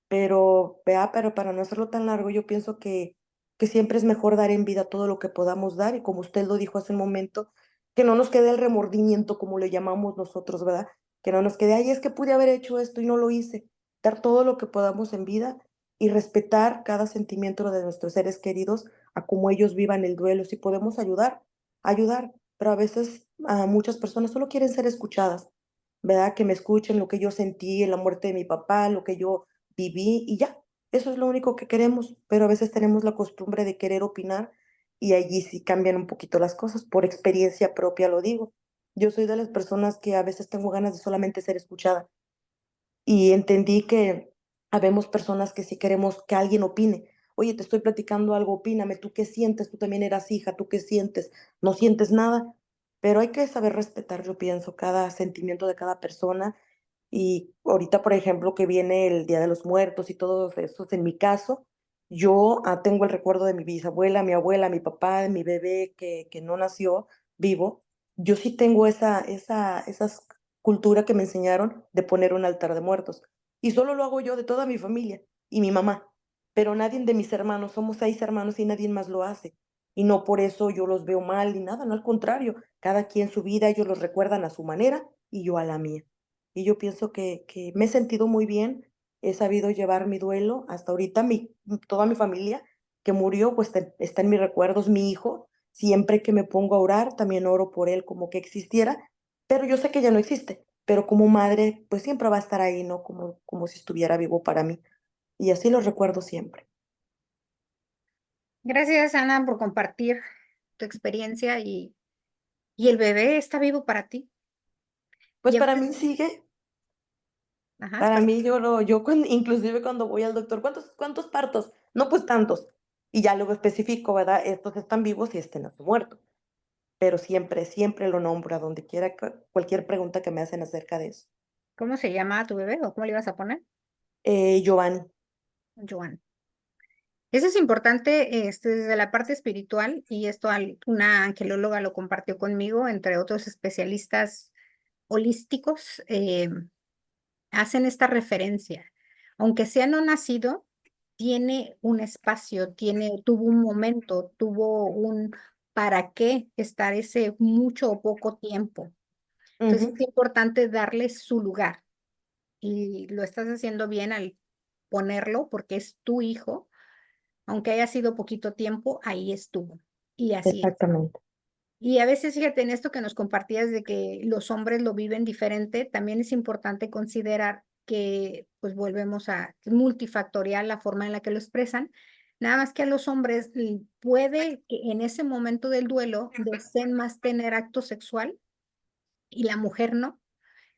Pero, vea, pero para no hacerlo tan largo, yo pienso que siempre es mejor dar en vida todo lo que podamos dar y como usted lo dijo hace un momento, que no nos quede el remordimiento como le llamamos nosotros, ¿verdad? Que no nos quede, ay, es que pude haber hecho esto y no lo hice. Dar todo lo que podamos en vida y respetar cada sentimiento de nuestros seres queridos a cómo ellos vivan el duelo. Si podemos ayudar, ayudar, pero a veces a muchas personas solo quieren ser escuchadas, ¿verdad? Que me escuchen lo que yo sentí en la muerte de mi papá, lo que yo viví y ya. Eso es lo único que queremos, pero a veces tenemos la costumbre de querer opinar y allí sí cambian un poquito las cosas. Por experiencia propia lo digo. Yo soy de las personas que a veces tengo ganas de solamente ser escuchada y entendí que habemos personas que sí queremos que alguien opine. Oye, te estoy platicando algo, opíname, ¿tú qué sientes? Tú también eras hija, ¿tú qué sientes? ¿No sientes nada? Pero hay que saber respetar, yo pienso, cada sentimiento de cada persona y ahorita, por ejemplo, que viene el Día de los Muertos y todos esos, en mi caso, yo tengo el recuerdo de mi bisabuela, mi abuela, mi papá, de mi bebé que no nació vivo. Yo sí tengo esas cultura que me enseñaron de poner un altar de muertos. Y solo lo hago yo de toda mi familia y mi mamá. Pero nadie de mis hermanos, somos 6 hermanos y nadie más lo hace. Y no por eso yo los veo mal ni nada, no al contrario, cada quien su vida, ellos los recuerdan a su manera y yo a la mía. Y yo pienso que me he sentido muy bien, he sabido llevar mi duelo. Hasta ahorita toda mi familia que murió, pues está en mis recuerdos, mi hijo. Siempre que me pongo a orar, también oro por él como que existiera, pero yo sé que ya no existe. Pero como madre, pues siempre va a estar ahí, ¿no? Como si estuviera vivo para mí. Y así lo recuerdo siempre. Gracias, Ana, por compartir tu experiencia y el bebé está vivo para ti. Pues para mí Llevas, sigue, ajá, para mí inclusive cuando voy al doctor, ¿cuántos partos? No, pues tantos. Y ya luego especifico, ¿verdad? Estos están vivos y este no está muerto. Pero siempre, siempre lo nombro a donde quiera, cualquier pregunta que me hacen acerca de eso. ¿cómo se llama tu bebé o cómo le ibas a poner? Giovanni. Joan. Eso es importante desde la parte espiritual y esto una angelóloga lo compartió conmigo, entre otros especialistas holísticos, hacen esta referencia. Aunque sea no nacido, tiene un espacio, tuvo un momento, tuvo un para qué estar ese mucho o poco tiempo. Entonces Ujú. es importante darle su lugar y lo estás haciendo bien al ponerlo porque es tu hijo, aunque haya sido poquito tiempo, ahí estuvo. Y así es. Exactamente. Y a veces, fíjate, en esto que nos compartías de que los hombres lo viven diferente, también es importante considerar que, pues volvemos a multifactorial la forma en la que lo expresan. Nada más que a los hombres puede que en ese momento del duelo deseen más tener acto sexual y la mujer no.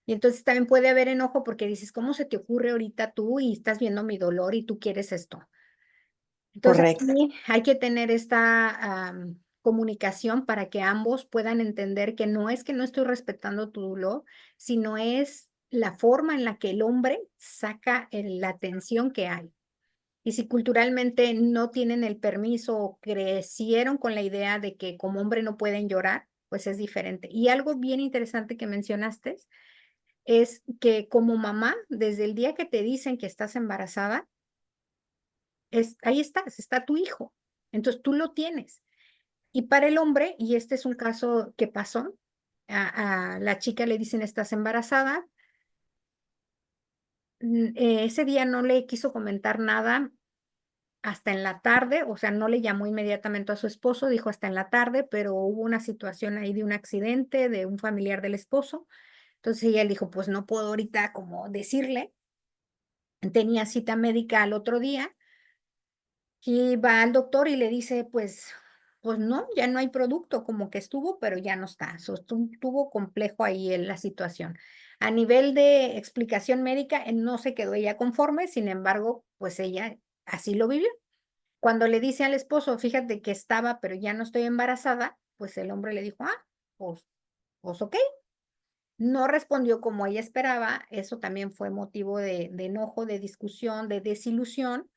Y entonces también puede haber enojo porque dices, ¿cómo se te ocurre ahorita tú y estás viendo mi dolor y tú quieres esto? Entonces, Correcto. sí, hay que tener esta comunicación para que ambos puedan entender que no estoy respetando tu dolor, sino es la forma en la que el hombre saca la tensión que hay. Y si culturalmente no tienen el permiso o crecieron con la idea de que como hombre no pueden llorar, pues es diferente. Y algo bien interesante que mencionaste es que como mamá, desde el día que te dicen que estás embarazada, ahí estás, está tu hijo. Entonces tú lo tienes. Y para el hombre, y este es un caso que pasó, a la chica le dicen estás embarazada. Ese día no le quiso comentar nada hasta en la tarde, o sea, no le llamó inmediatamente a su esposo, dijo hasta en la tarde, pero hubo una situación ahí de un accidente de un familiar del esposo. Entonces ella él dijo, pues no puedo ahorita como decirle. Tenía cita médica al otro día y va al doctor y le dice, pues no, ya no hay producto, como que estuvo, pero ya no está. Estuvo complejo ahí la situación. A nivel de explicación médica, no se quedó ella conforme, sin embargo, pues ella así lo vivió. Cuando le dice al esposo, fíjate que estaba, pero ya no estoy embarazada, pues el hombre le dijo, pues, pues ok. No respondió como ella esperaba, eso también fue motivo de enojo, de discusión, de desilusión,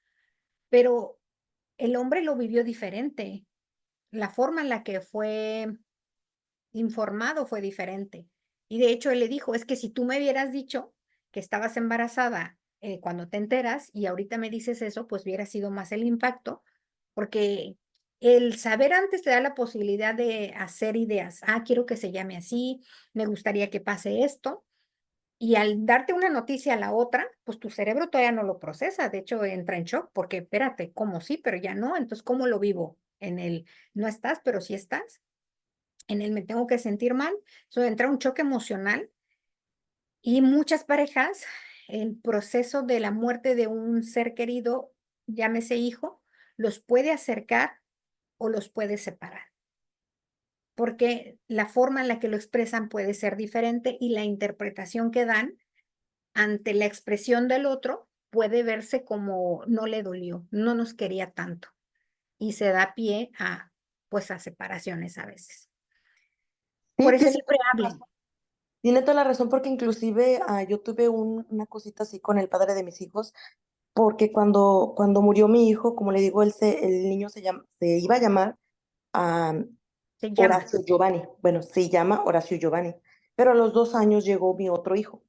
pero el hombre lo vivió diferente. La forma en la que fue informado fue diferente. Y de hecho, él le dijo, es que si tú me hubieras dicho que estabas embarazada cuando te enteras y ahorita me dices eso, pues hubiera sido más el impacto, porque el saber antes te da la posibilidad de hacer ideas. Quiero que se llame así, me gustaría que pase esto. Y al darte una noticia a la otra, pues tu cerebro todavía no lo procesa. De hecho, entra en shock porque, espérate, ¿cómo sí? Pero ya no. Entonces, ¿cómo lo vivo? En el no estás, pero sí estás. En el me tengo que sentir mal. Eso entra un choque emocional. Y muchas parejas, el proceso de la muerte de un ser querido, llámese hijo, los puede acercar o los puede separar. Porque la forma en la que lo expresan puede ser diferente y la interpretación que dan ante la expresión del otro puede verse como no le dolió, no nos quería tanto y se da pie a, pues, a separaciones a veces. Sí, Por eso siempre hablen. tiene toda la razón porque inclusive yo tuve una cosita así con el padre de mis hijos, porque cuando murió mi hijo, como le digo, el niño se iba a llamar ah, Se llama. Horacio Giovanni. Bueno, se llama Horacio Giovanni, pero a los 2 años llegó mi otro hijo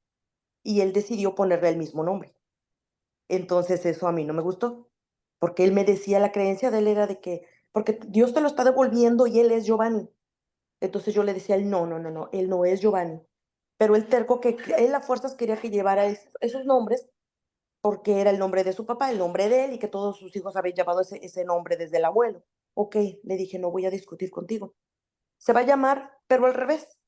y él decidió ponerle el mismo nombre. Entonces eso a mí no me gustó, porque él me decía, la creencia de él era de que, porque Dios te lo está devolviendo y él es Giovanni. Entonces yo le decía a él, no, no, no, no, él no es Giovanni. Pero el terco que él a fuerzas quería que llevara esos nombres porque era el nombre de su papá, el nombre de él y que todos sus hijos habían llevado ese nombre desde el abuelo. Ok, le dije, no voy a discutir contigo. Se va a llamar, pero al revés.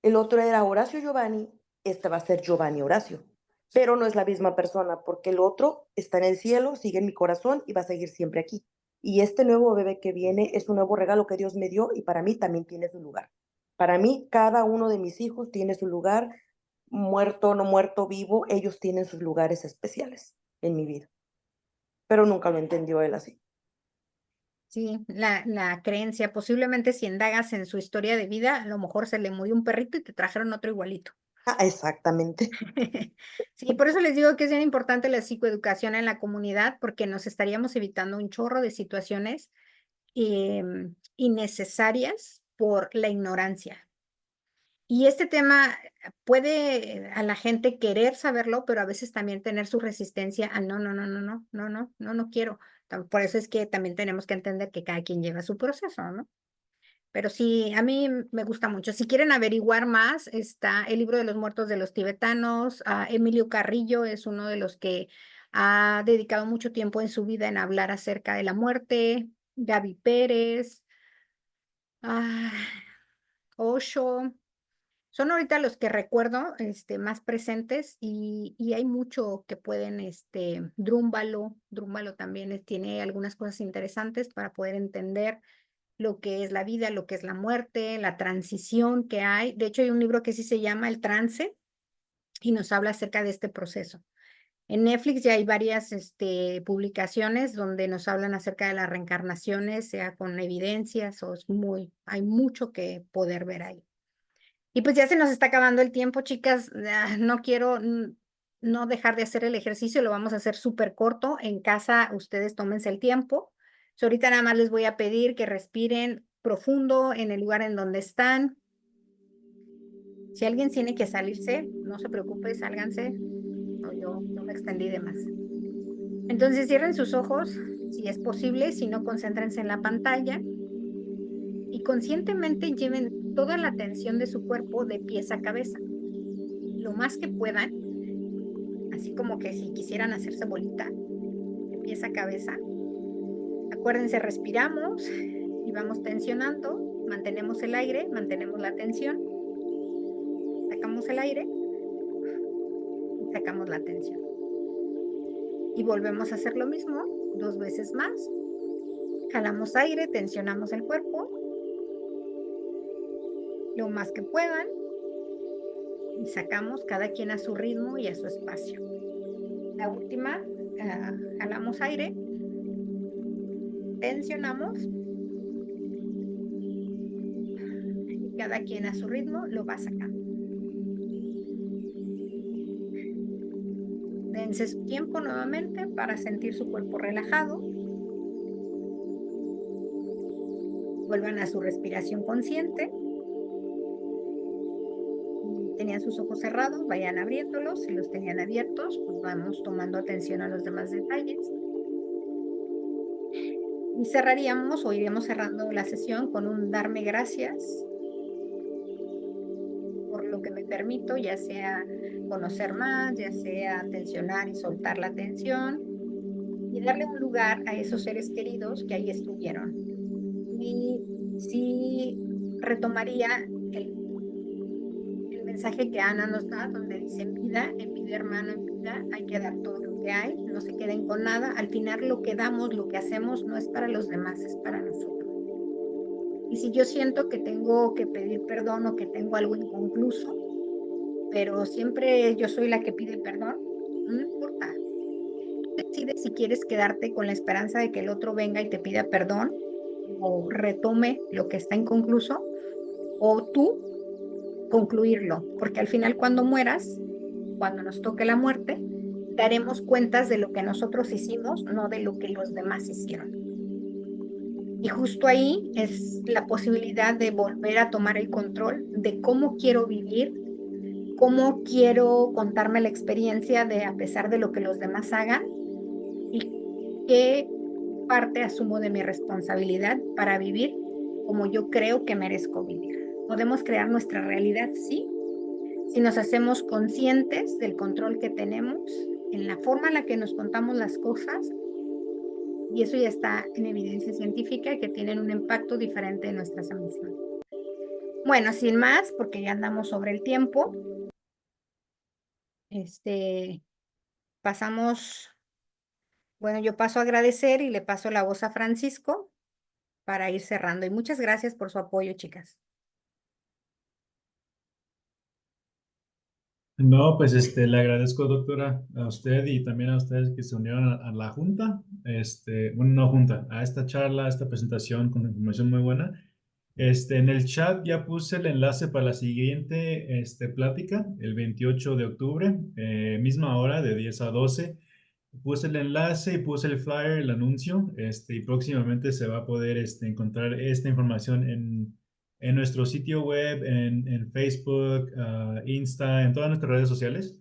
El otro era Horacio Giovanni, este va a ser Giovanni Horacio. Pero no es la misma persona porque el otro está en el cielo, sigue en mi corazón y va a seguir siempre aquí. Y este nuevo bebé que viene es un nuevo regalo que Dios me dio y para mí también tiene su lugar. Para mí, cada uno de mis hijos tiene su lugar, muerto, no muerto, vivo, ellos tienen sus lugares especiales en mi vida. Pero nunca lo entendió él así. Sí, la creencia, posiblemente si indagas en su historia de vida, a lo mejor se le murió un perrito y te trajeron otro igualito. Exactamente. Sí, por eso les digo que es bien importante la psicoeducación en la comunidad, porque nos estaríamos evitando un chorro de situaciones innecesarias por la ignorancia. Y este tema puede a la gente querer saberlo, pero a veces también tener su resistencia a no, no, no, no, no, no, no, no, no quiero. Por eso es que también tenemos que entender que cada quien lleva su proceso, ¿no? Pero sí, a mí me gusta mucho. Si quieren averiguar más, está el libro de los muertos de los tibetanos. Emilio Carrillo es uno de los que ha dedicado mucho tiempo en su vida en hablar acerca de la muerte, Gaby Pérez, ah, Osho. Son ahorita los que recuerdo, más presentes y hay mucho que pueden, Drúmbalo también tiene algunas cosas interesantes para poder entender lo que es la vida, lo que es la muerte, la transición que hay. De hecho, hay un libro que sí se llama El Trance y nos habla acerca de este proceso. En Netflix ya hay varias publicaciones donde nos hablan acerca de las reencarnaciones, sea con evidencias o hay mucho que poder ver ahí. Y pues ya se nos está acabando el tiempo, chicas. No quiero no dejar de hacer el ejercicio, lo vamos a hacer súper corto. En casa, ustedes tómense el tiempo. So, ahorita nada más les voy a pedir que respiren profundo en el lugar en donde están. Si alguien tiene que salirse, no se preocupe, sálganse. No, yo no me extendí de más. Entonces cierren sus ojos, si es posible, si no, concéntrense en la pantalla y conscientemente lleven toda la atención de su cuerpo de pies a cabeza, lo más que puedan, así como que si quisieran hacerse bolita, de pies a cabeza. Acuérdense, respiramos y vamos tensionando, mantenemos el aire, mantenemos la tensión, sacamos el aire y sacamos la tensión. Y volvemos a hacer lo mismo 2 veces más. Jalamos aire, tensionamos el cuerpo lo más que puedan y sacamos cada quien a su ritmo y a su espacio. La última, jalamos aire, tensionamos y cada quien a su ritmo lo va sacando. Dense su tiempo nuevamente para sentir su cuerpo relajado. Vuelvan a su respiración consciente. Tenían sus ojos cerrados, vayan abriéndolos. Si los tenían abiertos, pues vamos tomando atención a los demás detalles. Y cerraríamos o iríamos cerrando la sesión con un darme gracias por lo que me permito, ya sea conocer más, ya sea tensionar y soltar la tensión y darle un lugar a esos seres queridos que ahí estuvieron. Y sí retomaría el mensaje que Ana nos da, donde dice en vida, hermano, en vida, hay que dar todo lo que hay, no se queden con nada. Al final lo que damos, lo que hacemos, no es para los demás, es para nosotros. Y si yo siento que tengo que pedir perdón o que tengo algo inconcluso, pero siempre yo soy la que pide perdón, no importa. Tú decides si quieres quedarte con la esperanza de que el otro venga y te pida perdón o retome lo que está inconcluso, o tú concluirlo, porque al final cuando mueras, cuando nos toque la muerte, daremos cuentas de lo que nosotros hicimos, no de lo que los demás hicieron. Y justo ahí es la posibilidad de volver a tomar el control de cómo quiero vivir, cómo quiero contarme la experiencia de a pesar de lo que los demás hagan y qué parte asumo de mi responsabilidad para vivir como yo creo que merezco vivir. Podemos crear nuestra realidad, sí, si nos hacemos conscientes del control que tenemos en la forma en la que nos contamos las cosas, y eso ya está en evidencia científica que tienen un impacto diferente en nuestras emociones. Bueno, sin más, porque ya andamos sobre el tiempo, pasamos, bueno, yo paso a agradecer y le paso la voz a Francisco para ir cerrando. Y muchas gracias por su apoyo, chicas. No, pues le agradezco, doctora, a usted y también a ustedes que se unieron a la junta, bueno, no junta, a esta charla, a esta presentación con información muy buena. En el chat ya puse el enlace para la siguiente plática, el 28 de octubre, misma hora, de 10 a 12. Puse el enlace y puse el flyer, el anuncio, y próximamente se va a poder encontrar esta información en nuestro sitio web, en Facebook, Insta, en todas nuestras redes sociales.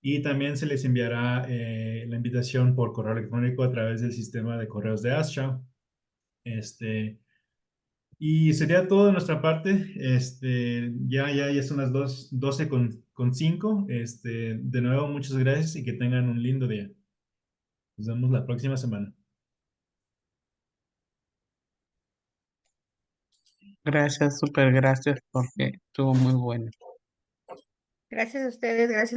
Y también se les enviará la invitación por correo electrónico a través del sistema de correos de Astra. Y sería todo de nuestra parte. Ya son las 12:05. De nuevo, muchas gracias y que tengan un lindo día. Nos vemos la próxima semana. Gracias, súper gracias porque estuvo muy bueno. Gracias a ustedes, gracias.